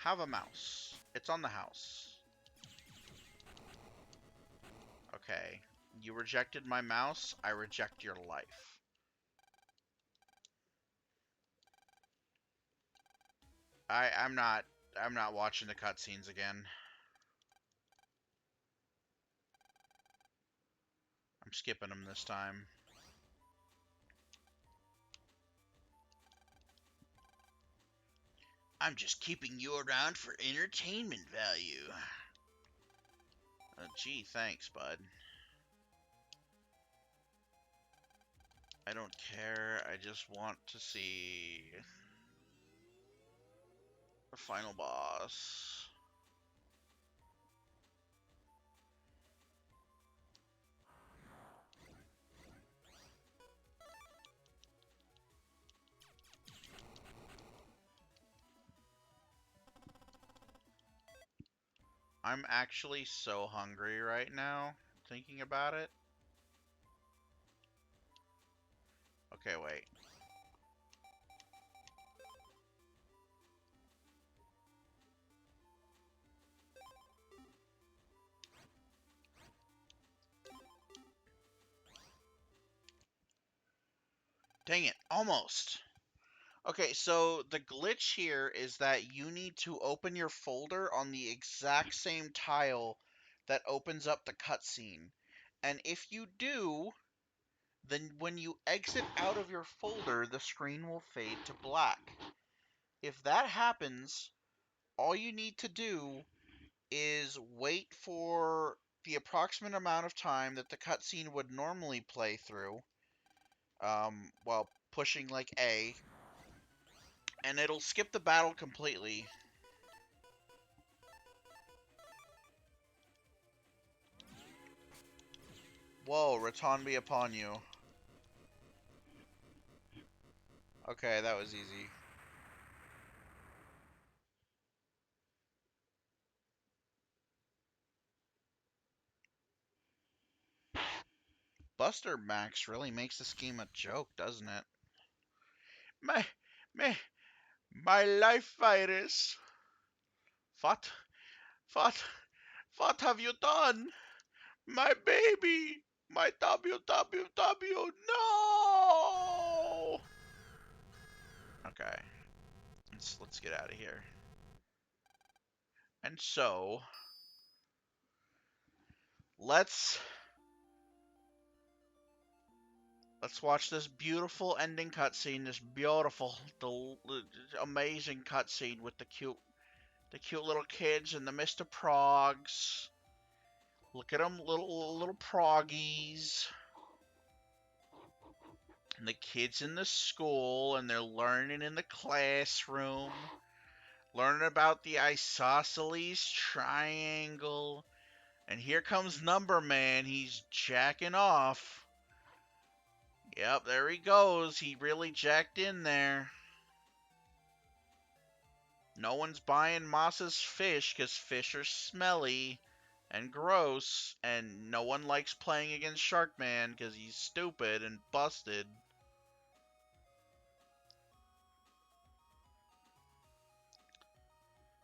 Have a mouse. It's on the house. Okay. You rejected my mouse, I reject your life. I'm not watching the cutscenes again. I'm skipping them this time. I'm just keeping you around for entertainment value. Gee, thanks, bud. I don't care. I just want to see the final boss. I'm actually so hungry right now, thinking about it. Okay, wait. Dang it, almost. Okay, so the glitch here is that you need to open your folder on the exact same tile that opens up the cutscene. And if you do, then when you exit out of your folder, the screen will fade to black. If that happens, all you need to do is wait for the approximate amount of time that the cutscene would normally play through, while pushing like A, and it'll skip the battle completely. Whoa, Raton be upon you. Okay, that was easy. Buster Max really makes this game a joke, doesn't it? My, my, my life virus. What? What? What have you done? My baby! My WWW! No! Okay, let's get out of here. And so, let's watch this beautiful ending cutscene. This beautiful, amazing cutscene with the cute little kids and the Mr. Progs. Look at them, little proggies. And the kids in the school, and they're learning in the classroom. Learning about the isosceles triangle. And here comes Number Man. He's jacking off. Yep, there he goes. He really jacked in there. No one's buying Moss's fish because fish are smelly and gross, and no one likes playing against Sharkman because he's stupid and busted.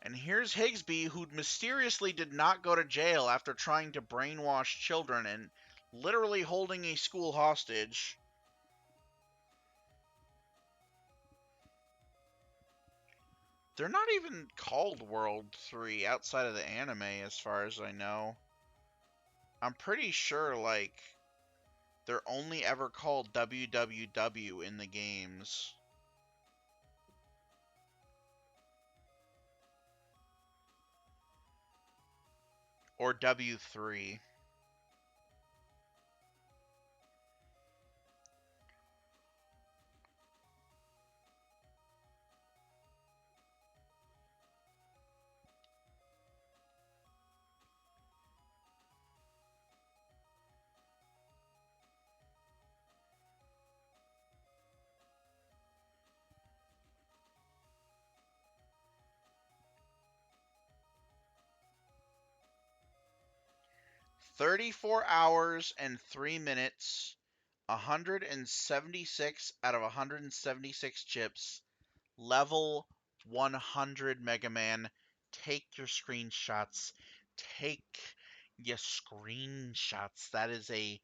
And here's Higsby, who mysteriously did not go to jail after trying to brainwash children and literally holding a school hostage. They're not even called World 3 outside of the anime, as far as I know. I'm pretty sure, like, they're only ever called WWW in the games. Or W3. 34 hours and 3 minutes, 176 out of 176 chips, level 100 Mega Man. Take your screenshots. Take your screenshots. That is a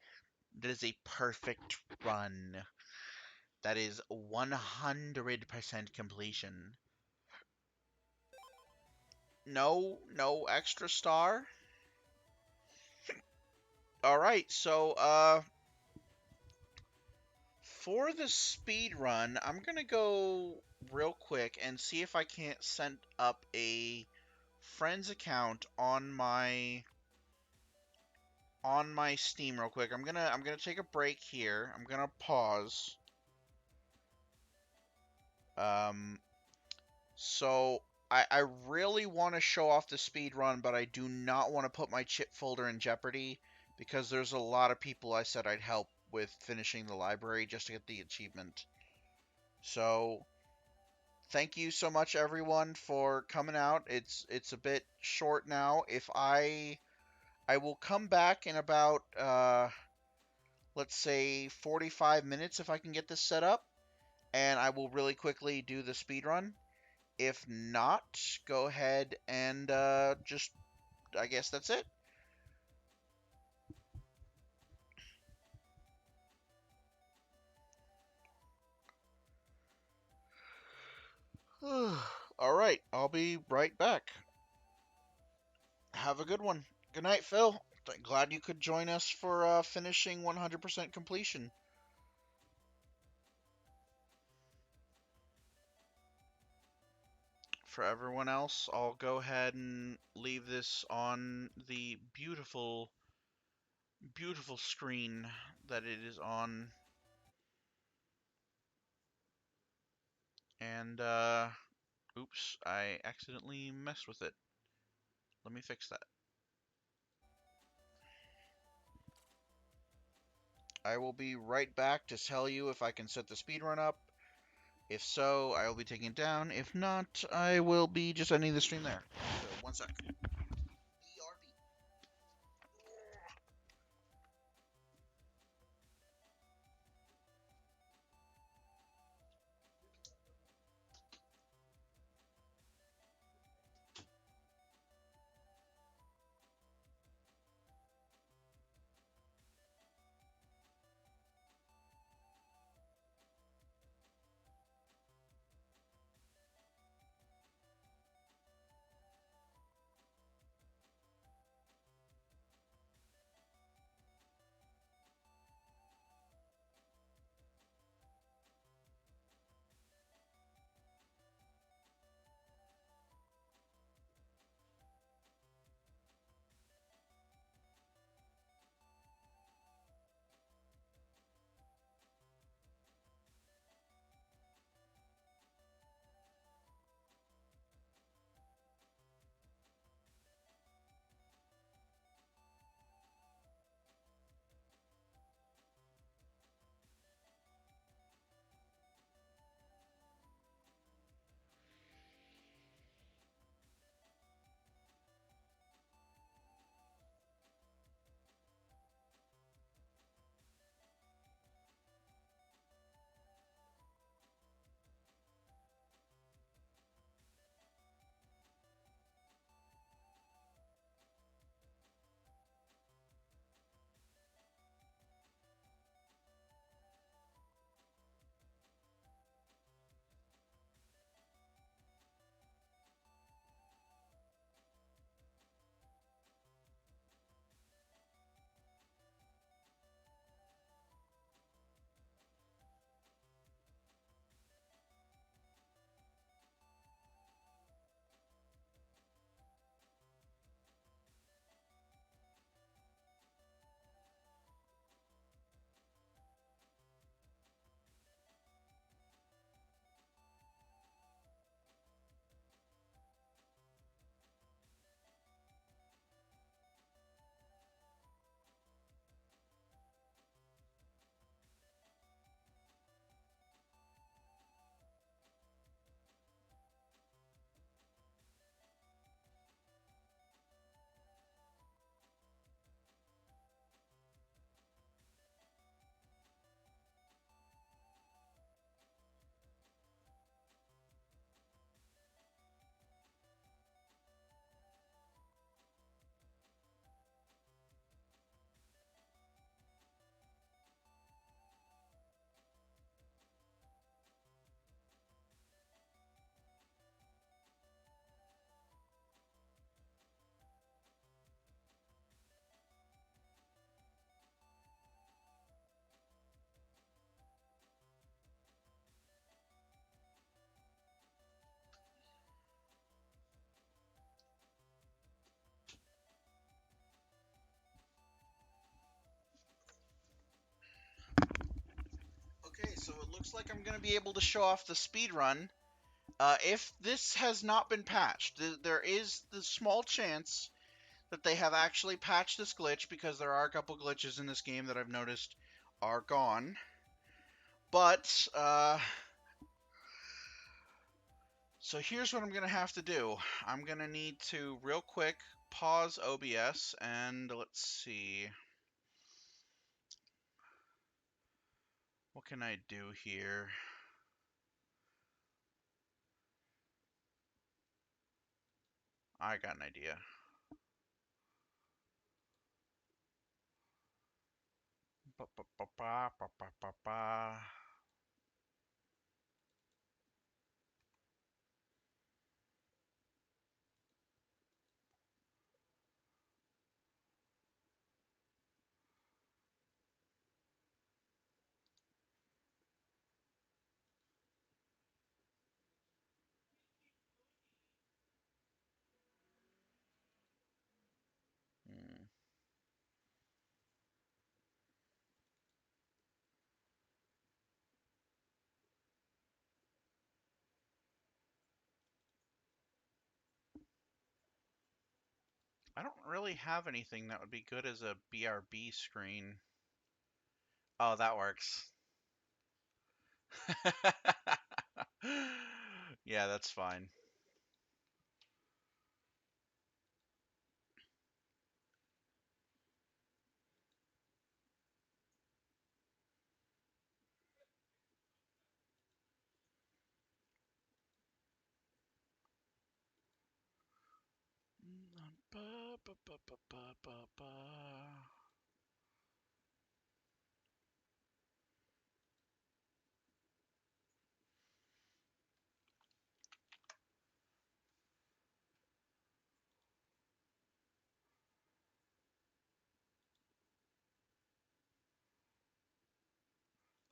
perfect run. That is 100% completion. No extra star. All right, so For the speed run, I'm gonna go real quick and see if I can't set up a friend's account on my Steam real quick. I'm gonna take a break here. I'm gonna pause. Um, so I really want to show off the speed run, but I do not want to put my chip folder in jeopardy because there's a lot of people I said I'd help with finishing the library just to get the achievement. So thank you so much everyone for coming out. It's a bit short now. If I will come back in about let's say 45 minutes if I can get this set up, and I will really quickly do the speed run. If not, go ahead and just I guess that's it. All right, I'll be right back. Have a good one. Good night, Phil. Glad you could join us for finishing 100% completion. For everyone else, I'll go ahead and leave this on the beautiful, beautiful screen that it is on. And, oops, I accidentally messed with it. Let me fix that. I will be right back to tell you if I can set the speedrun up. If so, I will be taking it down. If not, I will be just ending the stream there. So, one sec. looks like I'm going to be able to show off the speed run. If this has not been patched, there is the small chance that they have actually patched this glitch, because there are a couple glitches in this game that I've noticed are gone. But, so here's what I'm going to have to do. I'm going to need to, real quick, pause OBS, and let's see. What can I do here? I got an idea. Ba, ba, ba, ba, ba, ba, ba, ba. Hmm. I don't really have anything that would be good as a BRB screen. Oh, that works. Yeah, that's fine. Ba, ba, ba, ba, ba, ba, ba.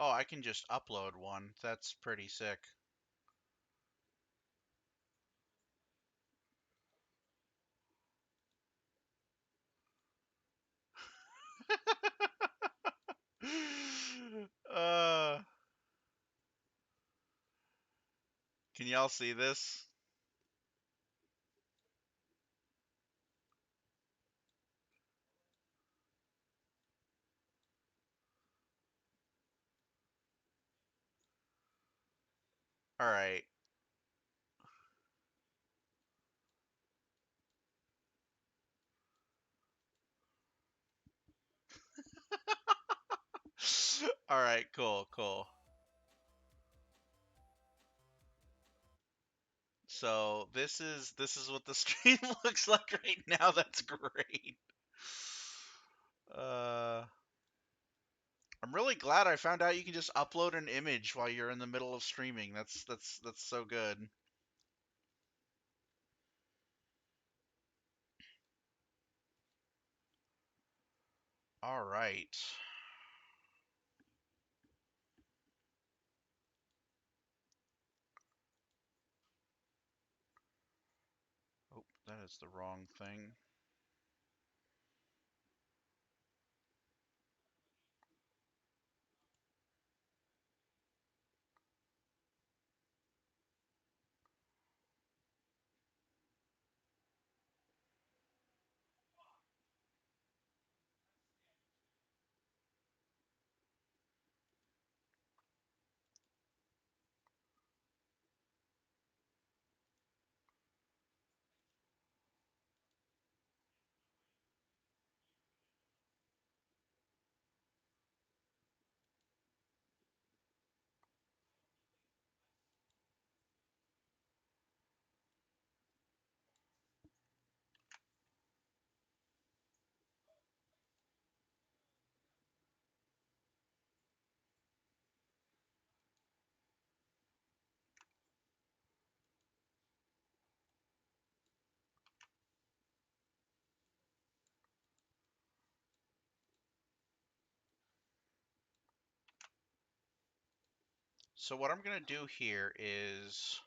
Oh, I can just upload one. That's pretty sick. uh, can y'all see this? All right. All right, cool, cool. So this is what the stream looks like right now. That's great. Uh, I'm really glad I found out you can just upload an image while you're in the middle of streaming. That's so good. All right. Oh, that is the wrong thing. So what I'm gonna do here is,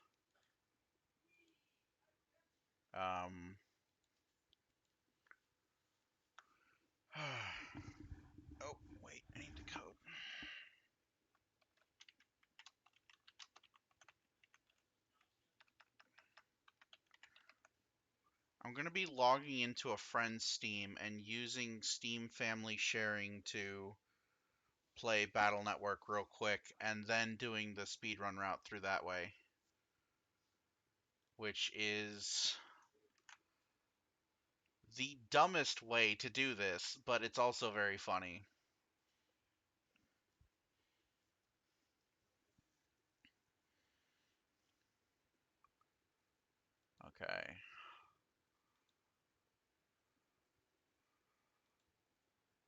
um, oh wait, I need the code. I'm gonna be logging into a friend's Steam and using Steam Family Sharing to play Battle Network real quick, and then doing the speedrun route through that way, which is the dumbest way to do this, but it's also very funny. Okay.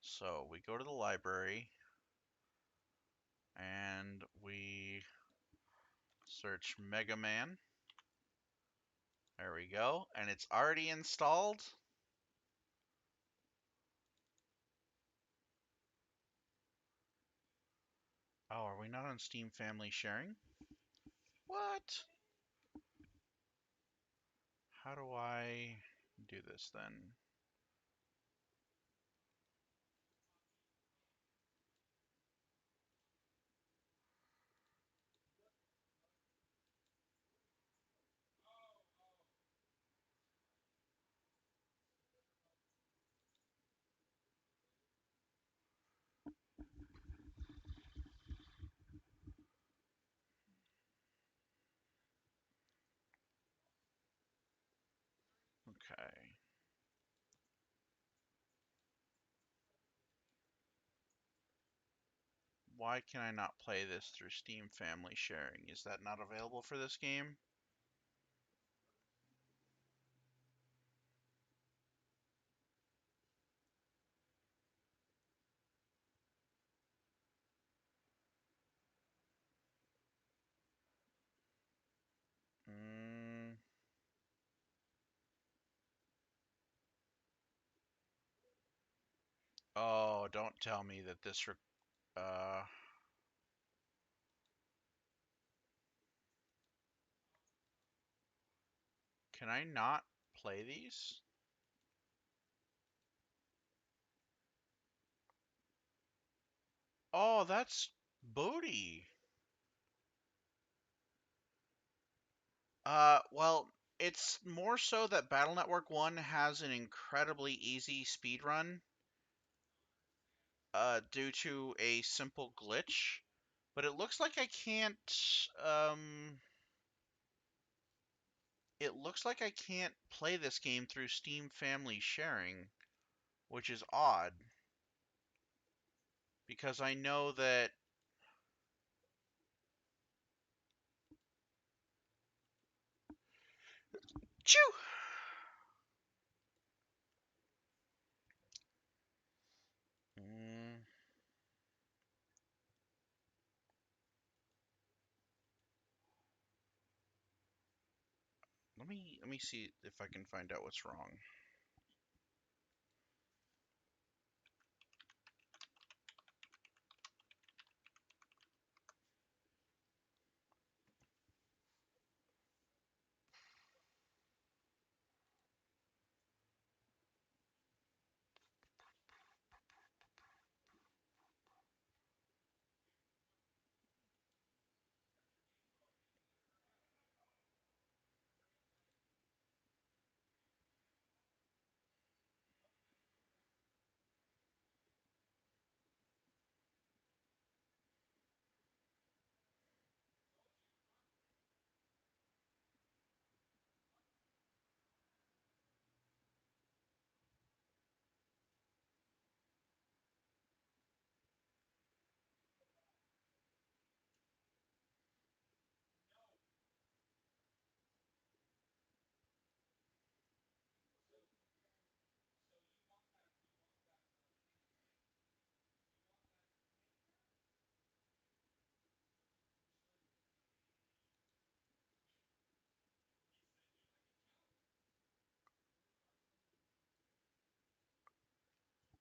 So we go to the library and we search Mega Man. There we go. And it's already installed. Oh, are we not on Steam Family Sharing? What? How do I do this then? Okay. Why can I not play this through Steam Family Sharing? Is that not available for this game? Mm. Oh, don't tell me that this. Uh, can I not play these? Oh, that's booty. Well, it's more so that Battle Network 1 has an incredibly easy speedrun, due to a simple glitch. But it looks like I can't, it looks like I can't play this game through Steam Family Sharing, which is odd, because I know that. Chew! Mm, let me see if I can find out what's wrong.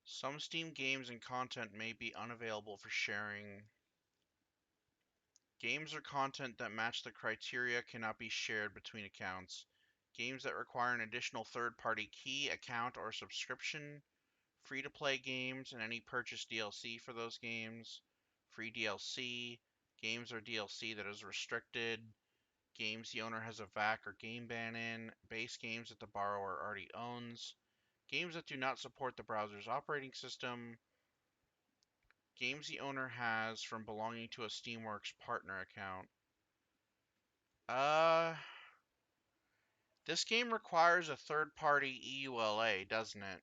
Some Steam games and content may be unavailable for sharing. Games or content that match the criteria cannot be shared between accounts. Games that require an additional third-party key, account, or subscription. Free-to-play games and any purchased DLC for those games. Free DLC. Games or DLC that is restricted. games the owner has a VAC or game ban in, base games that the borrower already owns, games that do not support the browser's operating system, games the owner has from belonging to a Steamworks partner account. This game requires a third-party EULA, doesn't it?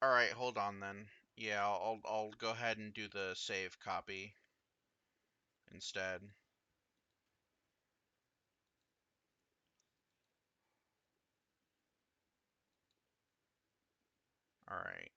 All right, hold on then. Yeah, I'll go ahead and do the save copy instead. All right.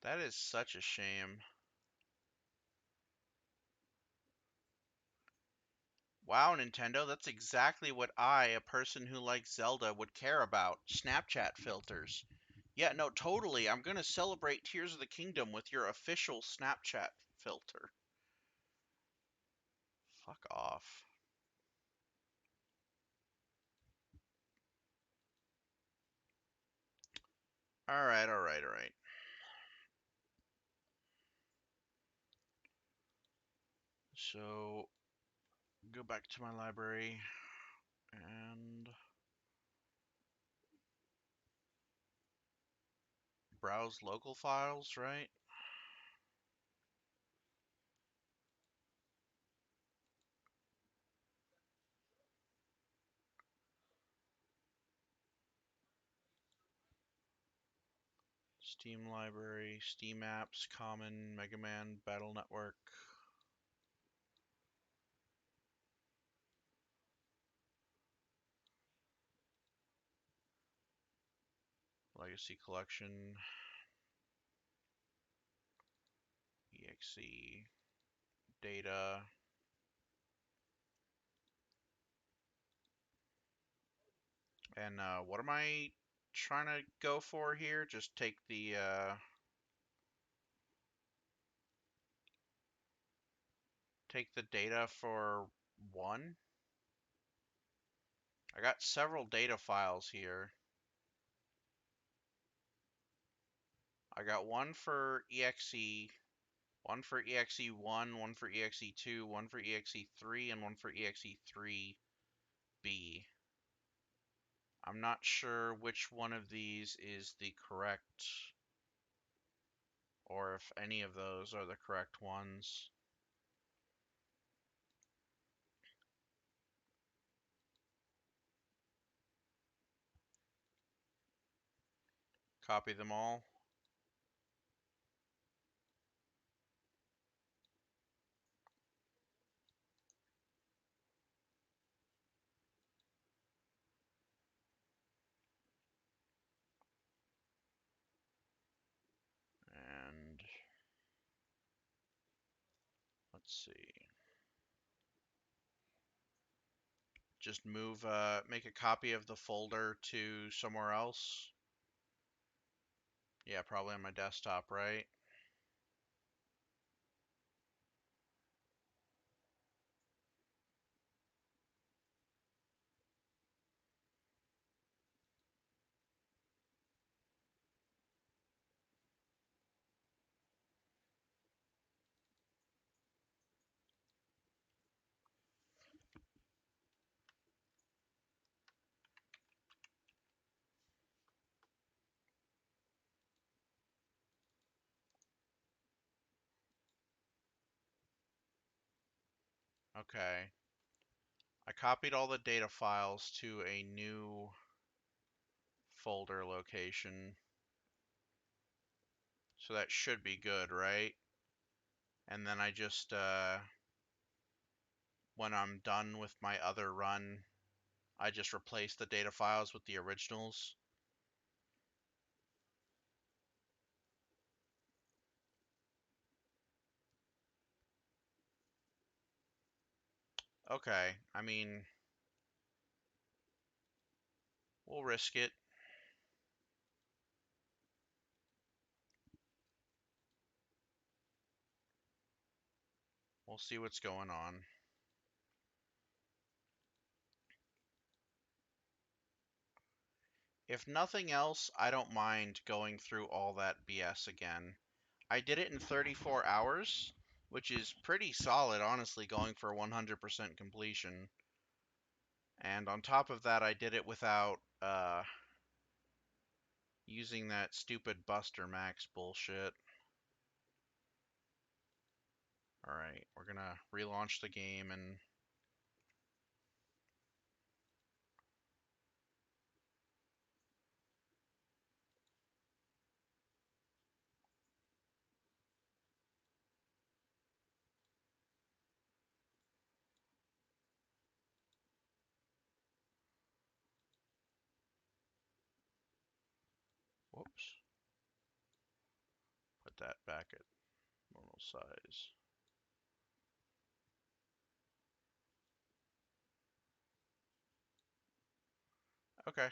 That is such a shame. Wow, Nintendo, that's exactly what I, a person who likes Zelda, would care about. Snapchat filters. Yeah, no, totally. I'm gonna celebrate Tears of the Kingdom with your official Snapchat filter. Fuck off. Alright, alright, alright. So, go back to my library and browse local files, right? Steam library, Steam apps, common, Mega Man, Battle Network. Legacy collection, exe, data, and what am I trying to go for here? Just take the data for one. I got several data files here. I got one for exe, one for exe1, one for exe2, one for exe3, and one for exe3b. I'm not sure which one of these is the correct, or if any of those are the correct ones. Copy them all. And let's see. Just move, make a copy of the folder to somewhere else. Yeah, probably on my desktop, right? Okay. I copied all the data files to a new folder location. So that should be good, right? And then I just, when I'm done with my other run, I just replace the data files with the originals. Okay, I mean, we'll risk it. We'll see what's going on. If nothing else, I don't mind going through all that BS again. I did it in 34 hours, which is pretty solid, honestly, going for 100% completion. And on top of that, I did it without using that stupid Buster Max bullshit. Alright, we're gonna relaunch the game and whoops. Put that back at normal size. Okay.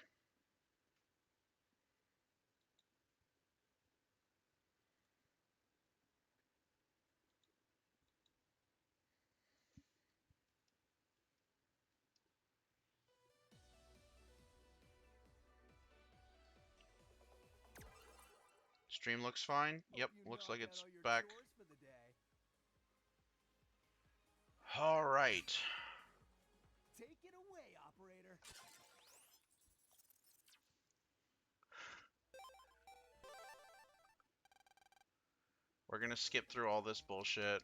Stream looks fine. Yep, looks like it's back. Alright. Take it away, operator. We're gonna skip through all this bullshit.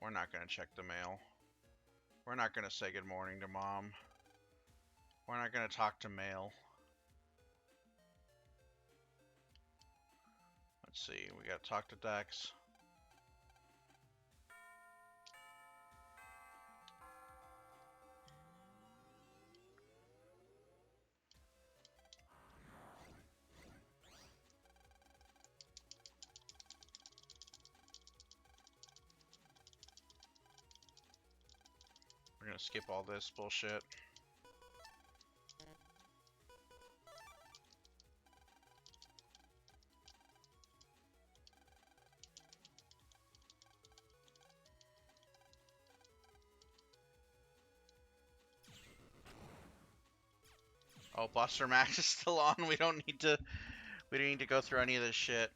We're not gonna check the mail. We're not gonna say good morning to Mom. We're not gonna talk to mail. Let's see, we gotta talk to Dex. We're gonna skip all this bullshit. Oh, Buster Max is still on. We don't need to go through any of this shit.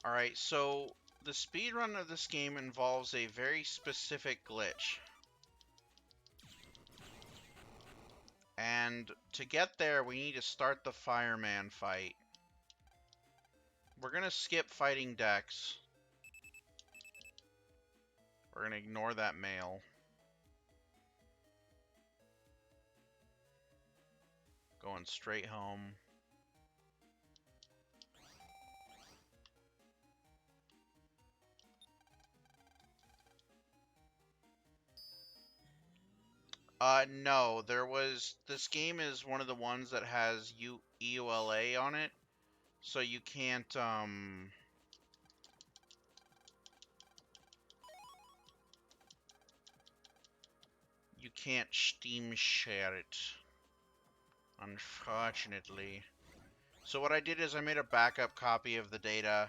Alright, so the speedrun of this game involves a very specific glitch. And to get there, we need to start the fireman fight. We're gonna skip fighting Dex. We're gonna ignore that mail. Going straight home. No, this game is one of the ones that has EULA on it, so you can't, you can't Steam share it, unfortunately. So what I did is I made a backup copy of the data,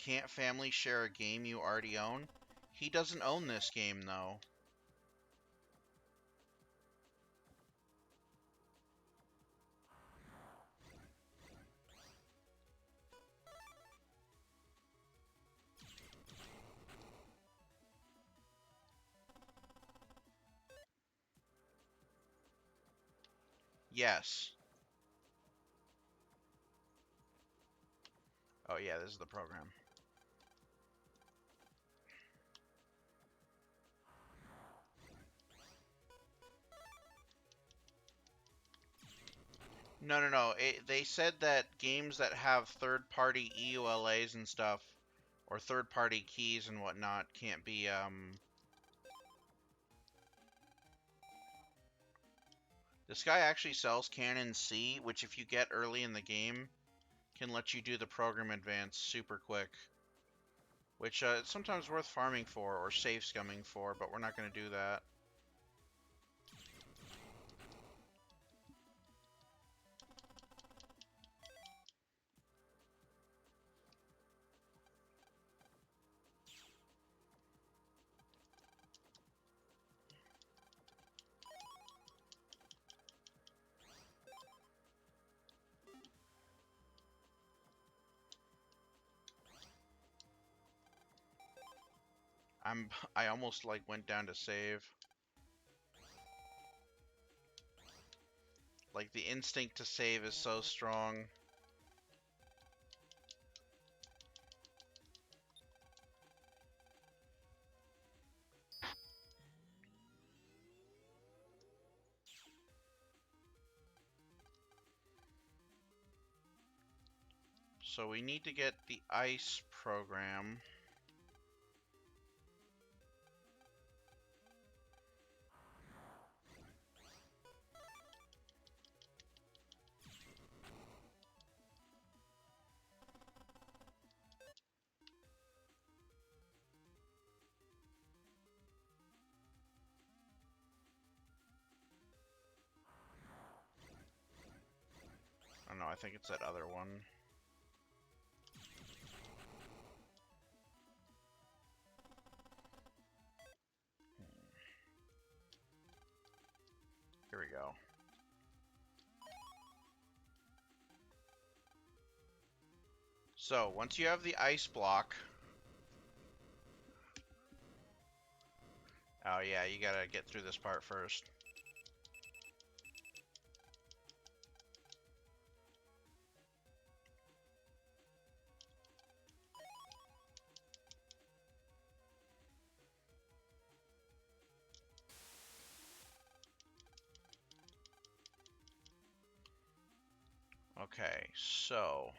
can't family share a game you already own? He doesn't own this game, though. Yes. Oh, yeah, this is the program. No, no, no. They said that games that have third-party EULAs and stuff, or third-party keys and whatnot, can't be, This guy actually sells Canon C, which if you get early in the game, can let you do the program advance super quick. Which, it's sometimes worth farming for, or safe scumming for, but we're not going to do that. I almost, like, went down to save. Like, the instinct to save is so strong. So we need to get the ice program. I don't know, I think it's that other one. Here we go. So, once you have the ice block... Oh yeah, you gotta get through this part first. Okay, so...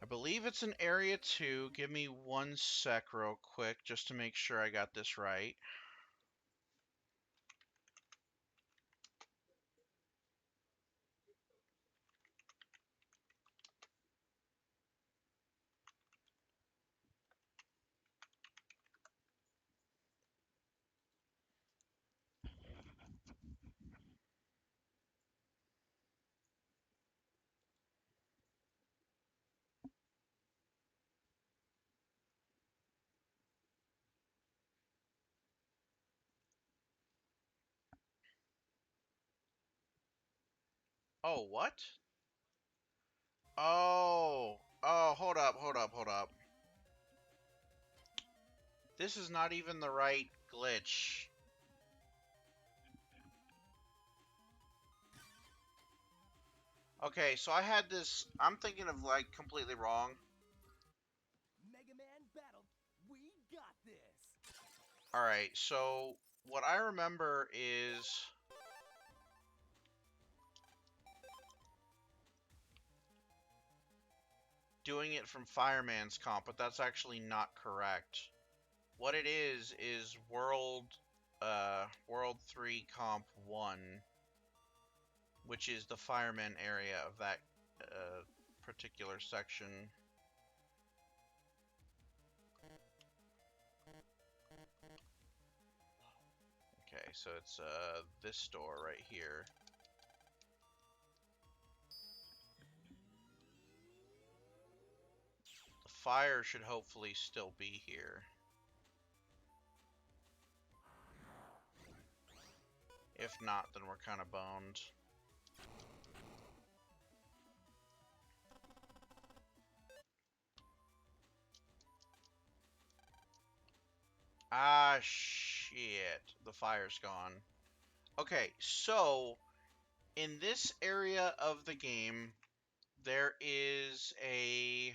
I believe it's in Area 2. Give me one sec real quick, just to make sure I got this right. Oh, what? Oh, hold up, hold up, hold up. This is not even the right glitch. Okay, so I had this... I'm thinking of, like, completely wrong. Mega Man battle. We got this. Alright, so what I remember is... doing it from Fireman's comp, but that's actually not correct. What it is World 3 Comp 1, which is the fireman area of that particular section. Okay, so it's this door right here. fire should hopefully still be here. If not, then we're kind of boned. Ah, shit. The fire's gone. Okay, so in this area of the game, there is a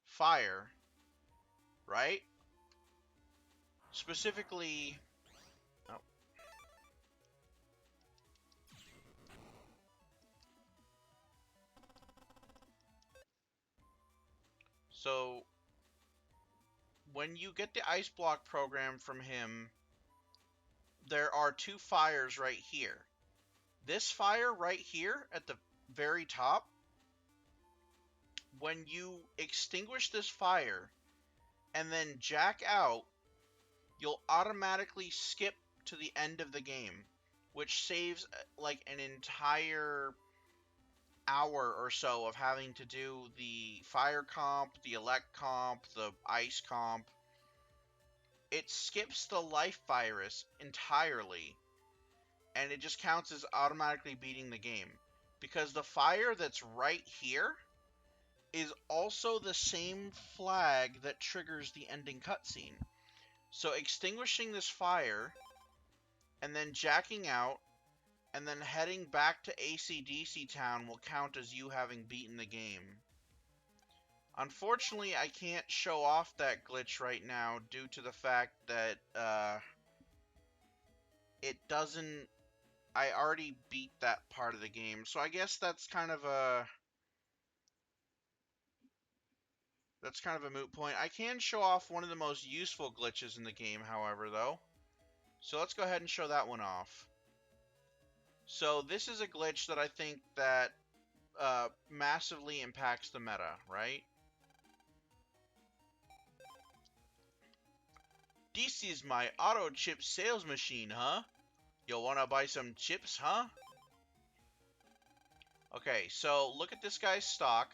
fire, right? Specifically... Oh. So, when you get the ice block program from him, there are two fires right here. This fire right here at the very top, when you extinguish this fire and then jack out, you'll automatically skip to the end of the game, which saves like an entire hour or so of having to do the fire comp, the elect comp, the ice comp. It skips the life virus entirely, and it just counts as automatically beating the game. Because the fire that's right here is also the same flag that triggers the ending cutscene. So extinguishing this fire, and then jacking out, and then heading back to AC/DC Town will count as you having beaten the game. Unfortunately, I can't show off that glitch right now due to the fact that it doesn't... I already beat that part of the game, so I guess that's kind of a moot point. I can show off one of the most useful glitches in the game, however, though. So let's go ahead and show that one off. So this is a glitch that I think that massively impacts the meta, right? This is my auto chip sales machine, huh? You wanna buy some chips, huh? Okay, so look at this guy's stock.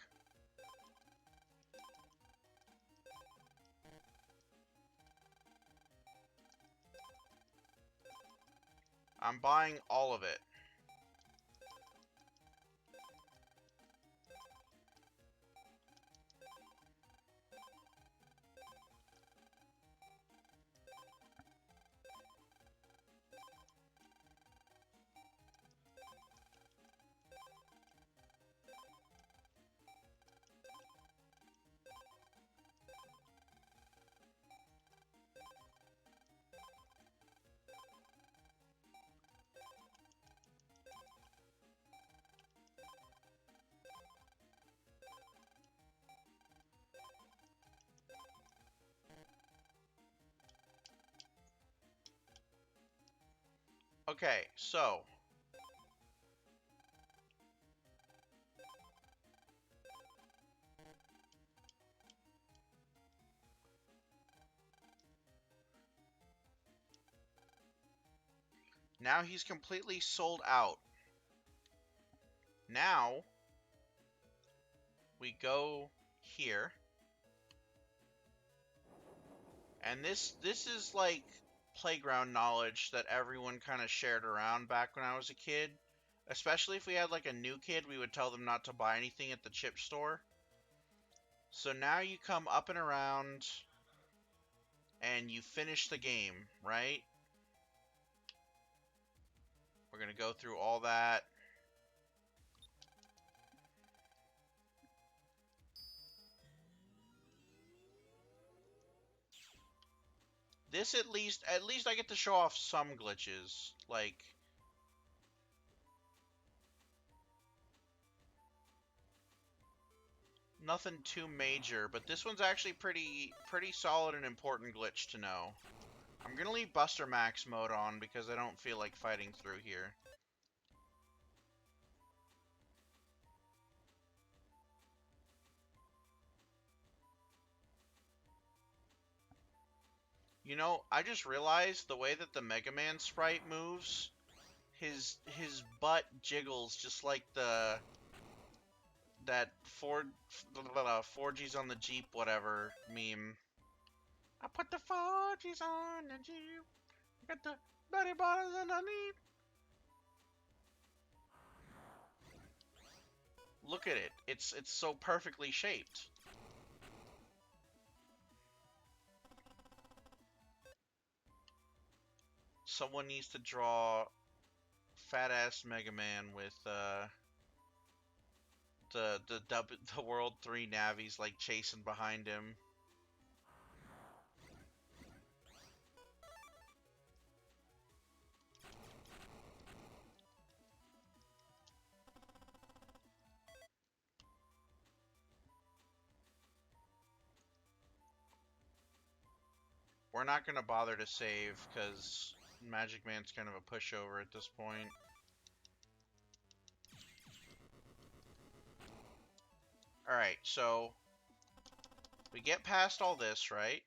I'm buying all of it. Okay, so now he's completely sold out. Now we go here. And this is like playground knowledge that everyone kind of shared around back when I was a kid. Especially if we had like a new kid, we would tell them not to buy anything at the chip store. So now you come up and around and you finish the game, right? We're going to go through all that. This at least I get to show off some glitches. Like, nothing too major, but this one's actually pretty solid and important glitch to know. I'm gonna leave Buster Max mode on because I don't feel like fighting through here. You know, I just realized the way that the Mega Man sprite moves, his butt jiggles just like the that 4G's on the Jeep whatever meme. I put the 4G's on the Jeep. Got the berry bottles underneath. Look at it. It's so perfectly shaped. Someone needs to draw fat ass Mega Man with the World 3 Navies like chasing behind him. We're not gonna bother to save because Magic Man's kind of a pushover at this point. Alright, so we get past all this, right?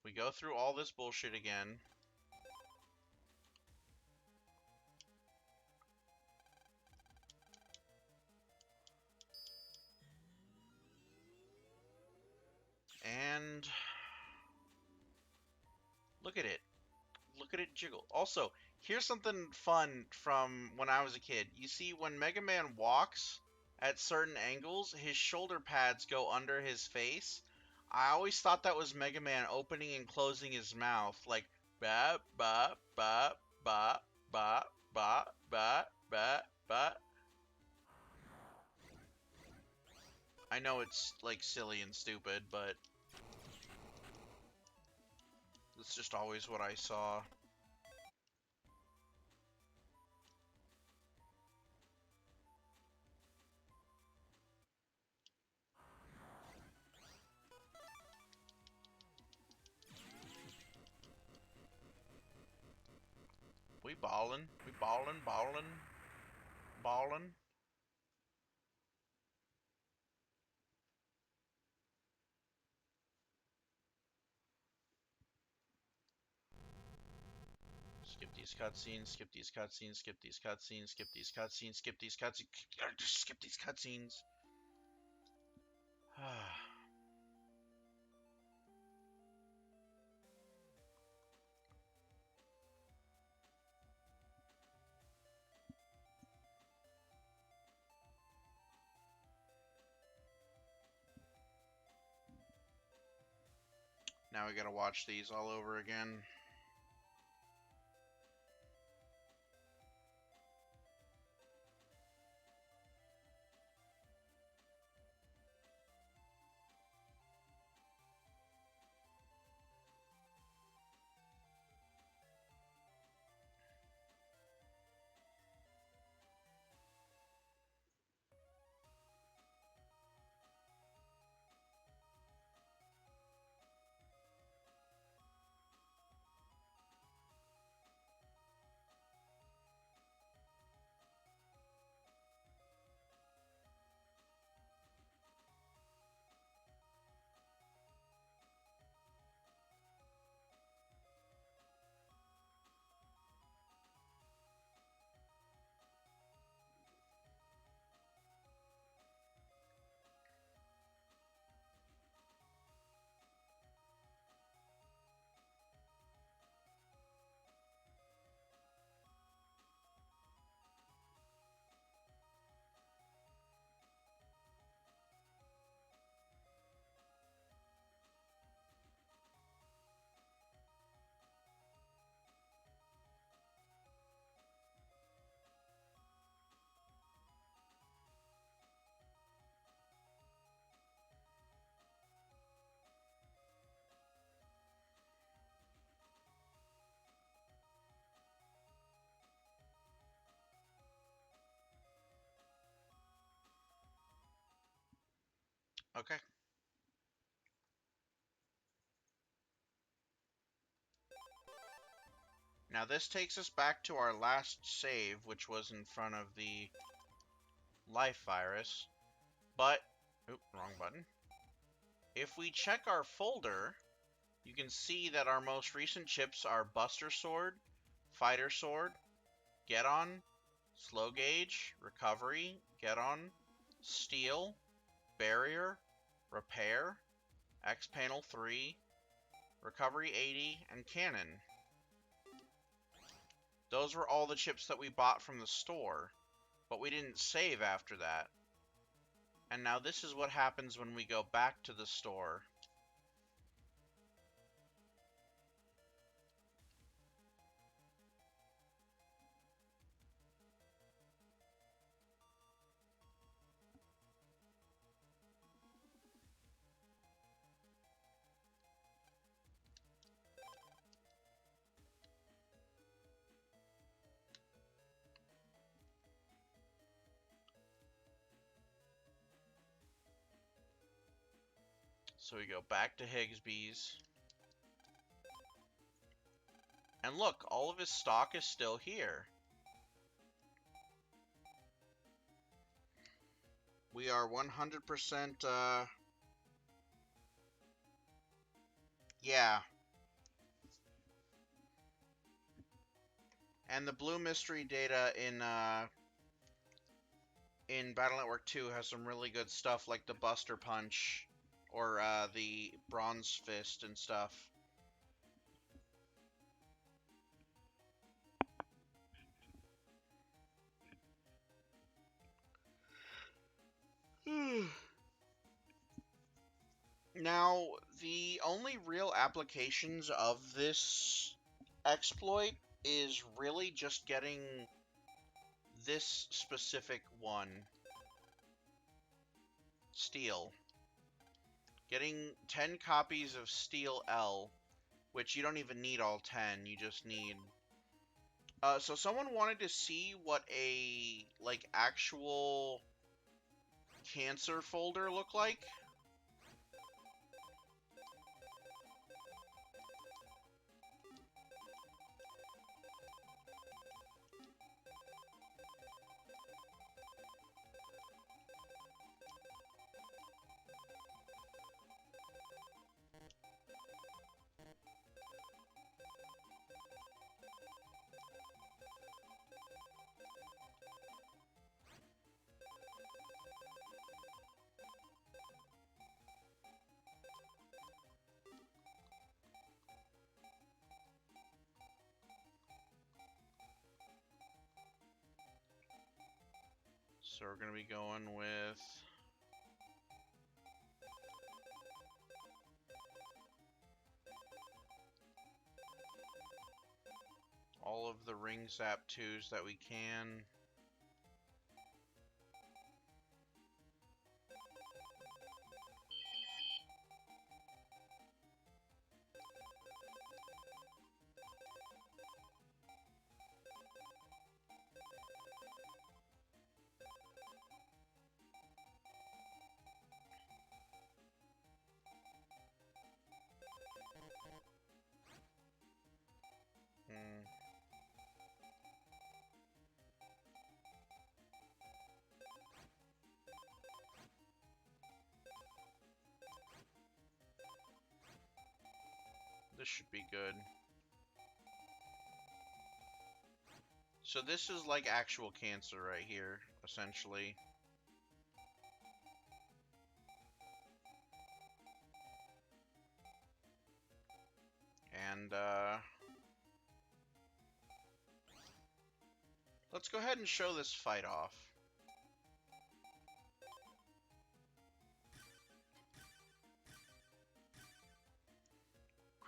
We go through all this bullshit again. And look at it. Look at it jiggle. Also, here's something fun from when I was a kid. You see, when Mega Man walks at certain angles, his shoulder pads go under his face. I always thought that was Mega Man opening and closing his mouth, like ba ba ba ba ba ba ba ba ba. I know it's like silly and stupid, but it's just always what I saw. We ballin', we ballin', ballin', ballin'. Skip these cutscenes, skip these cutscenes, skip these cutscenes, skip these cutscenes, skip these cutscenes, just skip these cutscenes. Now we gotta watch these all over again. Okay. Now this takes us back to our last save, which was in front of the life virus. But, oop, wrong button. If we check our folder, you can see that our most recent chips are Buster Sword, Fighter Sword, Get On, slow gauge, recovery, get on, steel, barrier, repair, X panel 3, recovery 80, and cannon. Those were all the chips that we bought from the store, but we didn't save after that. And now this is what happens when we go back to the store. So we go back to Higsby's. And look, all of his stock is still here. We are 100%, yeah. And the blue mystery data in Battle Network 2 has some really good stuff like the Buster Punch or the Bronze Fist and stuff. Now, the only real applications of this exploit is really just getting this specific one. Steel. Getting 10 copies of Steel L, which you don't even need all 10, you just need... so someone wanted to see what a, like, actual cancer folder looked like. So we're going to be going with... all of the ring zap 2s that we can. This should be good. So this is like actual cancer right here, essentially. And, let's go ahead and show this fight off.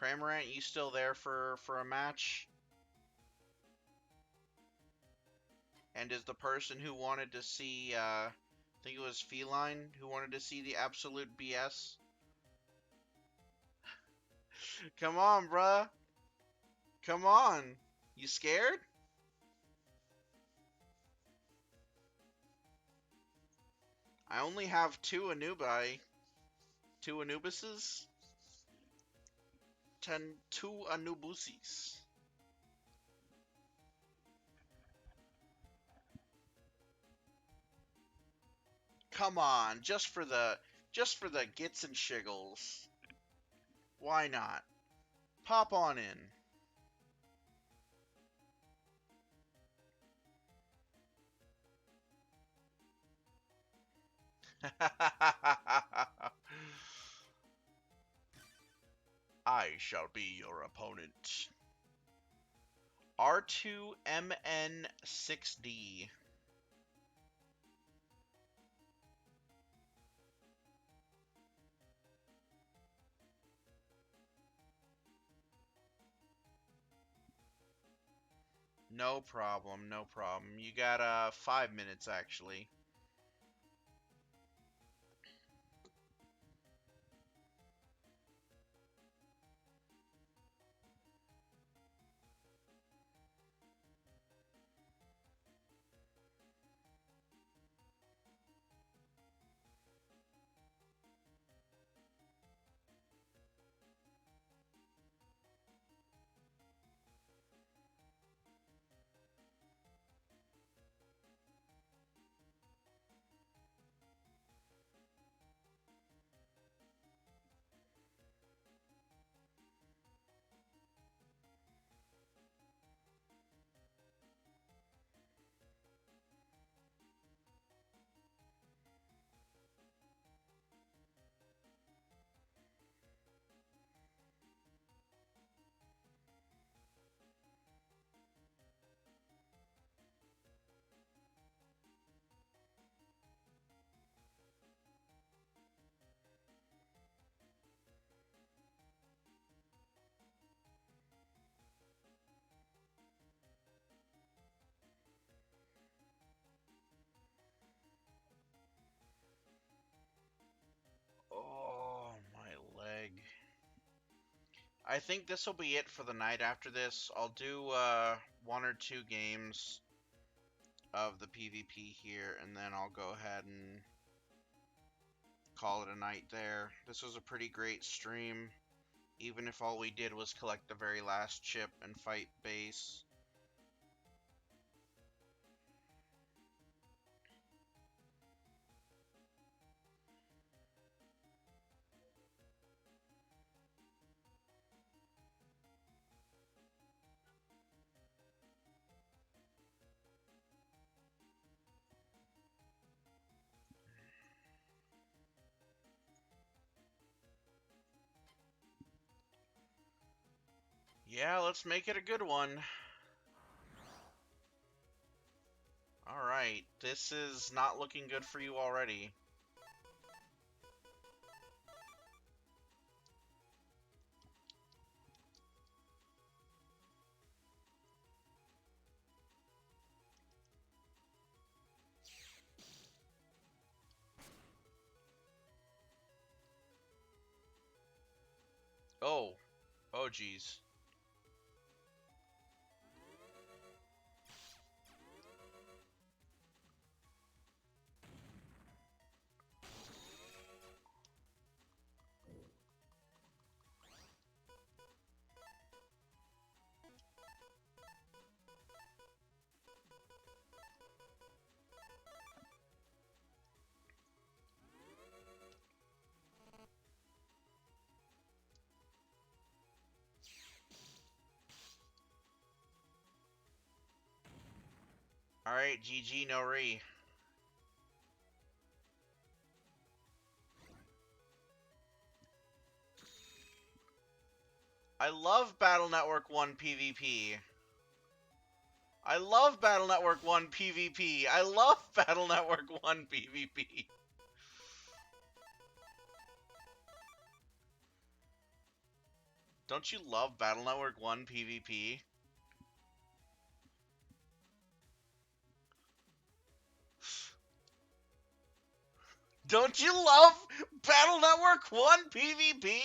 Cramorant, you still there for a match? And is the person who wanted to see, I think it was Feline, who wanted to see the absolute BS? Come on, bruh. Come on. You scared? I only have 2 Anubi. 2 Anubises? 2 Anubusis. Come on, just for the gits and shiggles. Why not? Pop on in. I shall be your opponent. R2MN6D. No problem, no problem. You got 5 minutes actually. Oh, my leg. I think this will be it for the night after this. I'll do one or two games of the PvP here, and then I'll go ahead and call it a night there. This was a pretty great stream, even if all we did was collect the very last chip and fight base. Yeah, let's make it a good one. Alright, this is not looking good for you already. Oh. Oh, geez. Alright, GG, no re. I love Battle Network 1 PvP. I love Battle Network 1 PvP. I love Battle Network 1 PvP. Don't you love Battle Network 1 PvP? Don't you love Battle Network 1 PvP?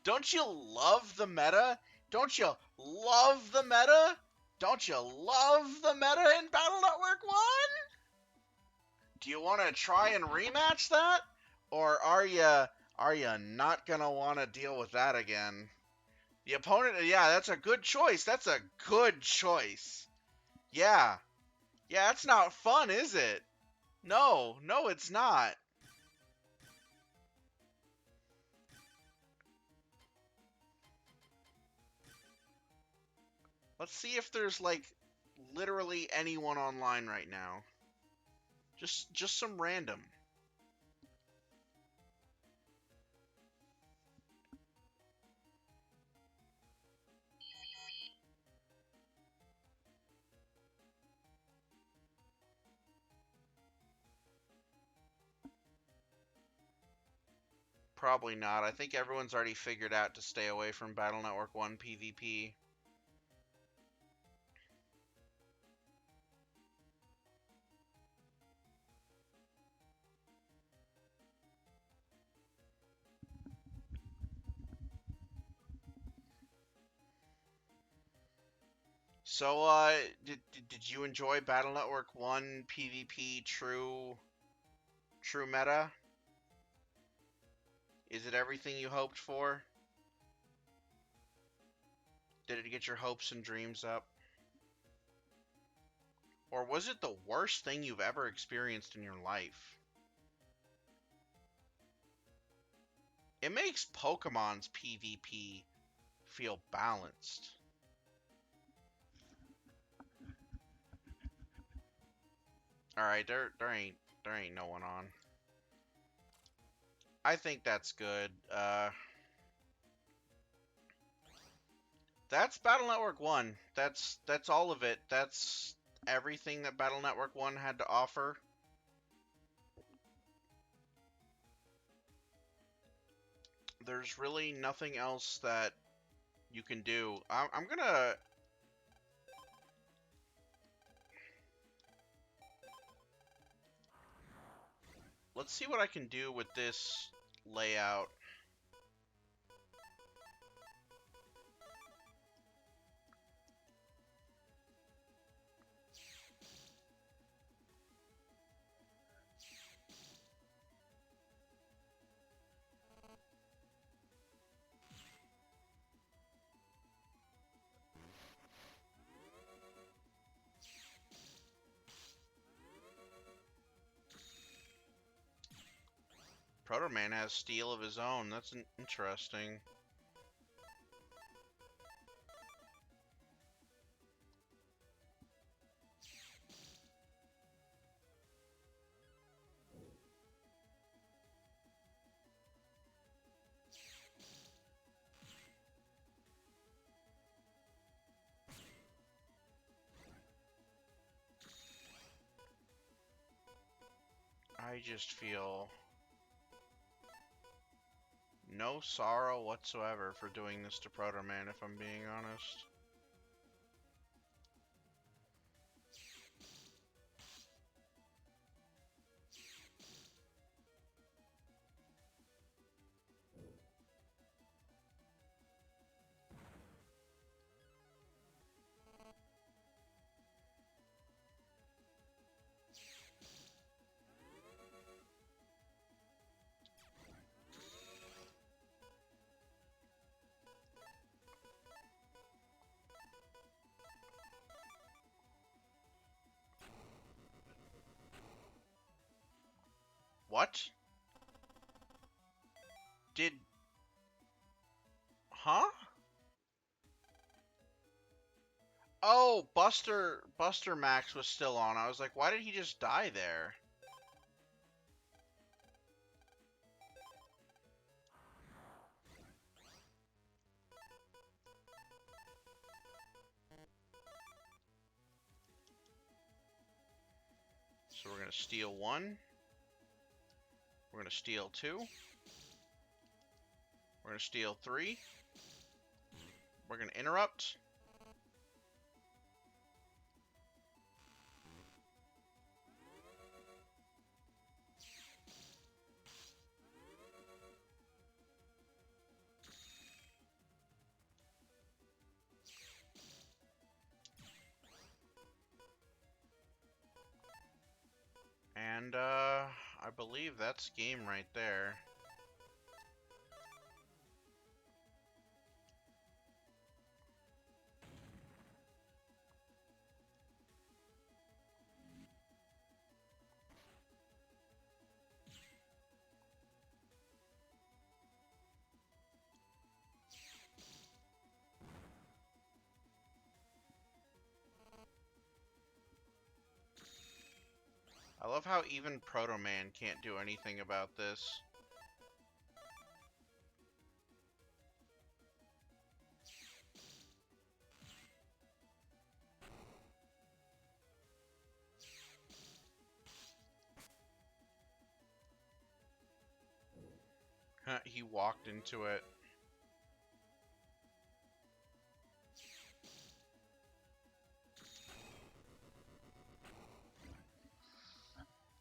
Don't you love the meta? Don't you love the meta? Don't you love the meta in Battle Network 1? Do you want to try and rematch that? Or are you not going to want to deal with that again? The opponent, yeah, that's a good choice. That's a good choice. Yeah. Yeah, that's not fun, is it? No, no, it's not. Let's see if there's like literally anyone online right now. Just some random. Probably not. I think everyone's already figured out to stay away from Battle Network 1 PvP. So, did you enjoy Battle Network 1 PvP true meta? Is it everything you hoped for? Did it get your hopes and dreams up? Or was it the worst thing you've ever experienced in your life? It makes Pokemon's PvP feel balanced. Alright, there ain't no one on. I think that's good. That's Battle Network 1. That's all of it. That's everything that Battle Network 1 had to offer. There's really nothing else that you can do. I'm gonna... Let's see what I can do with this layout. Proto Man has steel of his own. That's interesting. I just feel no sorrow whatsoever for doing this to Proto Man, if I'm being honest. What? Did... Huh? Oh, Buster Max was still on. I was like, why did he just die there? So we're gonna steal 1. We're gonna steal 2. We're gonna steal 3. We're gonna interrupt. And, I believe that's game right there. I love how even Proto Man can't do anything about this. He walked into it.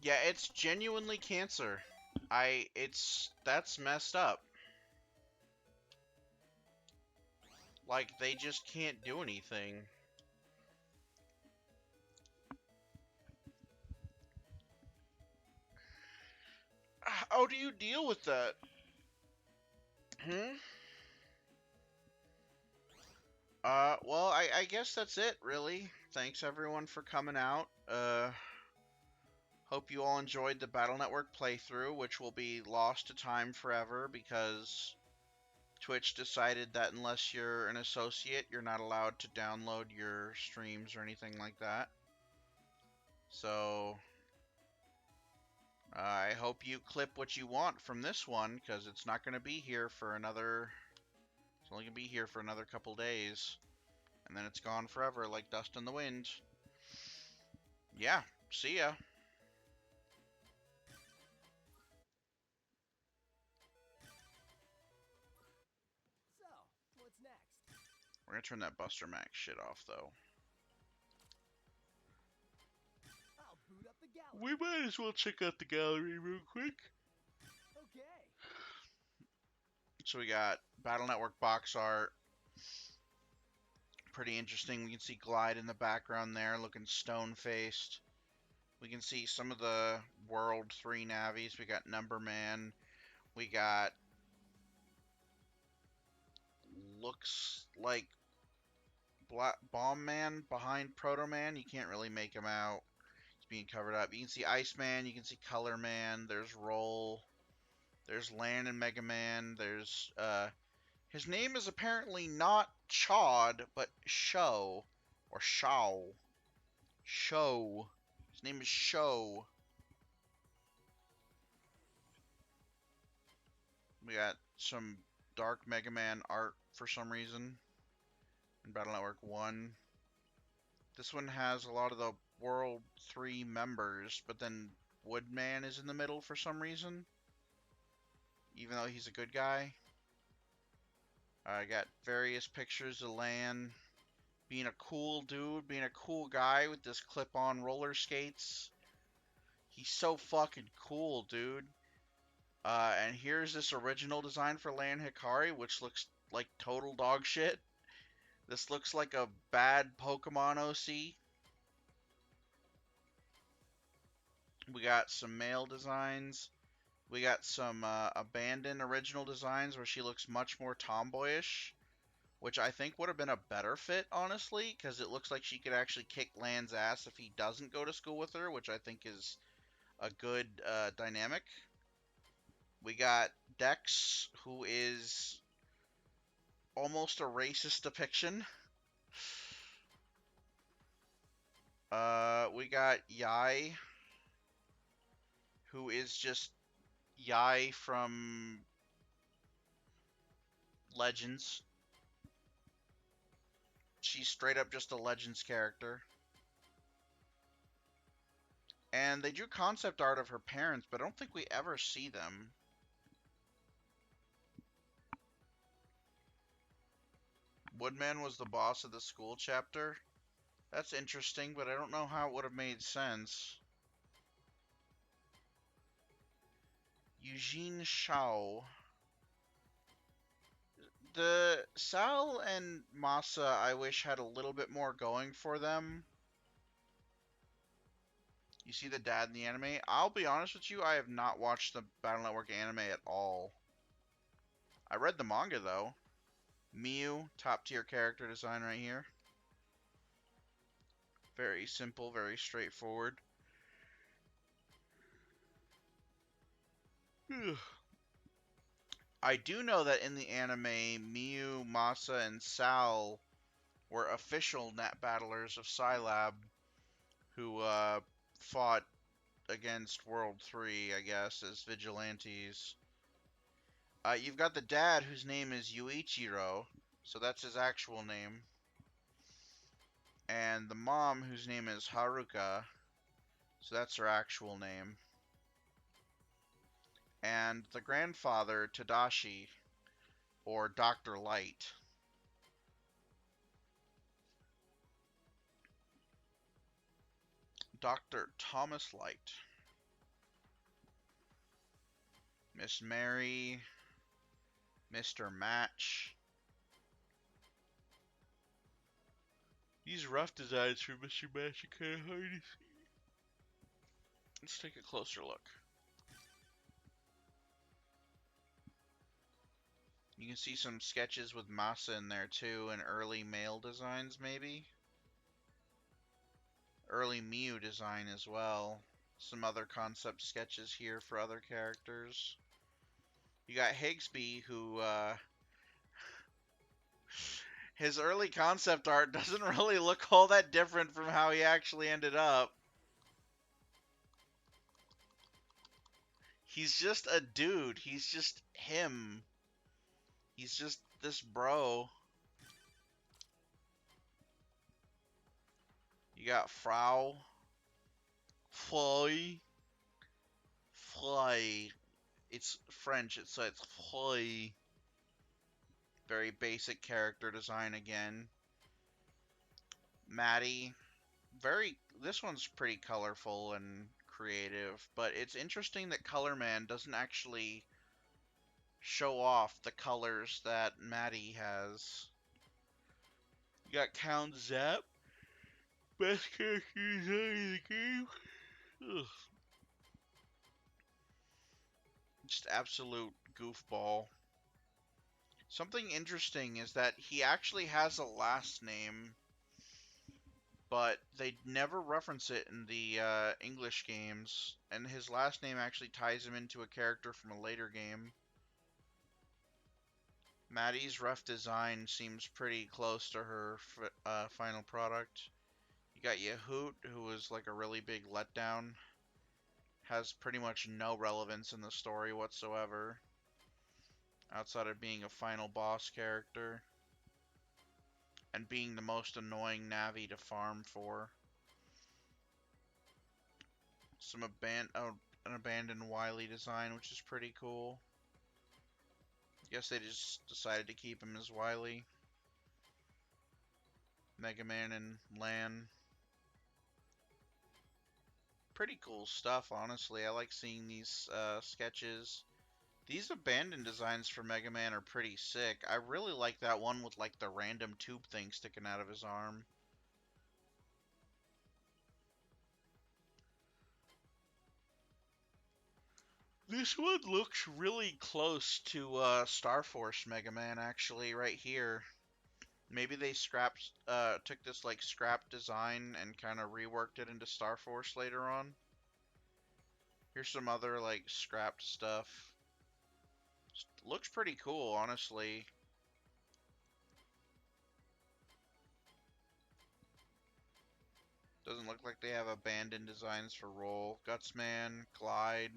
Yeah, it's genuinely cancer. That's messed up. Like, they just can't do anything. How do you deal with that? Hmm? Well, I guess that's it, really. Thanks everyone for coming out. Hope you all enjoyed the Battle Network playthrough, which will be lost to time forever because Twitch decided that unless you're an associate, you're not allowed to download your streams or anything like that. So, I hope you clip what you want from this one, because it's not going to be here for another... It's only going to be here for another couple days. And then it's gone forever, like dust in the wind. Yeah, see ya. So, what's next? We're going to turn that Buster Max shit off, though. I'll boot up the gallery. We might as well check out the gallery real quick. Okay. So we got Battle Network box art. Pretty interesting. We can see Glide in the background there, looking stone-faced. We can see some of the World 3 navies. We got Number Man. We got... Looks like Bomb Man behind Proto Man. You can't really make him out. He's being covered up. You can see Iceman. You can see Color Man. There's Roll. There's Land and Mega Man. There's, his name is apparently not Chod, but Show. Or Shao. Show. His name is Show. We got some Dark Mega Man art for some reason in Battle Network 1. This one has a lot of the World 3 members, but then Woodman is in the middle for some reason, even though he's a good guy. I got various pictures of Lan being a cool dude, being a cool guy with this clip-on roller skates. He's so fucking cool, dude. And here's this original design for Lan Hikari, which looks like total dog shit. This looks like a bad Pokemon OC. We got some male designs. We got some abandoned original designs where she looks much more tomboyish, which I think would have been a better fit, honestly, because it looks like she could actually kick Lan's ass if he doesn't go to school with her, which I think is a good dynamic. We got Dex, who is almost a racist depiction. We got Yai, who is just Yai from Legends. She's straight up just a Legends character. And they drew concept art of her parents, but I don't think we ever see them. Woodman was the boss of the school chapter. That's interesting, but I don't know how it would have made sense. Eugene Shao. The Sal and Masa, I wish, had a little bit more going for them. You see the dad in the anime? I'll be honest with you, I have not watched the Battle Network anime at all. I read the manga, though. Miu, top tier character design right here. Very simple, very straightforward. I do know that in the anime, Miu, Masa, and Sal were official net battlers of Scilab who fought against World 3, I guess, as vigilantes. You've got the dad, whose name is Yuichiro, so that's his actual name. And the mom, whose name is Haruka, so that's her actual name. And the grandfather, Tadashi, or Dr. Light. Dr. Thomas Light. Miss Mary, Mr. Match. These rough designs for Mr. Match are kind of hard to see. Let's take a closer look. You can see some sketches with Masa in there too, and early male designs maybe. Early Miu design as well. Some other concept sketches here for other characters. You got Higsby, who, his early concept art doesn't really look all that different from how he actually ended up. He's just a dude. He's just him. He's just this bro. You got Frau. Fly. Fly. It's French, so it's Fly. Very basic character design again. Maddie. This one's pretty colorful and creative, but it's interesting that Colorman doesn't actually show off the colors that Maddie has. You got Count Zap. Best character design in the game. Ugh. Just absolute goofball. Something interesting is that he actually has a last name, but they never reference it in the English games, and his last name actually ties him into a character from a later game. Maddie's rough design seems pretty close to her final product. You got Yahoot, who was like a really big letdown. Has pretty much no relevance in the story whatsoever, outside of being a final boss character and being the most annoying Navi to farm for. An abandoned Wily design, which is pretty cool. I guess they just decided to keep him as Wily. Mega Man and Lan. Pretty cool stuff, honestly. I like seeing these sketches. These abandoned designs for Mega Man are pretty sick. I really like that one with like the random tube thing sticking out of his arm. This one looks really close to Star Force Mega Man, actually, right here. Maybe they took this like scrap design and kind of reworked it into Star Force later on. Here's some other like scrapped stuff. Looks pretty cool, honestly. Doesn't look like they have abandoned designs for Roll. Gutsman, Glide.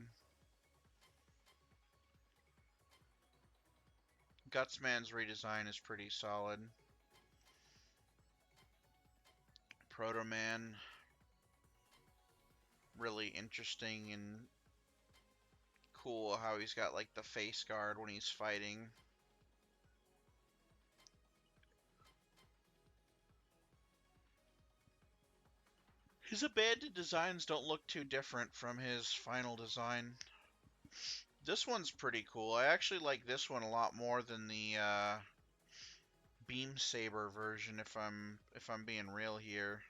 Gutsman's redesign is pretty solid. Proto Man. Really interesting and cool how he's got like the face guard when he's fighting. His abandoned designs don't look too different from his final design. This one's pretty cool. I actually like this one a lot more than the Beam Saber version, if I'm being real here.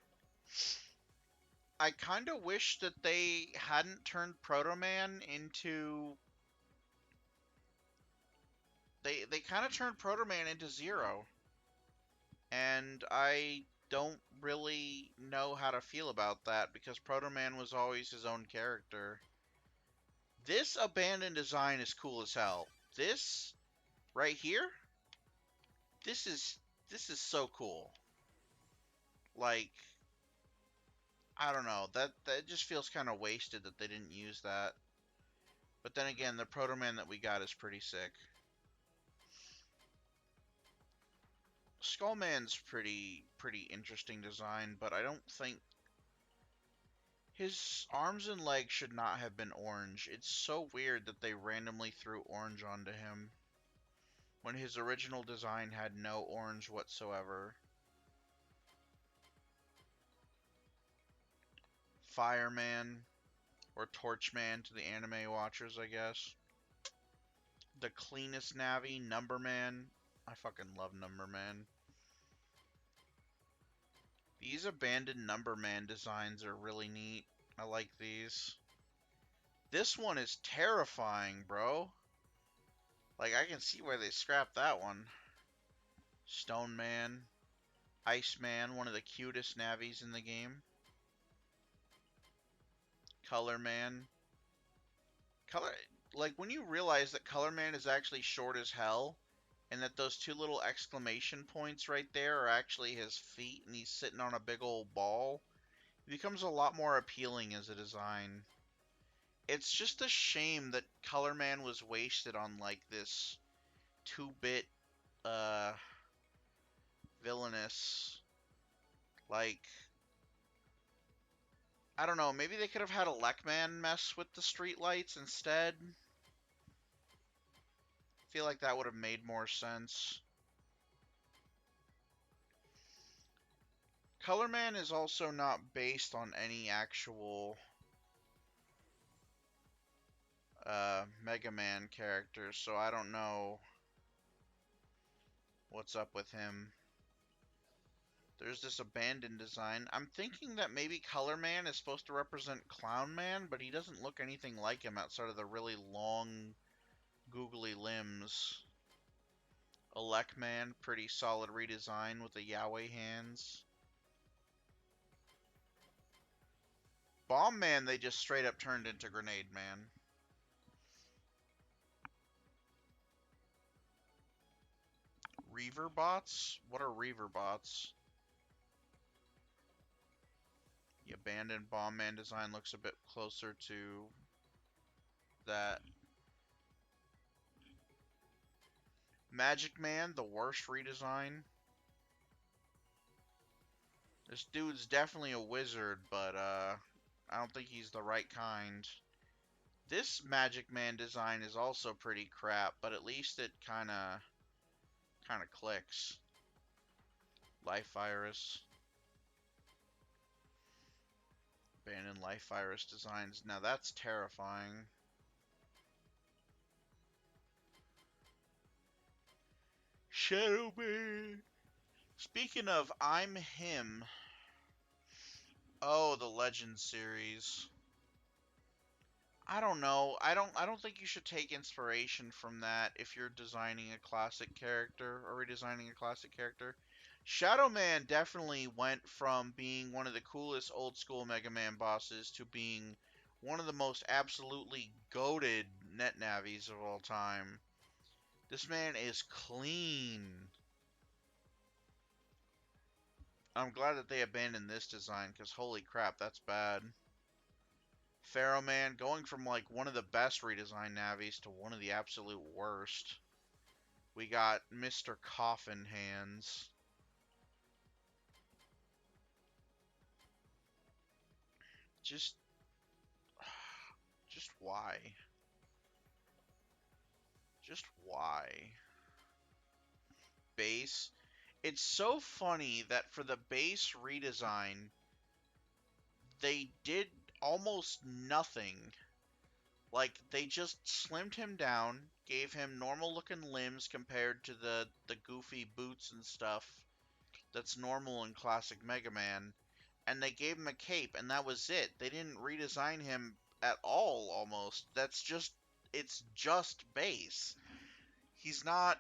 I kind of wish that they hadn't turned Proto Man into... They kind of turned Proto Man into Zero. And I don't really know how to feel about that, because Proto Man was always his own character. This abandoned design is cool as hell. This right here, this is so cool. Like, I don't know. That just feels kind of wasted that they didn't use that. But then again, the Proto Man that we got is pretty sick. Skullman's pretty interesting design, but I don't think his arms and legs should not have been orange. It's so weird that they randomly threw orange onto him when his original design had no orange whatsoever. Fireman, or Torchman to the anime watchers, I guess. The cleanest Navi, Numberman. I fucking love Numberman. These abandoned Numberman designs are really neat. I like these. This one is terrifying, bro. Like, I can see why they scrapped that one. Stone Man. Iceman, one of the cutest Navis in the game. Color Man. Color, like, when you realize that Color Man is actually short as hell, and that those two little exclamation points right there are actually his feet, and he's sitting on a big old ball, it becomes a lot more appealing as a design. It's just a shame that Color Man was wasted on, like, this 2-bit, villainous, like, I don't know, maybe they could have had a Lekman mess with the streetlights instead. I feel like that would have made more sense. Color Man is also not based on any actual Mega Man characters, so I don't know what's up with him. There's this abandoned design. I'm thinking that maybe Color Man is supposed to represent Clown Man, but he doesn't look anything like him outside of the really long, googly limbs. Elec Man, pretty solid redesign with the Yahweh hands. Bomb Man, they just straight up turned into Grenade Man. Reaver bots? What are Reaver bots? The abandoned Bomb Man design looks a bit closer to that. Magic Man, the worst redesign. This dude's definitely a wizard, but I don't think he's the right kind. This Magic Man design is also pretty crap, but at least it kinda clicks. Life Virus. Abandoned Life Virus designs. Now that's terrifying. Shadow Man. Speaking of I'm Him. Oh, the Legend series. I don't know. I don't think you should take inspiration from that if you're designing a classic character or redesigning a classic character. Shadow Man definitely went from being one of the coolest old school Mega Man bosses to being one of the most absolutely goated net navis of all time. This man is clean. I'm glad that they abandoned this design because holy crap, that's bad. Pharaoh Man going from like one of the best redesigned navis to one of the absolute worst. We got Mr. Coffin Hands. Just just why? Just why? Base. It's so funny that for the base redesign, they did almost nothing. Like, they just slimmed him down, gave him normal looking limbs compared to the goofy boots and stuff that's normal in classic Mega Man, and they gave him a cape, and that was it. They didn't redesign him at all, almost. It's just base. He's not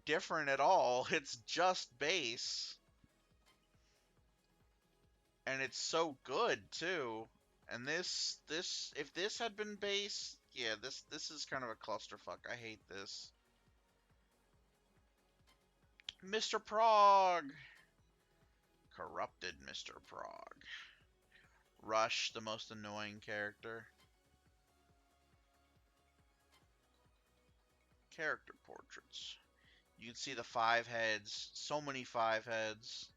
different at all. It's just base. And it's so good, too. And if this had been base, yeah, this is kind of a clusterfuck. I hate this. Mr. Prog! Corrupted Mr. Prog. Rush, the most annoying character. Character portraits. You can see the 5 heads. So many 5 heads.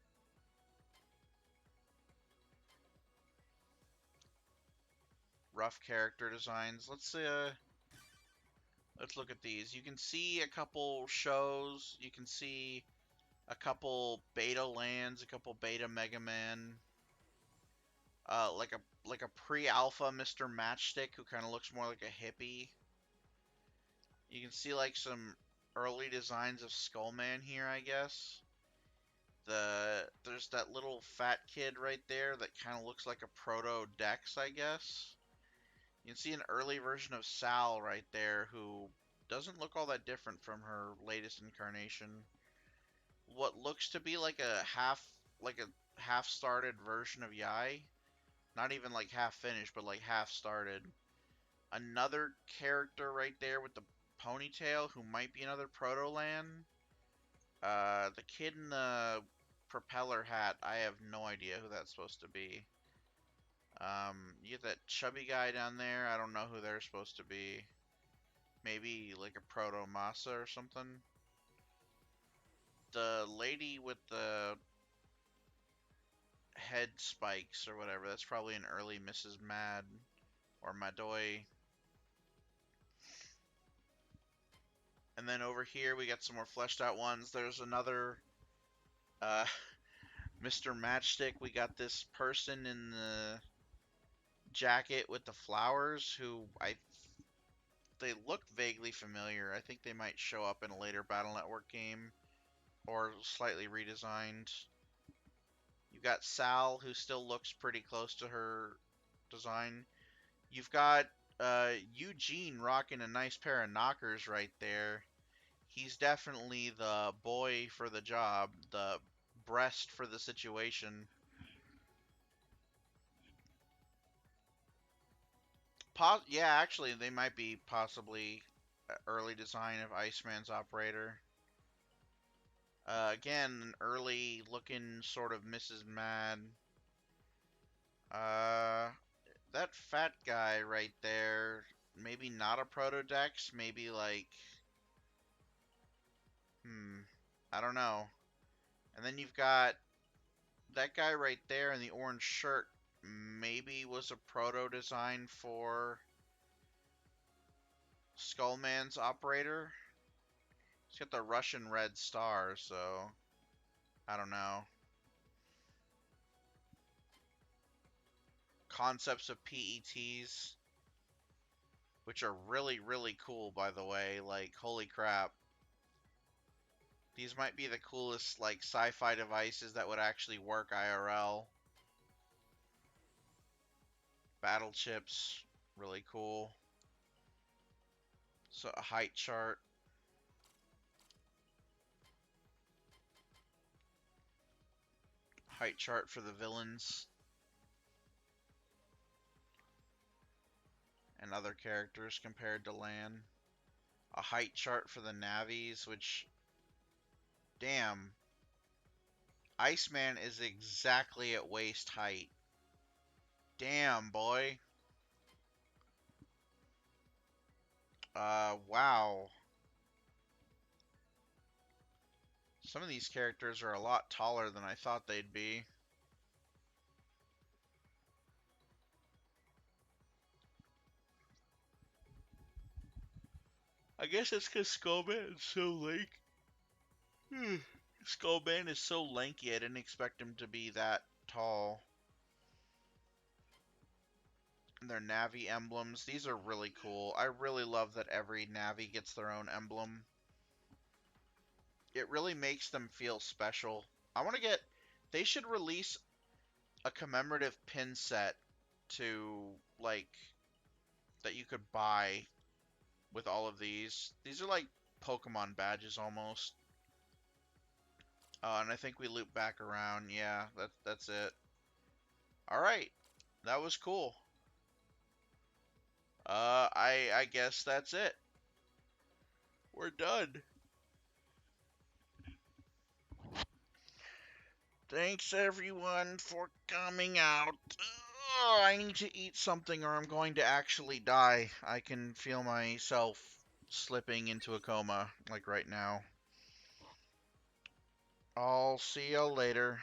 Rough character designs. Let's look at these. You can see a couple shows. You can see a couple beta lands, a couple beta Mega Man. Like a pre-alpha Mr. Matchstick who kind of looks more like a hippie. You can see like some early designs of Skullman here, I guess. There's that little fat kid right there that kind of looks like a proto Dex, I guess. You can see an early version of Sal right there who doesn't look all that different from her latest incarnation. What looks to be like a half started version of Yai. Not even like half finished, but like half started. Another character right there with the ponytail who might be another Proto-Lan. The kid in the propeller hat, I have no idea who that's supposed to be. You get that chubby guy down there, I don't know who they're supposed to be. Maybe like a Proto Masa or something. The lady with the head spikes or whatever, that's probably an early Mrs. Mad or Madoi. And then over here we got some more fleshed out ones. There's another uh, Mr. Matchstick. We got this person in the jacket with the flowers who they look vaguely familiar. I think they might show up in a later Battle Network game or slightly redesigned. You got Sal who still looks pretty close to her design. You've got Eugene rocking a nice pair of knockers right there. He's definitely the boy for the job, the breast for the situation. Yeah, actually, they might be possibly early design of Iceman's operator. Again, an early looking sort of Mrs. Mad. Uh, that fat guy right there, maybe not a Protodex, maybe like, I don't know. And then you've got that guy right there in the orange shirt, maybe was a proto design for Skullman's operator. He's got the Russian red star, so I don't know. Concepts of PETs, which are really, really cool, by the way. Like, holy crap. These might be the coolest, like, sci-fi devices that would actually work IRL. Battle chips, really cool. So, a height chart. Height chart for the villains. And other characters compared to Lan. A height chart for the Navis, which, damn, Iceman is exactly at waist height. Damn, boy. Wow. Some of these characters are a lot taller than I thought they'd be. I guess it's because Skullman is so lanky. Skullman is so lanky, I didn't expect him to be that tall. And their Navi emblems, these are really cool. I really love that every Navi gets their own emblem. It really makes them feel special. I want to get... They should release a commemorative pin set to, like, that you could buy with all of these. These are like Pokemon badges almost. And I think we loop back around. Yeah, that's it. All right, that was cool. I guess that's it. We're done. Thanks everyone for coming out. Oh, I need to eat something or I'm going to actually die. I can feel myself slipping into a coma, like right now. I'll see you later.